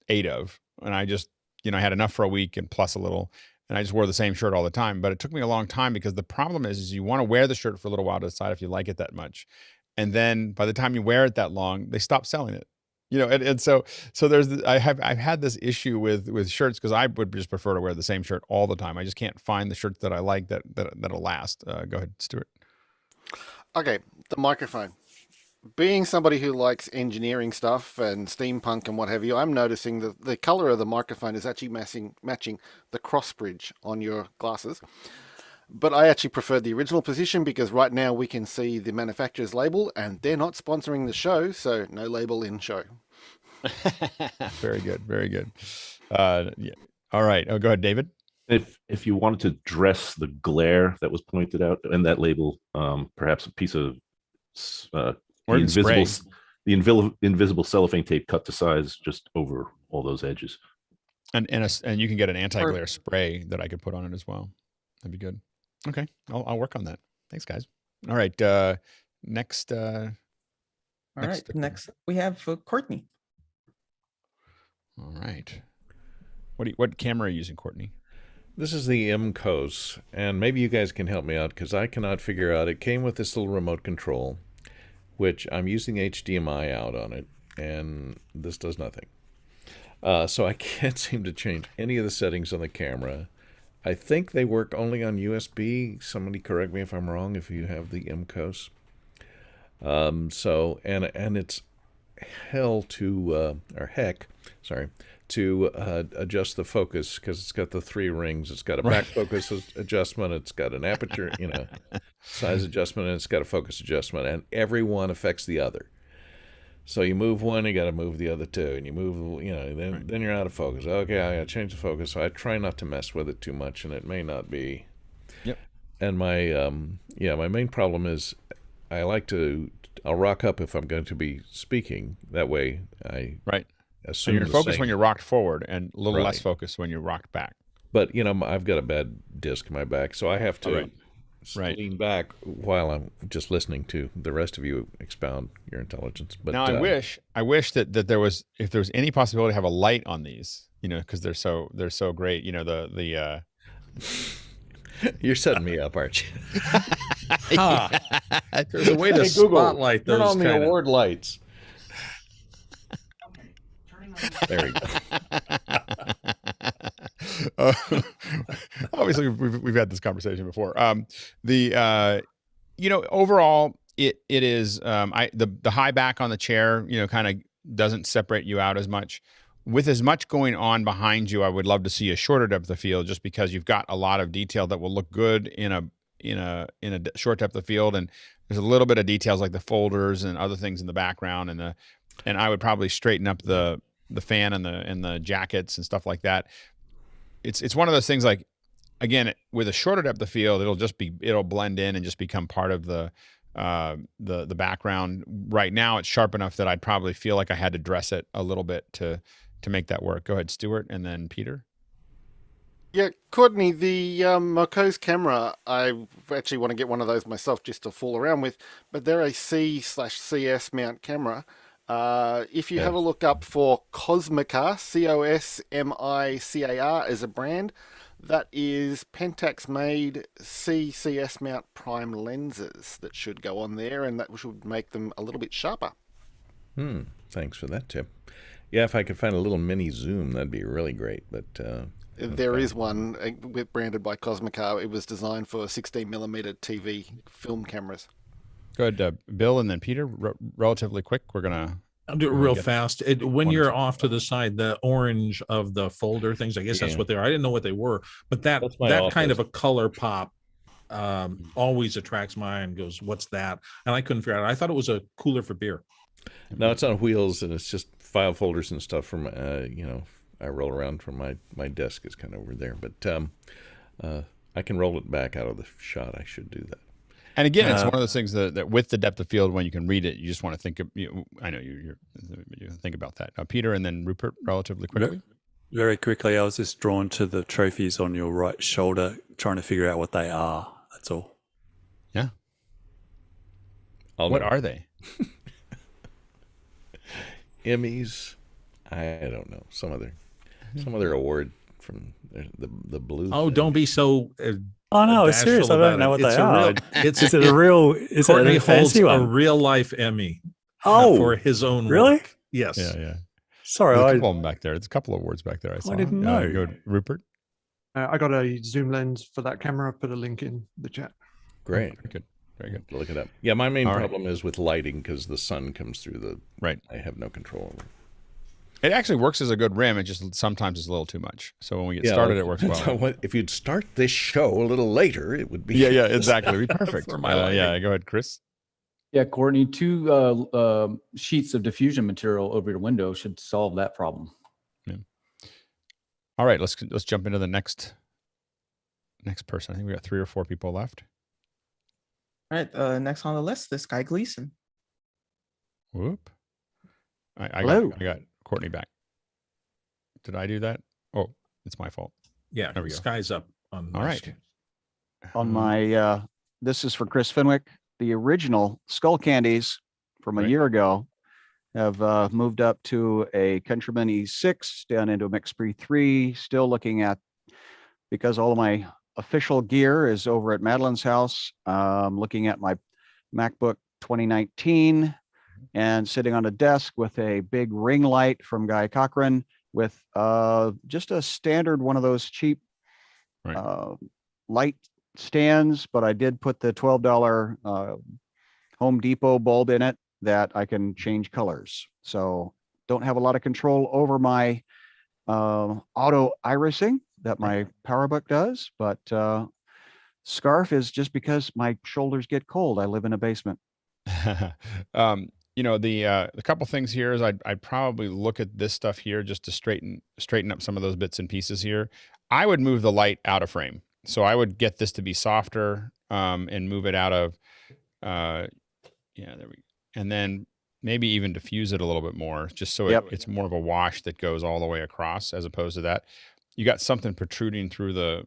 8 of, and I just, I had enough for a week and plus a little, and I just wore the same shirt all the time. But it took me a long time because the problem is you want to wear the shirt for a little while to decide if you like it that much. And then by the time you wear it that long, they stop selling it. And so I've had this issue with shirts because I would just prefer to wear the same shirt all the time. I just can't find the shirts that I like that'll last. Go ahead, Stuart. Okay, the microphone. Being somebody who likes engineering stuff and steampunk and what have you, I'm noticing that the color of the microphone is actually matching the cross bridge on your glasses. But I actually prefer the original position because right now we can see the manufacturer's label and they're not sponsoring the show, so no label in show. Very good. Very good. Yeah. All right. Oh, go ahead, David. If you wanted to dress the glare that was pointed out in that label, perhaps a piece of the invisible cellophane tape cut to size just over all those edges. And you can get an anti-glare spray that I could put on it as well. That'd be good. Okay, I'll work on that. Thanks, guys. All right, next. Next we have Courtney. All right. What camera are you using, Courtney? This is the MCOS, and maybe you guys can help me out because I cannot figure out. It came with this little remote control, which I'm using HDMI out on it, and this does nothing. So I can't seem to change any of the settings on the camera. I think they work only on USB. Somebody correct me if I'm wrong if you have the MCOS. So it's hell to adjust the focus because it's got the 3 rings. It's got a back focus adjustment. It's got an aperture, size adjustment, and it's got a focus adjustment, and every one affects the other. So you move one, you got to move the other 2, and you move, then you're out of focus. Okay, I got to change the focus. So I try not to mess with it too much, and it may not be. Yep. And my my main problem is I'll rock up if I'm going to be speaking. That way So you're focused when you're rocked forward and a little less focused when you're rocked back. But, I've got a bad disc in my back, so I have to lean back while I'm just listening to the rest of you expound your intelligence. But now I wish that there was, if there was any possibility to have a light on these, because they're so great. The You're setting me up, aren't you? There's a way to spotlight those. Turn on the award lights. There we go. Obviously, we've had this conversation before. Overall, it is the high back on the chair, kind of doesn't separate you out as much. With as much going on behind you, I would love to see a shorter depth of field, just because you've got a lot of detail that will look good in a short depth of field, and there's a little bit of details like the folders and other things in the background, and I would probably straighten up the fan and the jackets and stuff like that. It's one of those things, like, again, with a shorter depth of field, it'll blend in and just become part of the background. Right now, it's sharp enough that I'd probably feel like I had to dress it a little bit to make that work. Go ahead, Stuart, and then Peter. Yeah, Courtney, the Mokos camera, I actually want to get one of those myself just to fool around with, but they're a C/CS mount camera. If you have a look up for Cosmicar, Cosmicar as a brand, that is Pentax made CCS mount prime lenses that should go on there, and that should make them a little bit sharper. Thanks for that tip. Yeah, if I could find a little mini zoom, that'd be really great. But there is one branded by Cosmicar. It was designed for 16mm TV film cameras. Good, Bill, and then Peter. Relatively quick. I'll do it real fast. When you're off to the side, the orange of the folder things, I guess that's what they are. I didn't know what they were, but that kind of a color pop always attracts my eye and goes, "What's that?" And I couldn't figure out. I thought it was a cooler for beer. No, it's on wheels, and it's just file folders and stuff from I roll around from my desk is kind of over there, but I can roll it back out of the shot. I should do that. And again, it's one of those things that with the depth of field, when you can read it, you just want to think of. I know you think about that. Peter, and then Rupert, relatively quickly. Very quickly, I was just drawn to the trophies on your right shoulder, trying to figure out what they are. That's all. Yeah. What are they? Emmys, I don't know, some other award from the blue. Oh, don't be so. Oh no, it's serious. I don't know what they are. Is it a real? Is Courtney it a fancy holds one? a real life Emmy. Oh, for his own really? work. Yes. Yeah. Sorry, there's a couple of them back there. There's a couple of awards back there. I saw. I didn't know. Go, Rupert. I got a zoom lens for that camera. Put a link in the chat. Great. Very good. Very good. Look it up. Yeah, my main problem is with lighting because the sun comes through the. Right. I have no control over. It actually works as a good rim. It just sometimes is a little too much. So when we get started, it works well. So if you'd start this show a little later, it would be. Yeah, exactly. It'd be perfect. Yeah, go ahead, Chris. Yeah, Courtney, 2 sheets of diffusion material over your window should solve that problem. Yeah. All right, let's jump into the next person. I think we got 3 or 4 people left. All right, next on the list, this guy Gleason. Whoop. I got Courtney back. Did I do that? Oh, it's my fault. Yeah, there we go. Sky's up on. All right. On my, this is for Chris Fenwick. The original Skull Candies from a year ago have moved up to a Countryman E6, down into a MixPre 3. Still looking at, because all of my official gear is over at Madeline's house. Looking at my MacBook 2019 and sitting on a desk with a big ring light from Guy Cochran with just a standard one of those cheap light stands, but I did put the $12 Home Depot bulb in it that I can change colors. So don't have a lot of control over my auto irising that my PowerBook does, but scarf is just because my shoulders get cold. I live in a basement. The couple things here is I'd probably look at this stuff here just to straighten up some of those bits and pieces here. I would move the light out of frame. So I would get this to be softer and move it out of, there we go. And then maybe even diffuse it a little bit more, just so it's more of a wash that goes all the way across, as opposed to that. You got something protruding through the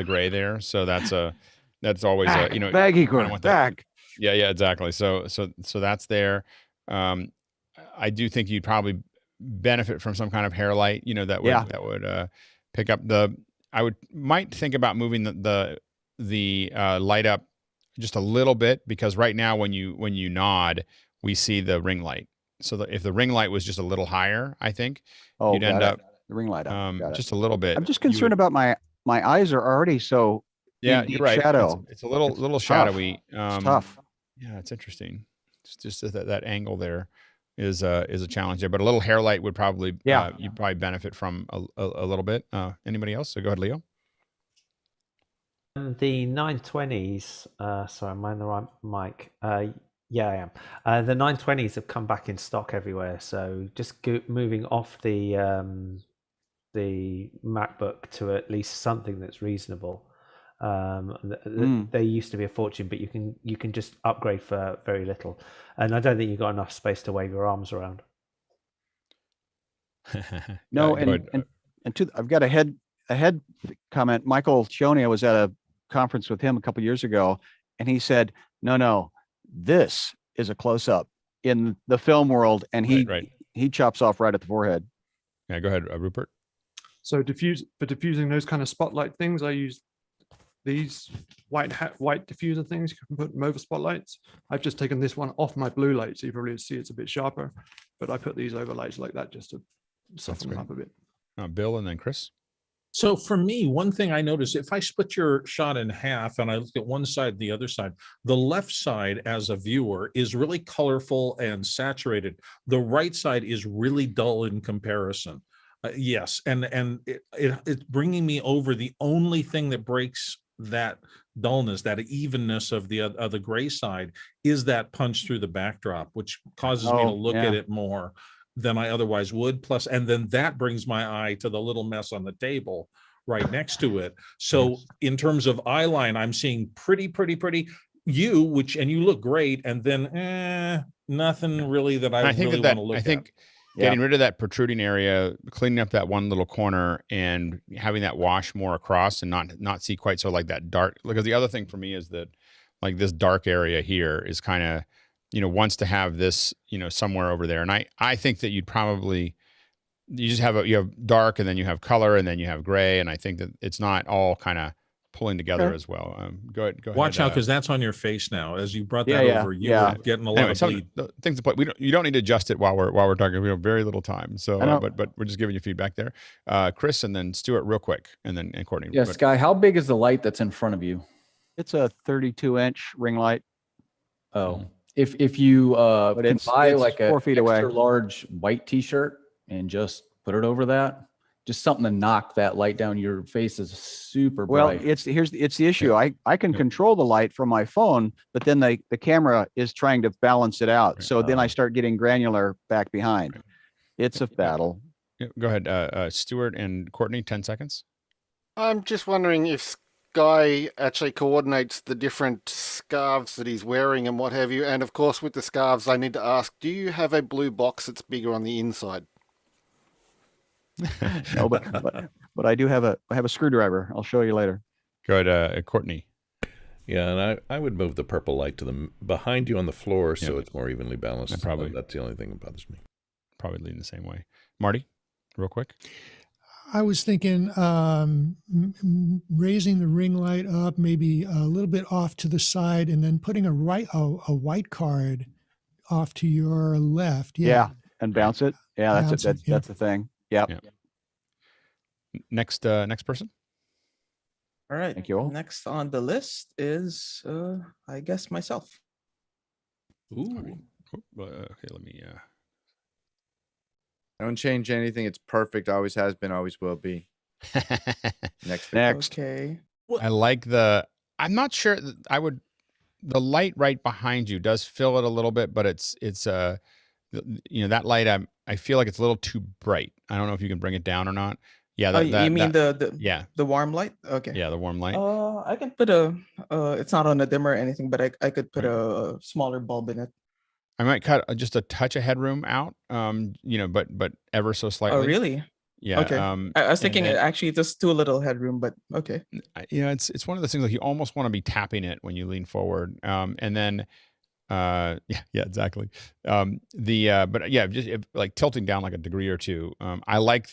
gray there. So that's always baggy gray, back. Yeah, exactly. So that's there. I do think you'd probably benefit from some kind of hair light, that would pick up the. Might think about moving the light up just a little bit, because right now when you nod, we see the ring light. So if the ring light was just a little higher, I think you'd end up the ring light up just a little bit. I'm just concerned about my eyes are already so you're right. Shadow. It's a little shadowy. It's tough. Yeah, it's interesting. It's just that angle there is a challenge there, but a little hair light would probably you'd probably benefit from a little bit. Anybody else? So go ahead, Leo. The 920s. Sorry, am I in the right mic? Yeah, I am. The 920s have come back in stock everywhere. So just moving off the MacBook to at least something that's reasonable. They used to be a fortune, but you can just upgrade for very little, and I don't think you've got enough space to wave your arms around. No, I've got a a head comment. Michael Chionia was at a conference with him a couple years ago, and he said, no, this is a close up in the film world, and he chops off right at the forehead. Yeah, go ahead, Rupert. So for diffusing those kind of spotlight things, I use these white diffuser things. You can put them over spotlights. I've just taken this one off my blue light, so you probably see it's a bit sharper, but I put these over lights like that just to soften them up a bit. Bill and then Chris. So for me, one thing I noticed, if I split your shot in half and I look at one side, the other side, the left side as a viewer is really colorful and saturated. The right side is really dull in comparison. Yes, and it's bringing me over. The only thing that breaks that dullness, that evenness of the gray side, is that punch through the backdrop, which causes me to look at it more than I otherwise would. Plus, and then that brings my eye to the little mess on the table right next to it. So in terms of eye line, I'm seeing pretty you, and you look great, and then nothing really that I really want to look at. Getting rid of that protruding area, cleaning up that one little corner, and having that wash more across, and not see quite so like that dark. Because the other thing for me is that, like, this dark area here is kind of, wants to have this, somewhere over there. And I think that you just have you have dark, and then you have color, and then you have gray. And I think that it's not all kind of pulling together as well. Go ahead. Watch out, because that's on your face now. As you brought that over, you were getting a lot of bleed. Things to play. You don't need to adjust it while we're talking. We have very little time, so but we're just giving you feedback there. Chris, and then Stuart, real quick, and then Courtney. Yeah, Sky, how big is the light that's in front of you? It's a 32-inch ring light. Oh, if you can buy like a 4 feet away, extra large white T-shirt and just put it over that. Just something to knock that light down. Your face is super bright. Well, it's the issue. I can control the light from my phone, but then the camera is trying to balance it out. So then I start getting granular back behind. It's a battle. Go ahead, Stuart and Courtney. 10 seconds. I'm just wondering if Sky actually coordinates the different scarves that he's wearing and what have you. And of course, with the scarves, I need to ask: do you have a blue box that's bigger on the inside? No, but I do have a screwdriver. I'll show you later. Go ahead, Courtney. Yeah, and I would move the purple light to the behind you on the floor, so it's more evenly balanced. That's the only thing that bothers me. Probably leaning the same way. Marty, real quick. I was thinking raising the ring light up, maybe a little bit off to the side, and then putting a white card off to your left. Yeah, and bounce it. Yeah, that's the thing. Yep. Yeah. Next person. All right. Thank you all. Next on the list is, I guess, myself. Ooh. Okay, let me. Don't change anything. It's perfect. Always has been. Always will be. Next. Okay. I like I'm not sure. The light right behind you does fill it a little bit, but it's that light. I feel like it's a little too bright. I don't know if you can bring it down or not. Yeah. You mean the warm light? Okay. Yeah, the warm light. I can put it's not on a dimmer or anything, but I could put a smaller bulb in it. I might cut just a touch of headroom out. But ever so slightly. Oh, really? Yeah. Okay. I was thinking actually just too little headroom, but okay. It's one of those things like you almost want to be tapping it when you lean forward. And then. Yeah, exactly. Just like tilting down like a degree or two. I like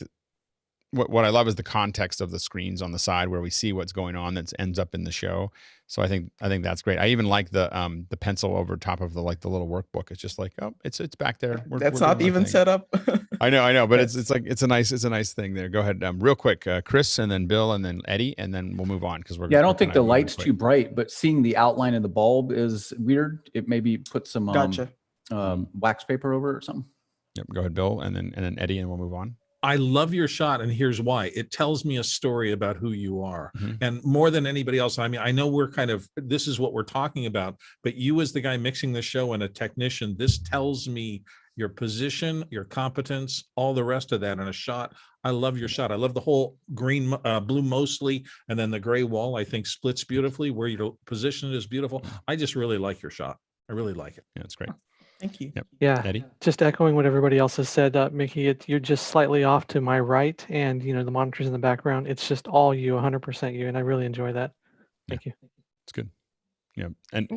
what I love is the context of the screens on the side where we see what's going on that ends up in the show. So I think that's great. I even like the pencil over top of the little workbook. It's just like, oh, it's back there. That's not even set up. I know, but it's a nice thing there. Go ahead, real quick, Chris, and then Bill, and then Eddie, and then we'll move on because I don't think the light's too bright, but seeing the outline of the bulb is weird. It maybe put some wax paper over it or something. Yep. Go ahead, Bill, and then Eddie, and we'll move on. I love your shot, and here's why. It tells me a story about who you are. And more than anybody else, I mean, I know we're this is what we're talking about, but you as the guy mixing the show and a technician, this tells me your position, your competence, all the rest of that in a shot. I love your shot. I love the whole green, blue mostly, and then the gray wall, I think splits beautifully. Where your position is beautiful. I just really like your shot. I really like it. Yeah, it's great. Thank you. Yep. Yeah, Eddie? just echoing what everybody else has said, Mickey, you're just slightly off to my right, and the monitors in the background. It's just all you, 100% you, and I really enjoy that. Thank you. It's good. Yeah, and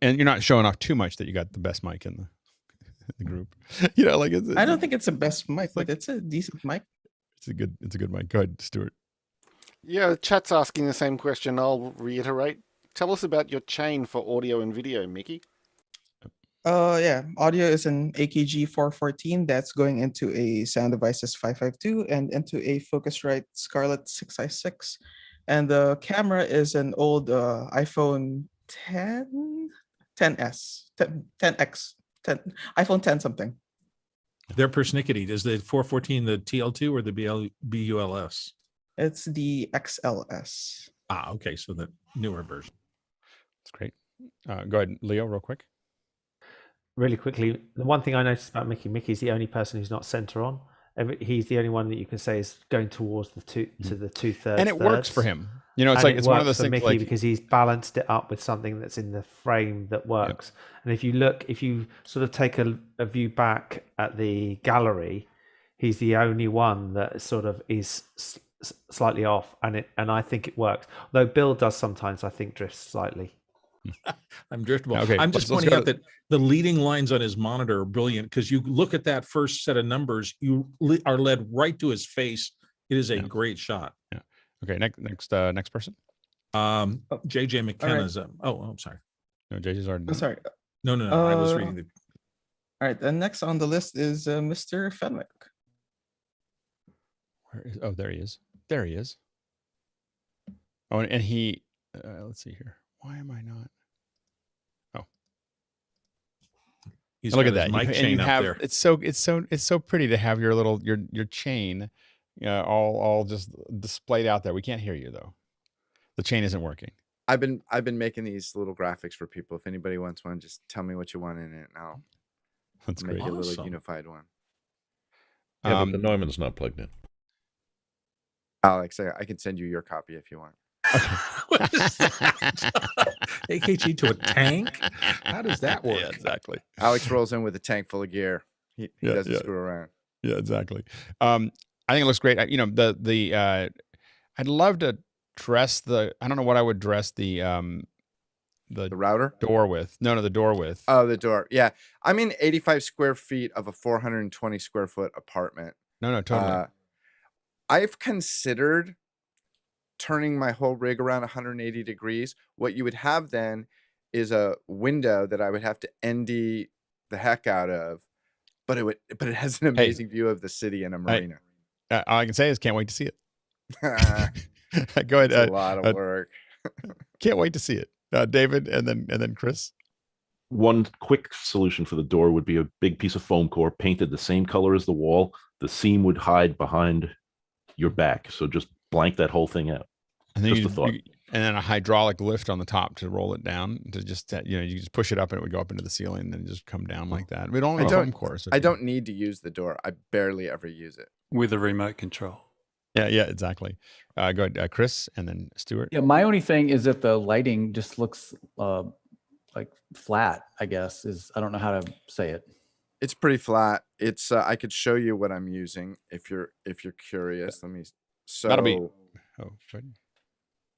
you're not showing off too much that you got the best mic in the group. Like I don't think it's the best mic, but it's a decent mic. It's a good mic. Go ahead, Stuart. Yeah, chat's asking the same question. I'll reiterate. Tell us about your chain for audio and video, Mickey. Yeah, audio is an AKG 414 that's going into a Sound Devices 552 and into a Focusrite Scarlett 6i6. And the camera is an old iPhone 10X, iPhone 10 something. They're persnickety. Is the 414 the TL2 or the BULS? It's the XLS. Okay, so the newer version. That's great. Go ahead, Leo, real quick. Really quickly, the one thing I noticed about Mickey's the only person who's not center on. He's the only one that you can say is going towards the two-thirds. And it works for him. It's one of those things. Mickey, because he's balanced it up with something that's in the frame that works. And if you sort of take a view back at the gallery, he's the only one that sort of is slightly off, and I think it works. Though Bill does sometimes, I think, drift slightly. I'm driftable. Okay, I'm just pointing out that the leading lines on his monitor are brilliant because you look at that first set of numbers, you are led right to his face. It is a great shot. Yeah. Okay. Next person. JJ McKenna's. Right. I'm sorry. No, JJ's already. I'm sorry. No. I was reading the. All right. The next on the list is Mr. Fenwick. Where is? Oh, there he is. There he is. Oh, and he. Let's see here. Why am I not? He's look at got that. his mic chain up there. It's so pretty to have your little your chain all just displayed out there. We can't hear you though. The chain isn't working. I've been making these little graphics for people. If anybody wants one, just tell me what you want in it, and I'll make you a little unified one. Yeah, but the Neumann's not plugged in. Alex, I can send you your copy if you want. What is that? AKG to a tank? How does that work? Yeah, exactly. Alex rolls in with a tank full of gear. He doesn't screw around. Yeah, exactly. I think it looks great. I'd love to dress I don't know what I would dress the router door with. No, the door with. Oh, the door. Yeah. I'm in 85 square feet of a 420 square foot apartment. No, totally. I've considered turning my whole rig around 180 degrees. What you would have then is a window that I would have to ND the heck out of, but it has an amazing view of the city and a marina. All I can say is can't wait to see it. Go ahead. It's a lot of work. Can't wait to see it. David and then Chris. One quick solution for the door would be a big piece of foam core painted the same color as the wall. The seam would hide behind your back. So just blank that whole thing out. And then just a thought. And then a hydraulic lift on the top to roll it down to just you just push it up and it would go up into the ceiling and then just come down like that. We don't have a foam core. I don't need to use the door. I barely ever use it. With a remote control. Yeah, exactly. Go ahead, Chris, and then Stuart. Yeah, my only thing is that the lighting just looks like flat, I guess. I don't know how to say it. It's pretty flat. It's I could show you what I'm using if you're curious. Let me. So that'll be.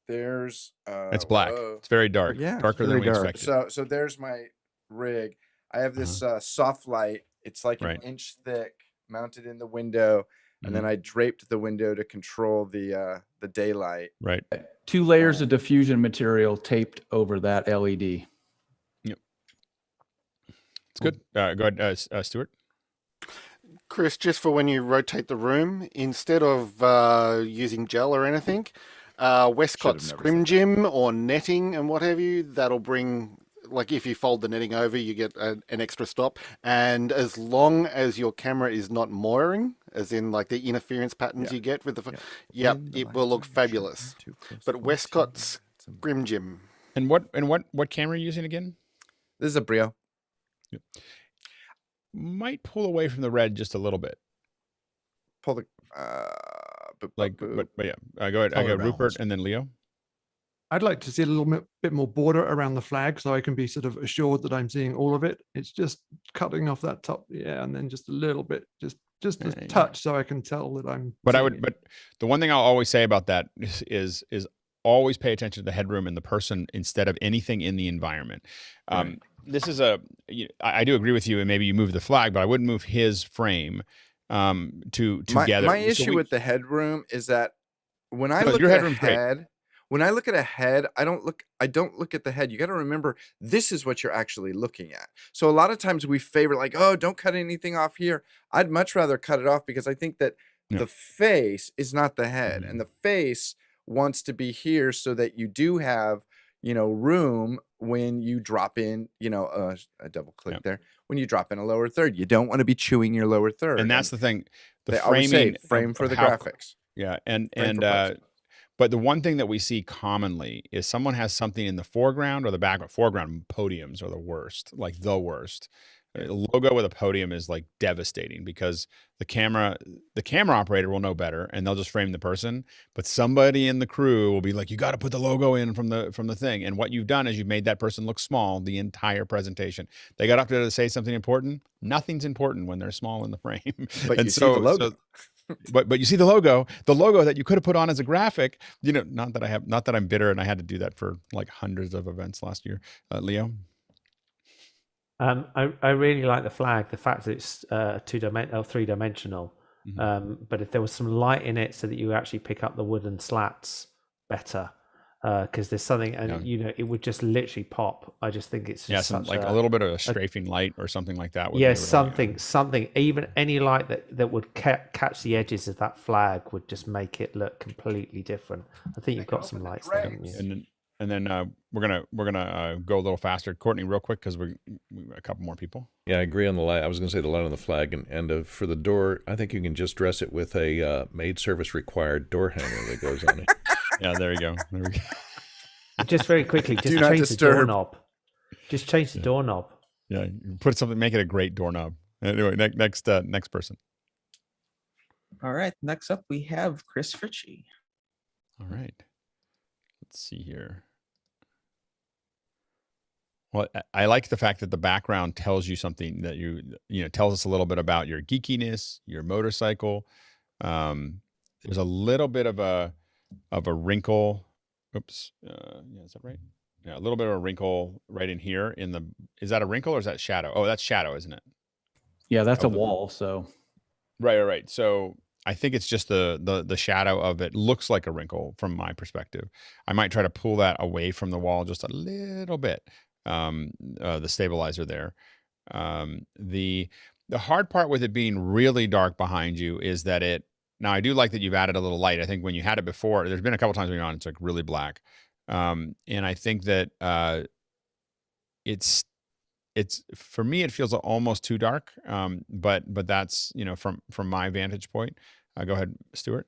There's. It's black. It's very dark. Yeah, darker than we expected. So there's my rig. I have this soft light. It's like an inch thick, mounted in the window, and then I draped the window to control the daylight. Right. 2 layers of diffusion material taped over that LED. Yep. It's good. Go ahead, Stuart. Chris, just for when you rotate the room, instead of using gel or anything, Westcott scrim gym or netting and what have you, that'll bring, like if you fold the netting over, you get an extra stop. And as long as your camera is not moiring, as in like the interference patterns you get with the, it will look fabulous. But Westcott's scrim gym. And what camera are you using again? This is a Brio. Yep. Might pull away from the red just a little bit. Pull the but yeah. Go ahead. I got Rupert and then Leo. I'd like to see a little bit more border around the flag so I can be sort of assured that I'm seeing all of it. It's just cutting off that top, yeah, and then just a little bit, just a touch so I can tell that I'm. But but the one thing I'll always say about that is always pay attention to the headroom and the person instead of anything in the environment. This is I do agree with you, and maybe you move the flag, but I wouldn't move his frame together. My issue with the headroom is that when I look at a head, when I look at a head, I don't look at the head. You got to remember, this is what you're actually looking at. So a lot of times we favor like, oh, don't cut anything off here. I'd much rather cut it off because I think that the face is not the head, and the face wants to be here so that you do have, room when you drop in, a double click there. When you drop in a lower third, you don't want to be chewing your lower third. And that's the thing. They always say frame for the graphics. Yeah, but the one thing that we see commonly is someone has something in the foreground or the background. Foreground podiums are the worst, like the worst. A logo with a podium is like devastating because the camera operator will know better and they'll just frame the person, but somebody in the crew will be like, you got to put the logo in from the thing. And what you've done is you've made that person look small the entire presentation. They got up there to say something important. Nothing's important when they're small in the frame. But you see the logo. But you see the logo that you could have put on as a graphic, not that I'm bitter and I had to do that for like hundreds of events last year. Leo? I really like the flag, the fact that it's 3-dimensional. But if there was some light in it so that you actually pick up the wooden slats better, because there's something, and it would just literally pop. I just think it's just like a little bit of a strafing light or something like that. Something, even any light that would catch the edges of that flag would just make it look completely different. I think you've got some lights there, haven't you? And then we're gonna go a little faster, Courtney, real quick, because we a couple more people. Yeah, I agree on the light. I was going to say the light on the flag, and for the door, I think you can just dress it with a maid service required door hanger that goes on it. Yeah, there you go. There we go. Just very quickly, just change the doorknob. Just change the doorknob. Yeah, make it a great doorknob. Anyway, next person. All right, next up we have Chris Ritchie. All right, let's see here. Well, I like the fact that the background tells you something that tells us a little bit about your geekiness, your motorcycle. There's a little bit of a wrinkle. Oops. Is that right? Yeah, a little bit of a wrinkle right in here. Is that a wrinkle or is that shadow? Oh, that's shadow, isn't it? Yeah, that's a wall. So. Right. So I think it's just the shadow of it looks like a wrinkle from my perspective. I might try to pull that away from the wall just a little bit. The stabilizer there. The hard part with it being really dark behind you is that now I do like that you've added a little light. I think when you had it before, there's been a couple times when you're on, it's like really black. And I think that it's for me, it feels almost too dark. But that's, from my vantage point. Go ahead, Stuart.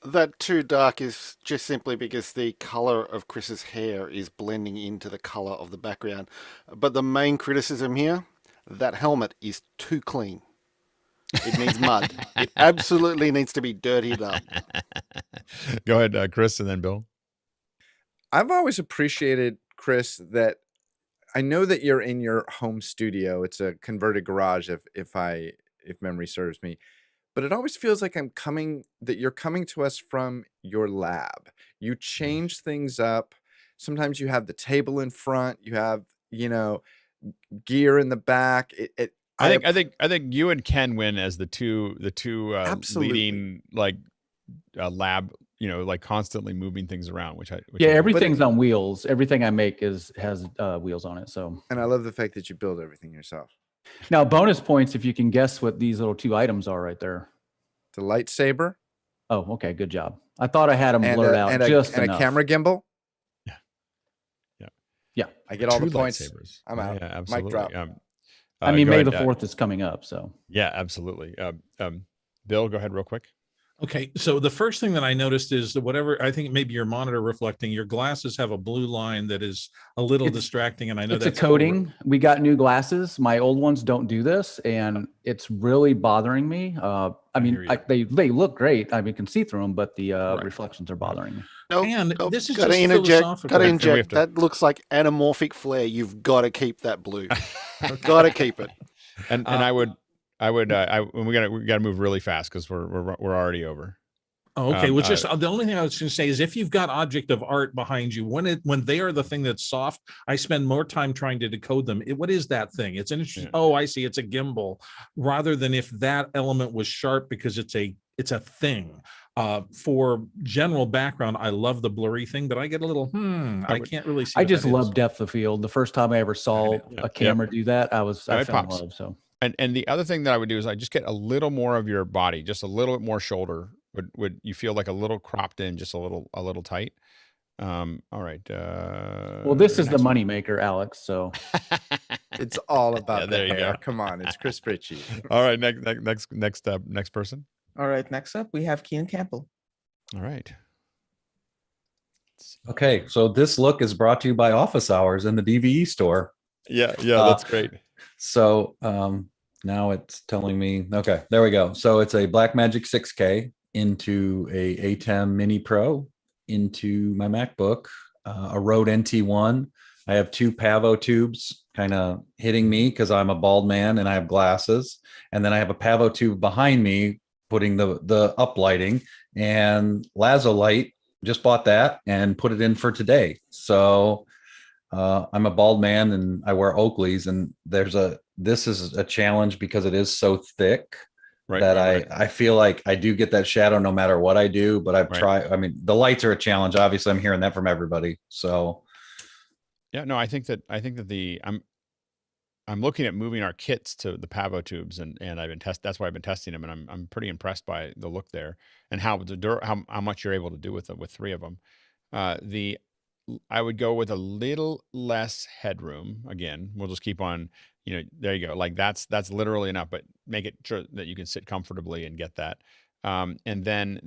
That too dark is just simply because the color of Chris's hair is blending into the color of the background. But the main criticism here, that helmet is too clean. It needs mud. It absolutely needs to be dirtied up. Go ahead, Chris, and then Bill. I've always appreciated, Chris, that I know that you're in your home studio. It's a converted garage, if memory serves me. But it always feels like you're coming to us from your lab. You change things up. Sometimes you have the table in front. You have, gear in the back. I think you and Ken win as the two leading lab, constantly moving things around. Everything's on wheels. Everything I make has wheels on it. So. And I love the fact that you build everything yourself. Now, bonus points if you can guess what these little two items are right there. The lightsaber. Oh, okay, good job. I thought I had them blurred out just enough. A camera gimbal. Yeah. I get all the points. Lightsabers. I'm out. Yeah, absolutely. Mic drop. May the 4th is coming up, so. Yeah, absolutely. Bill, go ahead real quick. Okay, so the first thing that I noticed is that whatever, I think maybe your monitor reflecting, your glasses have a blue line that is a little distracting, and I know it's that's a coating. We got new glasses. My old ones don't do this, and it's really bothering me. I mean, they look great. I mean, you can see through them, but the reflections are bothering me. And this is gotta just interject. philosophical. Gotta inject. That looks like anamorphic flare. You've got to keep that blue. Got to keep it. And we gotta move really fast because we're already over. Oh, okay. Well, just the only thing I was going to say is if you've got object of art behind you, when they are the thing that's soft, I spend more time trying to decode them. What is that thing? It's an interesting. Oh, I see. It's a gimbal, rather than if that element was sharp because it's a thing. For general background, I love the blurry thing, but I get a little I can't really see. I just love depth of field. The first time I ever saw a camera do that, I fell in love. So. And the other thing that I would do is I just get a little more of your body, just a little bit more shoulder. Would you feel like a little cropped in, just a little tight? All right. Well, this is the money maker, Alex. So it's all about there the you hair. go. Come on, it's Chris Ritchie. All right, next person. All right, next up we have Keenan Campbell. All right. Okay, so this look is brought to you by Office Hours in the DVE store. Yeah, that's great. So now it's telling me, okay, there we go. So it's a Blackmagic 6K into a Atem Mini Pro into my MacBook, a Rode NT1. I have two Pavo tubes kind of hitting me because I'm a bald man and I have glasses. And then I have a Pavo tube behind me putting the uplighting, and Lazo light, just bought that and put it in for today. So I'm a bald man and I wear Oakleys, and this is a challenge because it is so thick that I feel like I do get that shadow no matter what I do, but I've tried. I mean, the lights are a challenge. Obviously I'm hearing that from everybody. So yeah, no, I think that I'm looking at moving our kits to the Pavo tubes, and I've been that's why I've been testing them, and I'm pretty impressed by the look there and how much you're able to do with three of them. I would go with a little less headroom. Again, we'll just keep on, there you go. Like that's literally enough, but make it sure that you can sit comfortably and get that. And then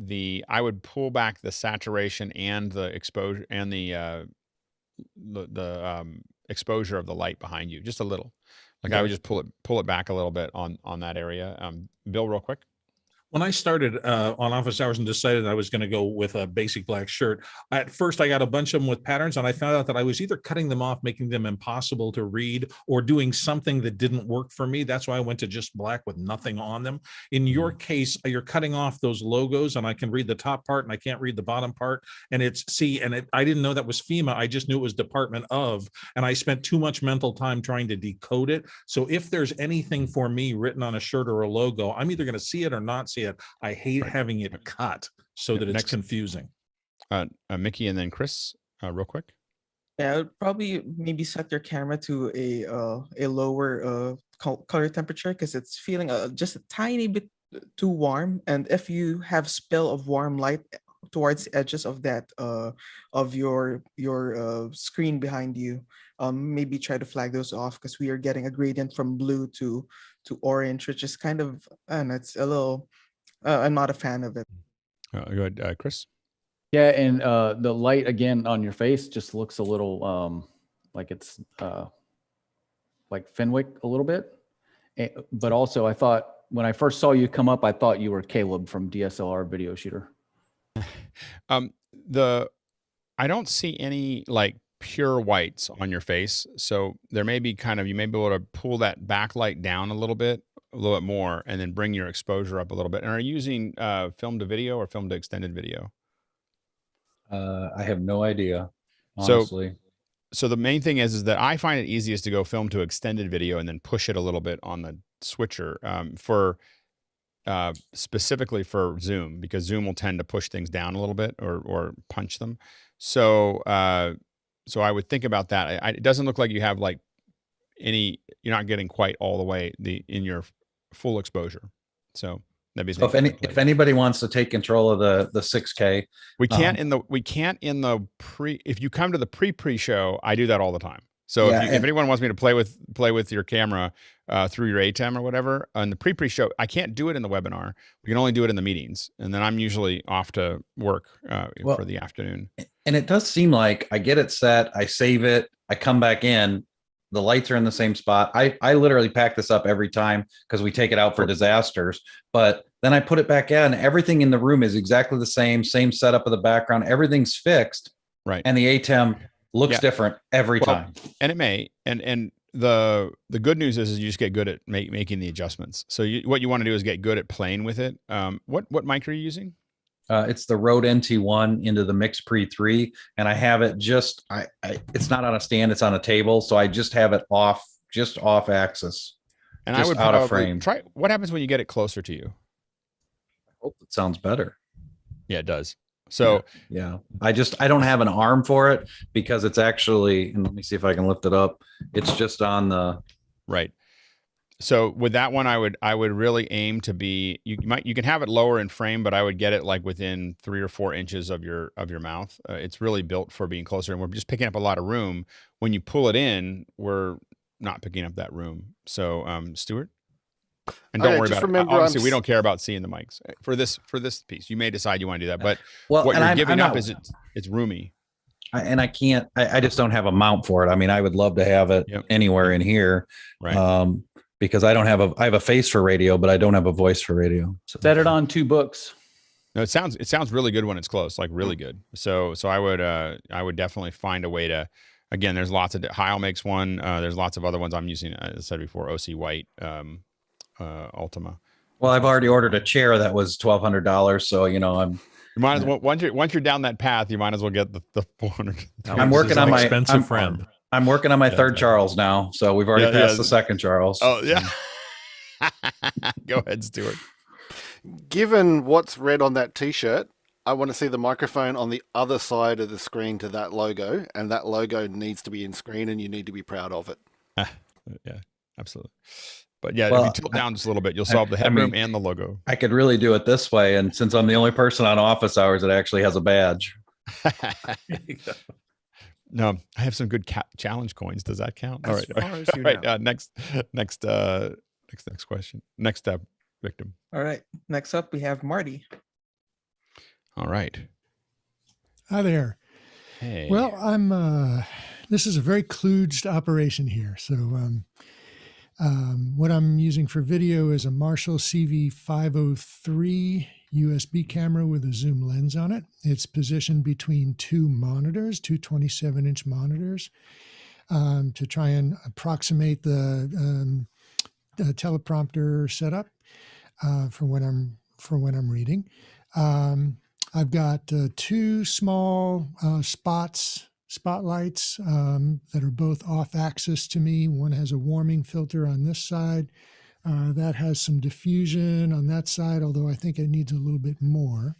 I would pull back the saturation and the exposure and the exposure of the light behind you just a little. Like I would just pull it back a little bit on that area. Bill, real quick. When I started on Office Hours and decided I was going to go with a basic black shirt, at first I got a bunch of them with patterns, and I found out that I was either cutting them off, making them impossible to read, or doing something that didn't work for me. That's why I went to just black with nothing on them. In your case, you're cutting off those logos, and I can read the top part and I can't read the bottom part. And I didn't know that was FEMA. I just knew it was Department of, and I spent too much mental time trying to decode it. So if there's anything for me written on a shirt or a logo, I'm either going to see it or not see it. I hate having it cut so that it's confusing. Mickey and then Chris, real quick. Yeah, I would probably maybe set your camera to a lower color temperature because it's feeling just a tiny bit too warm. And if you have spill of warm light towards the edges of that of your screen behind you, maybe try to flag those off because we are getting a gradient from blue to orange, which is kind of, and it's a little. I'm not a fan of it. Go ahead, Chris. Yeah, and the light again on your face just looks a little like it's like Fenwick a little bit. But also, I thought when I first saw you come up, I thought you were Caleb from DSLR Video Shooter. I don't see any like pure whites on your face, so there may be you may be able to pull that backlight down a little bit more, and then bring your exposure up a little bit. And are you using film to video or film to extended video? I have no idea, honestly. So the main thing is that I find it easiest to go film to extended video and then push it a little bit on the switcher specifically for Zoom, because Zoom will tend to push things down a little bit or punch them. So I would think about that. It doesn't look like you have like you're not getting quite all the way in your full exposure. So that'd be. So if anybody wants to take control of the 6K, we can't in the pre. If you come to the pre-show, I do that all the time. So if anyone wants me to play with your camera, through your ATEM or whatever. On the pre-show, I can't do it in the webinar. We can only do it in the meetings. And then I'm usually off to work for the afternoon. And it does seem like I get it set, I save it, I come back in, the lights are in the same spot. I literally pack this up every time because we take it out for disasters. But then I put it back in. Everything in the room is exactly the same setup of the background. Everything's fixed. Right. And the ATEM looks different every time. And it may. And the good news is you just get good at making the adjustments. So what you want to do is get good at playing with it. What mic are you using? It's the Rode NT1 into the Mix Pre 3, and I have it just it's not on a stand, it's on a table, so I just have it off axis. And just I would out of probably frame. try. What happens when you get it closer to you? Oh, it sounds better. Yeah, it does. So yeah. I don't have an arm for it because it's actually, and let me see if I can lift it up. It's just on the right. So with that one, I would really aim to be, you can have it lower in frame, but I would get it like within 3 or 4 inches of your mouth. It's really built for being closer, and we're just picking up a lot of room. When you pull it in, we're not picking up that room. So Stuart, and don't worry about it. Obviously, we don't care about seeing the mics for this piece. You may decide you want to do that, but what you're giving up is it's roomy. I can't. I just don't have a mount for it. I mean, I would love to have it anywhere in here. Right. Because I have a face for radio, but I don't have a voice for radio. So. Set it on 2 books. No, it sounds really good when it's close, like really good. So I would definitely find a way to, again, there's lots of, Heil makes one. There's lots of other ones I'm using, as I said before, OC White, Ultima. Well, I've already ordered a chair that was $1,200. So, you might as well, once you're down that path, you might as well get the 400. I'm working on my expensive friend. I'm working on my third Charles now. So we've already passed the second Charles. Oh, yeah. Go ahead, Stuart. Given what's red on that T-shirt, I want to see the microphone on the other side of the screen to that logo, and that logo needs to be in screen, and you need to be proud of it. Yeah, absolutely. But yeah, if you tilt down just a little bit, you'll solve the headroom and the logo. I could really do it this way. And since I'm the only person on office hours that actually has a badge. No, I have some good challenge coins. Does that count? As All right. far as you All right. know. Next question. Next victim. All right. Next up, we have Marty. All right. Hi there. Hey. Well, I'm. This is a very kludged operation here. So, what I'm using for video is a Marshall CV503 USB camera with a zoom lens on it. It's positioned between 2 monitors, 2 27-inch monitors, to try and approximate the teleprompter setup for when I'm reading. I've got 2 small spotlights that are both off axis to me. One has a warming filter on this side. That has some diffusion on that side, although I think it needs a little bit more.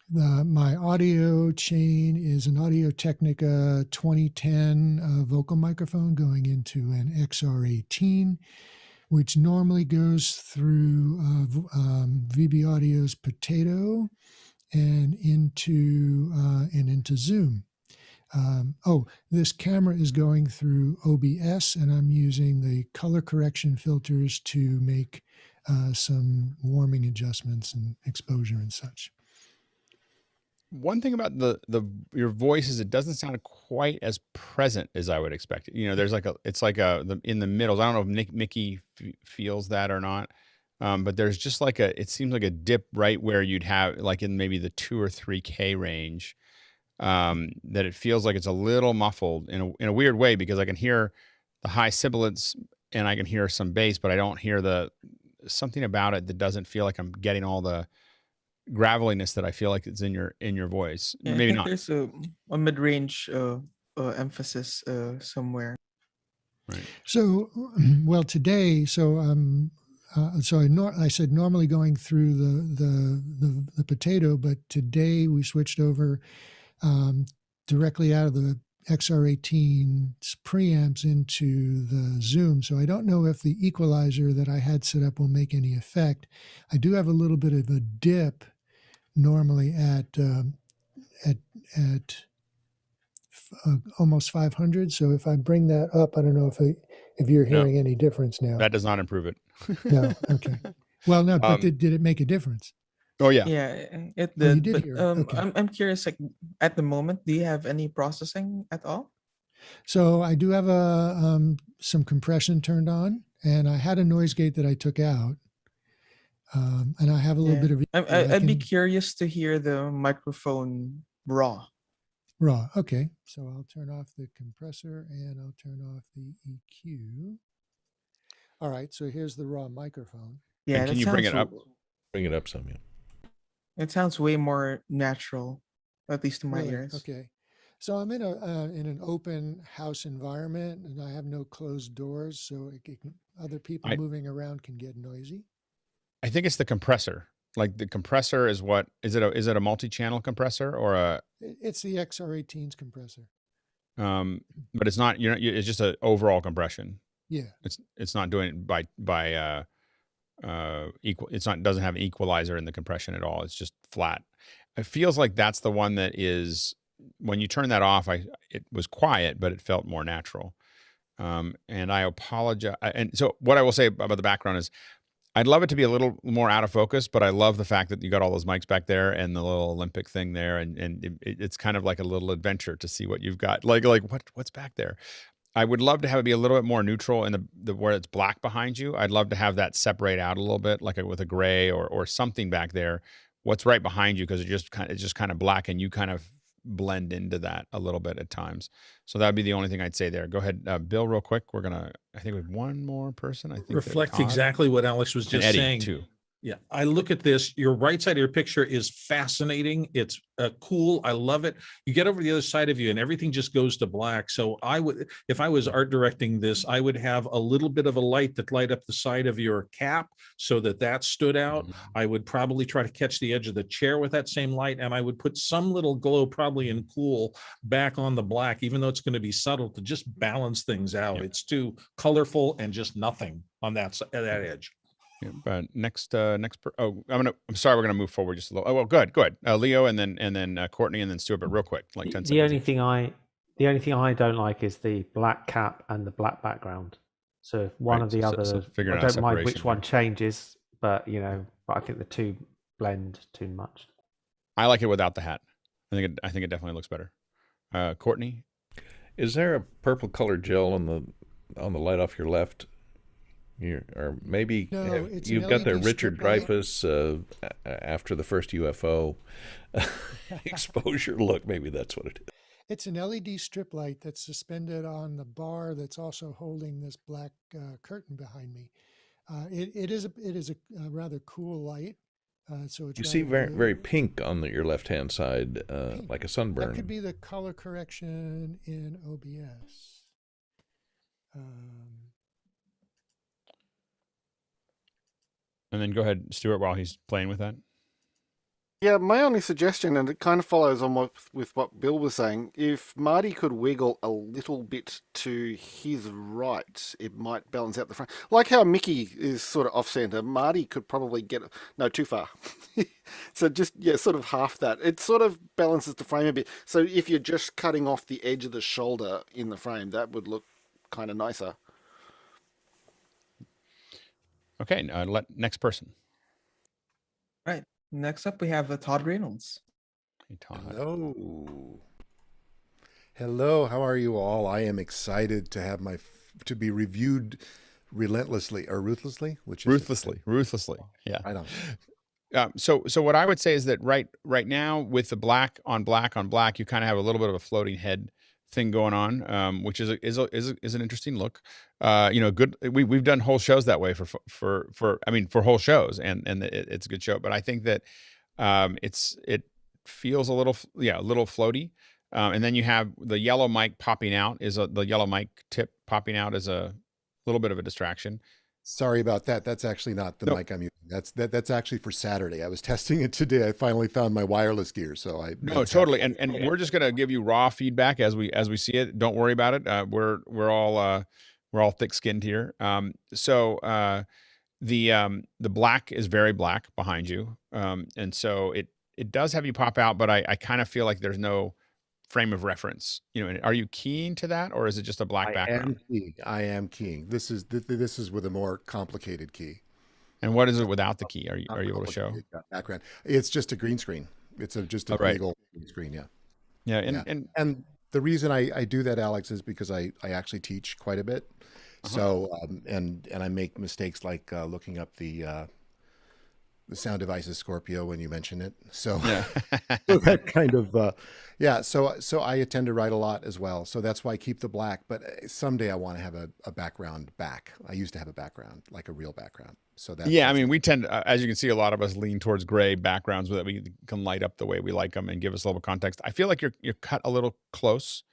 My audio chain is an Audio-Technica 2010 vocal microphone going into an XR18, which normally goes through VB Audio's Potato and into Zoom. This camera is going through OBS, and I'm using the color correction filters to make some warming adjustments and exposure and such. One thing about your voice is it doesn't sound quite as present as I would expect. There's in the middle. I don't know if Mickey feels that or not. But there's just it seems like a dip right where you'd have like in maybe the 2 or 3K range. That it feels like it's a little muffled in a weird way, because I can hear the high sibilants and I can hear some bass, but I don't hear something about it that doesn't feel like I'm getting all the graveliness that I feel like it's in your voice. Yeah, Maybe I think not. there's a mid-range emphasis somewhere. Right. So, well, today, I said normally going through the Potato, but today we switched over directly out of the XR18's preamps into the Zoom. So I don't know if the equalizer that I had set up will make any effect. I do have a little bit of a dip normally at almost 500. So if I bring that up, I don't know if you're No, hearing any difference now. that does not improve it. No, okay. Well, no, but Um, did it make a difference? oh yeah. Yeah, it Oh, you did. did But hear it. Okay. I'm curious. Like at the moment, do you have any processing at all? So I do have some compression turned on, and I had a noise gate that I took out, and I have a little Yeah, bit of I'd be curious to hear the microphone raw. raw. Okay, so I'll turn off the compressor and I'll turn off the EQ. All right, so here's the raw microphone. Yeah, and can that you bring sounds it up? Bring it up some, yeah. it sounds way more natural, at least to my Really? ears. Okay. So I'm in an open house environment, and I have no closed doors, so other people I moving around can get noisy. I think it's the compressor. Like the compressor is what is it a multi-channel compressor or a It's the XR18's compressor. but it's not it's just an overall compression. Yeah. It's not doing it by equal. Doesn't have an equalizer in the compression at all. It's just flat. It feels like that's the one that is when you turn that off. It was quiet, but it felt more natural. And I apologize. And so what I will say about the background is I'd love it to be a little more out of focus, but I love the fact that you got all those mics back there and the little Olympic thing there. And it's kind of like a little adventure to see what you've got. Like what's back there? I would love to have it be a little bit more neutral in the where it's black behind you. I'd love to have that separate out a little bit, like with a gray or something back there. What's right behind you, because it's just kind of black, and you kind of blend into that a little bit at times. So that would be the only thing I'd say there. Go ahead, Bill, real quick. I think we have one more person. I think Reflect exactly what Alex was just Eddie, saying. too. Yeah, I look at this. Your right side of your picture is fascinating. It's cool. I love it. You get over the other side of you and everything just goes to black. So I would, if I was art directing this, I would have a little bit of a light that light up the side of your cap so that stood out. I would probably try to catch the edge of the chair with that same light, and I would put some little glow, probably in cool, back on the black, even though it's going to be subtle, to just balance things out. It's too colorful and just nothing on that edge. Yeah, but I'm sorry, we're gonna move forward just a little. Oh well, good. Leo, and then Courtney, and then Stuart. But real quick, like 10 The seconds. only thing I don't like is the black cap and the black background. So if one of the other, I don't mind which one changes, but I think the two blend too much. I like it without the hat. I think it definitely looks better. Courtney, is there a purple colored gel on the light off your left? Or maybe no, you've got the Richard Dreyfuss after the first UFO exposure look. Maybe that's what it is. It's an LED strip light that's suspended on the bar that's also holding this black curtain behind me. It is a rather cool light. So it's you see very pink on your left hand side, like a sunburn. That could be the color correction in OBS. and then go ahead, Stuart, while he's playing with that. Yeah, my only suggestion, and it kind of follows on with what Bill was saying, if Marty could wiggle a little bit to his right, it might balance out the front. Like how Mickey is sort of off-center, Marty could probably get too far. So just, sort of half that. It sort of balances the frame a bit. So if you're just cutting off the edge of the shoulder in the frame, that would look kind of nicer. Okay, next person. Right. Next up, we have Todd Reynolds. Hey, Todd. Hello. How are you all? I am excited to have to be reviewed ruthlessly. Which is ruthlessly. Yeah. I don't. So what I would say is that right now with the black on black, you kind of have a little bit of a floating head thing going on, which is an interesting look. Good. We've done whole shows that way for whole shows, and it's a good show. But I think that it feels a little floaty. And then you have the yellow mic popping out the yellow mic tip popping out is a little bit of a distraction. Sorry about that. That's actually not the mic I'm using. That's actually for Saturday. I was testing it today. I finally found my wireless gear. So totally. And we're just gonna give you raw feedback as we see it. Don't worry about it. We're all thick-skinned here. The black is very black behind you, and so it does have you pop out. But I kind of feel like there's no frame of reference. You know, are you keying to that, or is it just a black background? I am keying. This is with a more complicated key. And what is it without the key? Are you able to show? Background. It's just a green screen. It's just a big old green screen. Yeah. Yeah. And the reason I do that, Alex, is because I actually teach quite a bit. So and I make mistakes like looking up the sound devices Scorpio when you mention it. So, so that kind of so I tend to write a lot as well. So that's why I keep the black. But someday I want to have a background back. I used to have a background, like a real background. So that's I mean, we tend, as you can see, a lot of us lean towards gray backgrounds so that we can light up the way we like them and give us a little context. I feel like you're cut a little close,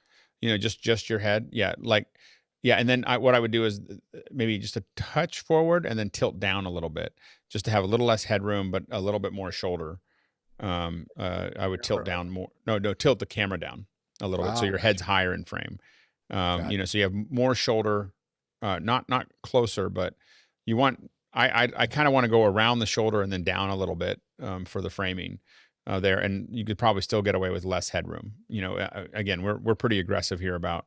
you know, just your head. Yeah. Like, yeah. And then what I would do is maybe just a touch forward and then tilt down a little bit just to have a little less headroom, but a little bit more shoulder. I would tilt down more. No, tilt the camera down a little bit. So your head's higher in frame. You know, so you have more shoulder, not closer, but you want, I kind of want to go around the shoulder and then down a little bit for the framing there. And you could probably still get away with less headroom. You know, again, we're pretty aggressive here about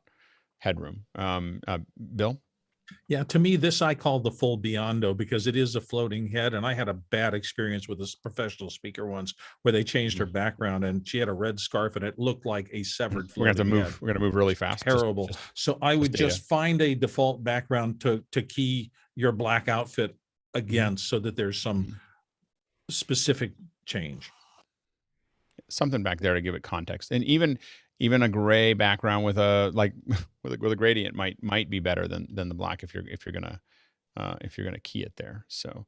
headroom. Bill? Yeah, to me, this I call the full Biondo because it is a floating head. And I had a bad experience with a professional speaker once where they changed her background and she had a red scarf and it looked like a severed floating head. We're going to move really fast. Terrible. So I would just find a default background to key your black outfit against so that there's some specific change. Something back there to give it context. And even a gray background with a with a gradient might be better than the black if you're gonna key it there. So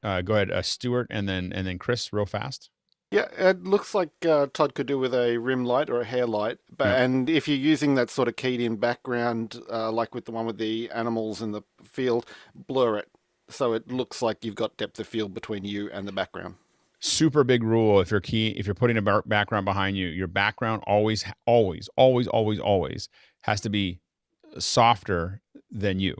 go ahead, Stuart, and then Chris, real fast. Yeah, it looks like Todd could do with a rim light or a hair light, and if you're using that sort of keyed in background, like with the one with the animals in the field, blur it so it looks like you've got depth of field between you and the background. Super big rule. If you're putting a background behind you, your background always has to be softer than you.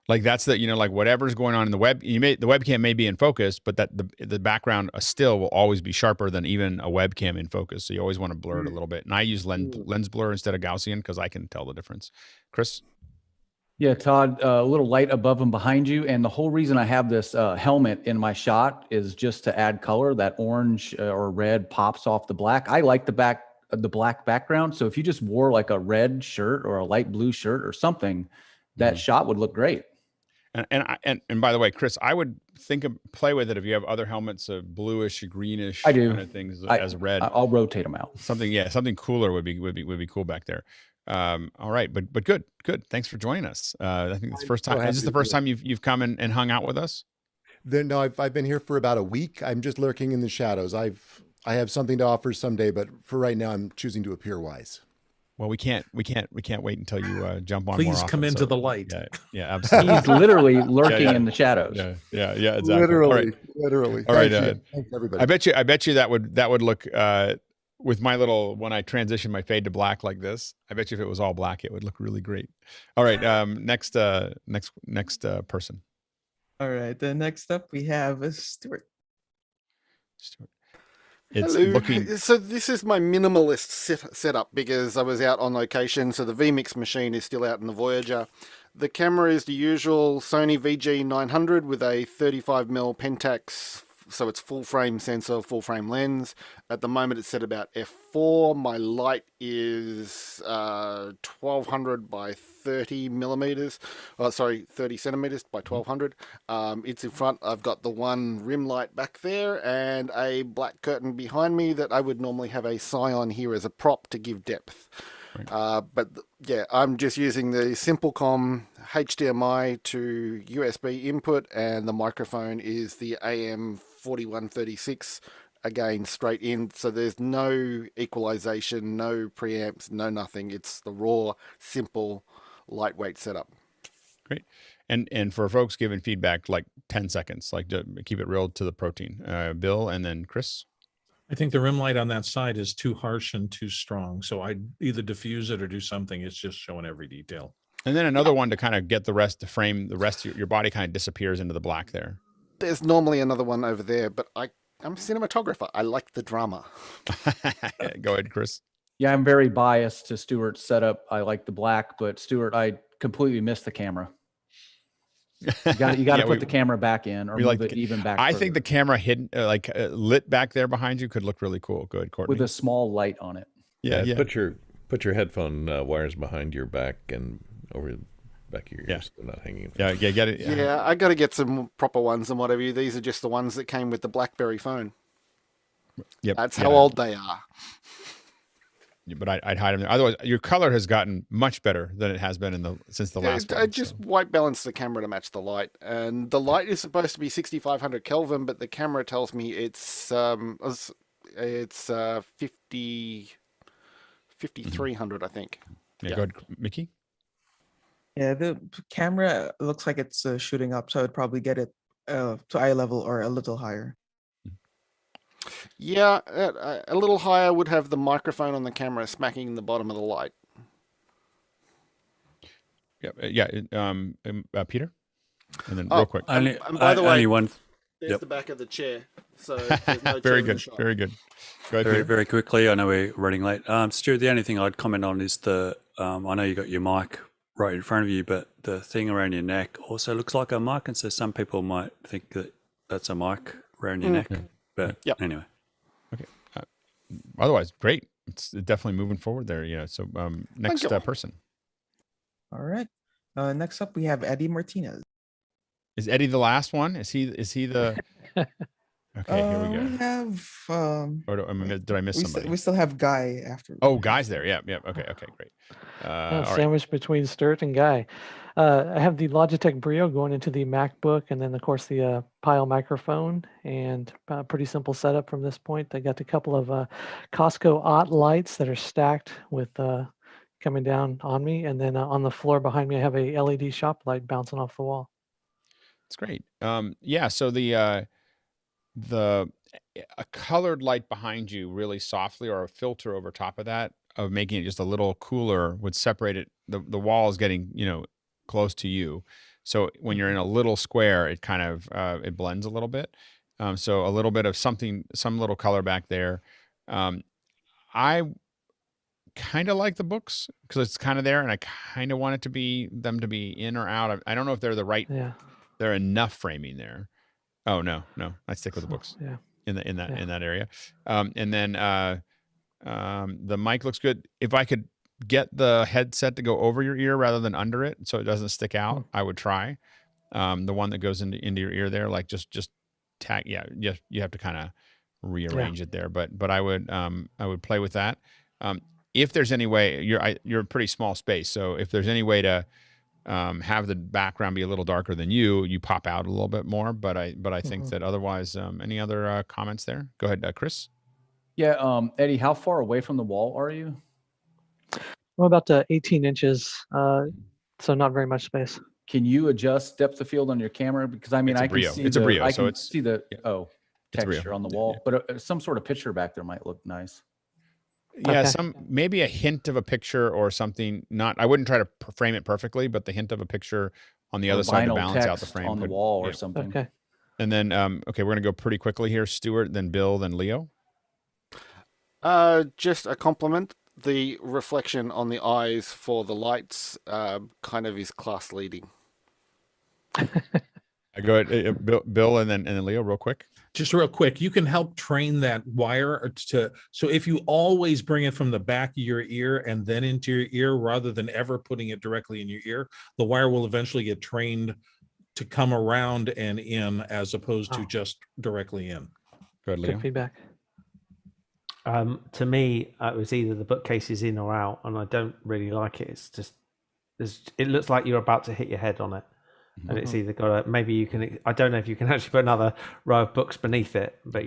Like that's like whatever's going on in the web, the webcam may be in focus, but that the background still will always be sharper than even a webcam in focus. So you always want to blur it a little bit. And I use lens blur instead of Gaussian because I can tell the difference. Chris? Yeah, Todd, a little light above and behind you. And the whole reason I have this helmet in my shot is just to add color. That orange or red pops off the black. I like the black background. So if you just wore like a red shirt or a light blue shirt or something, that shot would look great. And by the way, Chris, I would play with it if you have other helmets of bluish, greenish I do. kind of things as red. I'll rotate them out. Something cooler would be cool back there. All right, but good. Thanks for joining us. I think it's the first time. Is this the first time you've come and hung out with us? No, I've been here for about a week. I'm just lurking in the shadows. I have something to offer someday, but for right now, I'm choosing to appear wise. Well, we can't wait until you jump on. Please more often, come into the light. Yeah, absolutely. He's literally lurking in the shadows. Yeah, exactly. Literally. All right. Thanks, everybody. I bet you that would look. With my when I transition my fade to black like this, I bet you if it was all black, it would look really great. All right, next person. All right, the next up we have Stuart. It's Hello. looking. So this is my minimalist setup because I was out on location. So the vMix machine is still out in the Voyager. The camera is the usual Sony VG900 with a 35mm Pentax. So it's full frame sensor, full frame lens. At the moment it's set about f4. My light is 1200 by 30 millimeters. 30 centimeters by 1200. It's in front. I've got the one rim light back there and a black curtain behind me that I would normally have a Scion here as a prop to give depth. But yeah, I'm just using the Simplecom HDMI to USB input, and the microphone is the AM4136, again straight in. So there's no equalization, no preamps, no nothing. It's the raw, simple, lightweight setup. Great. And for folks giving feedback, like 10 seconds, like to keep it real to the protein. Bill, and then Chris. I think the rim light on that side is too harsh and too strong. So I'd either diffuse it or do something. It's just showing every detail. And then another one to kind of get the rest, to frame the rest of your body kind of disappears into the black there. There's normally another one over there, but I'm a cinematographer. I like the drama. Go ahead, Chris. Yeah, I'm very biased to Stuart's setup. I like the black, but Stuart, I completely missed the camera. You got to put the camera back in, or move it even back. I further. think the camera hidden, lit back there behind you, could look really cool. Good, Courtney. With a small light on it. Yeah. Put your headphone wires behind your back and over the back of your ears. They're not hanging. Yeah, get it. Yeah, I got to get some proper ones and whatever. These are just the ones that came with the BlackBerry phone. Yep. That's how old they are. But I'd hide them there. Otherwise, your color has gotten much better than it has been since the last one. I just white balance the camera to match the light, and the light is supposed to be 6,500 Kelvin, but the camera tells me it's 5,300, I think. Yeah, go ahead, Mickey. Yeah, the camera looks like it's shooting up, so I'd probably get it to eye level or a little higher. Yeah, a little higher would have the microphone on the camera smacking the bottom of the light. Peter, and then real quick. And by the way, only one. There's the back of the chair. So there's no very chair in the good, shot. very good. Go ahead, Peter. Very quickly. I know we're running late. Stuart, the only thing I'd comment on is I know you got your mic right in front of you, but the thing around your neck also looks like a mic, and so some people might think that that's a mic around your neck. But anyway. Okay. Otherwise, great. It's definitely moving forward there. So next person. All right. Next up, we have Eddie Martinez. Is Eddie the last one? Is he the? Okay, here we go. We have. Did I miss somebody? We still have Guy after. Oh, Guy's there. Yeah. Okay, great. Sandwiched between Stuart and Guy. I have the Logitech Brio going into the MacBook, and then of course the Pile microphone, and pretty simple setup from this point. I got a couple of Costco OT lights that are stacked with coming down on me, and then on the floor behind me I have a LED shop light bouncing off the wall. It's great. So a colored light behind you really softly, or a filter over top of that, of making it just a little cooler, would separate it. The wall is getting close to you, so when you're in a little square, it kind of it blends a little bit. So a little bit of some little color back there. I kind of like the books because it's kind of there, and I kind of want them to be in or out. I don't know if they're the right. Yeah. They're enough framing there. Oh no, I stick with the books. Yeah. In that area, and then the mic looks good. If I could get the headset to go over your ear rather than under it, so it doesn't stick out, I would try. The one that goes into your ear there, like just tag. Yeah, you have to kind of rearrange it there, but I would play with that. If there's any way, you're a pretty small space, so if there's any way to have the background be a little darker than you pop out a little bit more. But I think that otherwise, any other comments there? Go ahead, Chris. Yeah, Eddie, how far away from the wall are you? I'm about 18 inches, so not very much space. Can you adjust depth of field on your camera? Because I can see it's a Brio, I so can it's see the texture on the wall, but some sort of picture back there might look nice. Yeah, maybe a hint of a picture or something. I wouldn't try to frame it perfectly, but the hint of a picture on the other side to balance out the frame on the wall or something. Okay. And then we're gonna go pretty quickly here. Stuart, then Bill, then Leo. Just a compliment. The reflection on the eyes for the lights kind of is class leading. Go ahead, Bill, and then Leo, real quick. Just real quick, you can help train that wire so if you always bring it from the back of your ear and then into your ear rather than ever putting it directly in your ear, the wire will eventually get trained to come around and in as opposed to just directly in. Good, Leo. Good feedback. To me, it was either the bookcase is in or out, and I don't really like it. It's just it looks like you're about to hit your head on it. And it's either got maybe you can, I don't know if you can actually put another row of books beneath it, but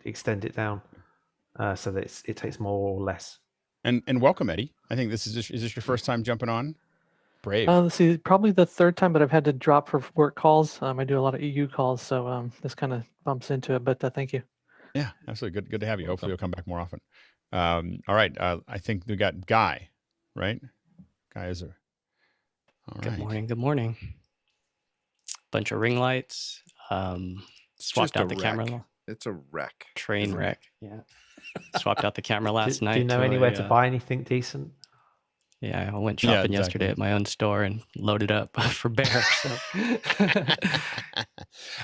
extend it down so that it takes more or less. And welcome, Eddie. I think is this your first time jumping on? Brave. Let's see, probably the third time, but I've had to drop for work calls. I do a lot of EU calls, so this kind of bumps into it, but thank you. Yeah, absolutely. Good to have you. Hopefully you'll come back more often. All right. I think we got Guy, right? Guy is there. All right. Good morning. Bunch of ring lights. Swapped out the camera. It's a wreck. Train wreck. Yeah. Swapped out the camera last night. Do you know anywhere to buy anything decent? Yeah, I went shopping yesterday at my own store and loaded up for Bear. So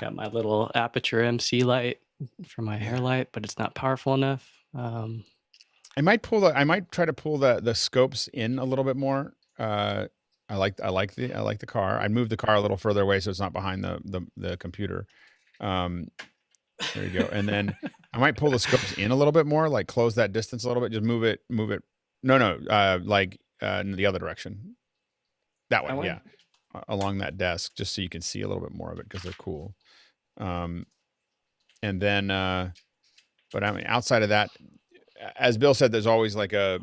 got my little aperture MC light for my hair light, but it's not powerful enough. I might try to pull the scopes in a little bit more. I like the car. I moved the car a little further away so it's not behind the computer. There you go. And then I might pull the scopes in a little bit more, like close that distance a little bit. Just move it. No, like in the other direction. That way, yeah. Along that desk, just so you can see a little bit more of it because they're cool. And then, but I mean, outside of that, as Bill said, there's always like a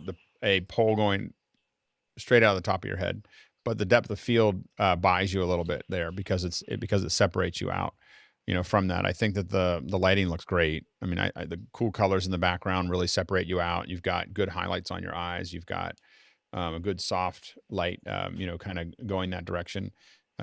pole going straight out of the top of your head, but the depth of field buys you a little bit there because it separates you out, from that. I think that the lighting looks great. I mean, the cool colors in the background really separate you out. You've got good highlights on your eyes. You've got a good soft light, kind of going that direction.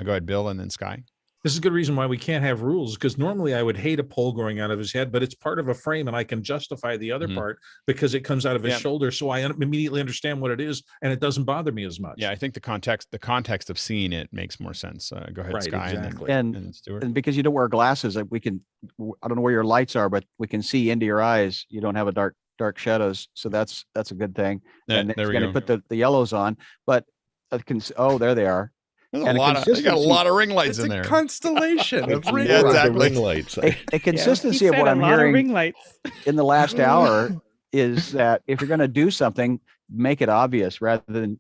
Go ahead, Bill, and then Sky. This is a good reason why we can't have rules, because normally I would hate a pole growing out of his head, but it's part of a frame and I can justify the other part because it comes out of his shoulder. So I immediately understand what it is and it doesn't bother me as much. Yeah, I think the context of seeing it makes more sense. Go ahead, Sky. Exactly. And then Stuart. And because you don't wear glasses, I don't know where your lights are, but we can see into your eyes. You don't have a dark shadows. So that's a good thing. And it's going to put the yellows on, but there they are. There's you got a lot of ring lights in there. Constellation of ring lights. A consistency of what I'm hearing in the last hour is that if you're going to do something, make it obvious rather than,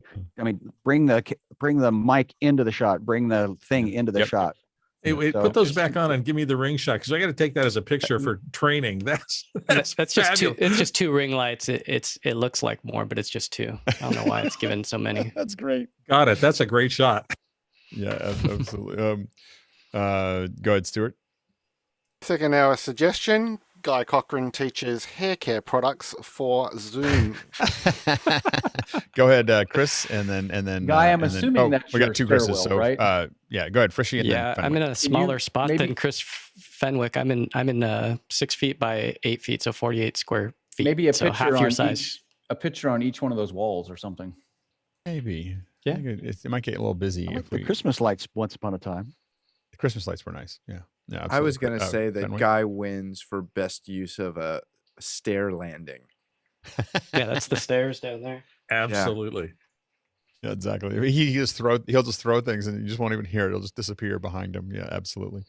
bring the mic into the shot, bring the thing into the shot. Hey, wait, put those back on and give me the ring shot because I got to take that as a picture for training. That's just two. It's just two ring lights. It looks like more, but it's just two. I don't know why it's given so many. That's great. Got it. That's a great shot. Yeah, absolutely. Go ahead, Stuart. Second hour suggestion: Guy Cochran teaches hair care products for Zoom. Go ahead, Chris, and then Guy. I'm assuming that's we got two Chris's, so right? Yeah, go ahead, Frishy. And then Fenwick. I'm in a smaller spot than Chris Fenwick. I'm in 6 feet by 8 feet, so 48 square feet. Maybe a so picture half your on size. a picture on each one of those walls or something. Maybe. Yeah, it might get a little busy. The Christmas lights once upon a time. The Christmas lights were nice. Yeah. I was going to say that Fenwick? Guy wins for best use of a stair landing. Yeah, that's the stairs down there. Absolutely. Yeah, exactly. He'll just throw things and you just won't even hear it. It'll just disappear behind him. Yeah, absolutely.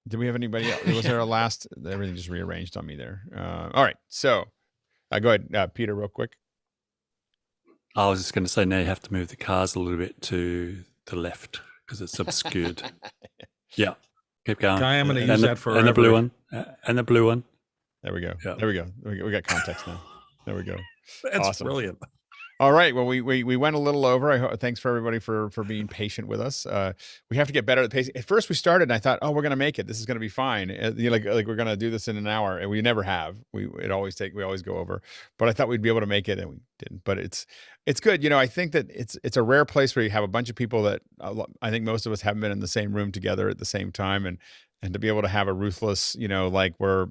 Did we have anybody else? Was there a last? Everything just rearranged on me there. All right. So go ahead, Peter, real quick. I was just going to say now you have to move the cars a little bit to the left because it's obscured. Yeah. Keep going. Guy, I'm going to use that for and the blue one. And the blue one. There we go. Yeah. There we go. We got context now. There we go. That's awesome. Brilliant. All right. Well, we went a little over. Thanks for everybody for being patient with us. We have to get better at the pace. At first, we started, and I thought, we're going to make it. This is going to be fine. Like we're going to do this in an hour, and we never have. We always go over. But I thought we'd be able to make it, and we didn't. But it's good. I think that it's a rare place where you have a bunch of people that I think most of us haven't been in the same room together at the same time, and to be able to have a Ruthless, like we're.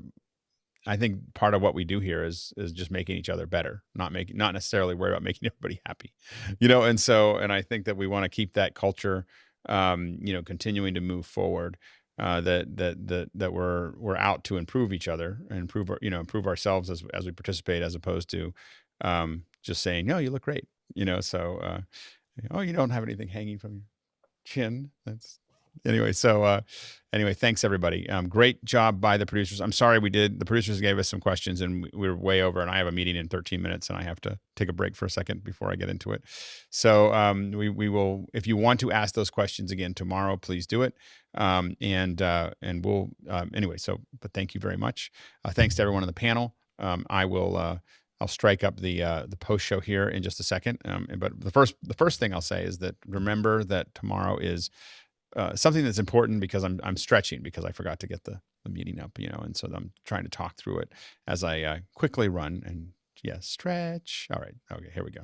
I think part of what we do here is just making each other better, not necessarily worry about making everybody happy, and I think that we want to keep that culture, continuing to move forward, that we're out to improve each other and improve ourselves as we participate, as opposed to just saying, no, you look great, you don't have anything hanging from your chin. Anyway, thanks everybody. Great job by the producers. I'm sorry the producers gave us some questions and we were way over, and I have a meeting in 13 minutes and I have to take a break for a second before I get into it. So we will, if you want to ask those questions again tomorrow, please do it. And we'll, but thank you very much. Thanks to everyone on the panel. I'll strike up the post show here in just a second. But the first thing I'll say is that remember that tomorrow is something that's important because I'm stretching because I forgot to get the meeting up, and so I'm trying to talk through it as I quickly run and stretch. All right. Okay, here we go.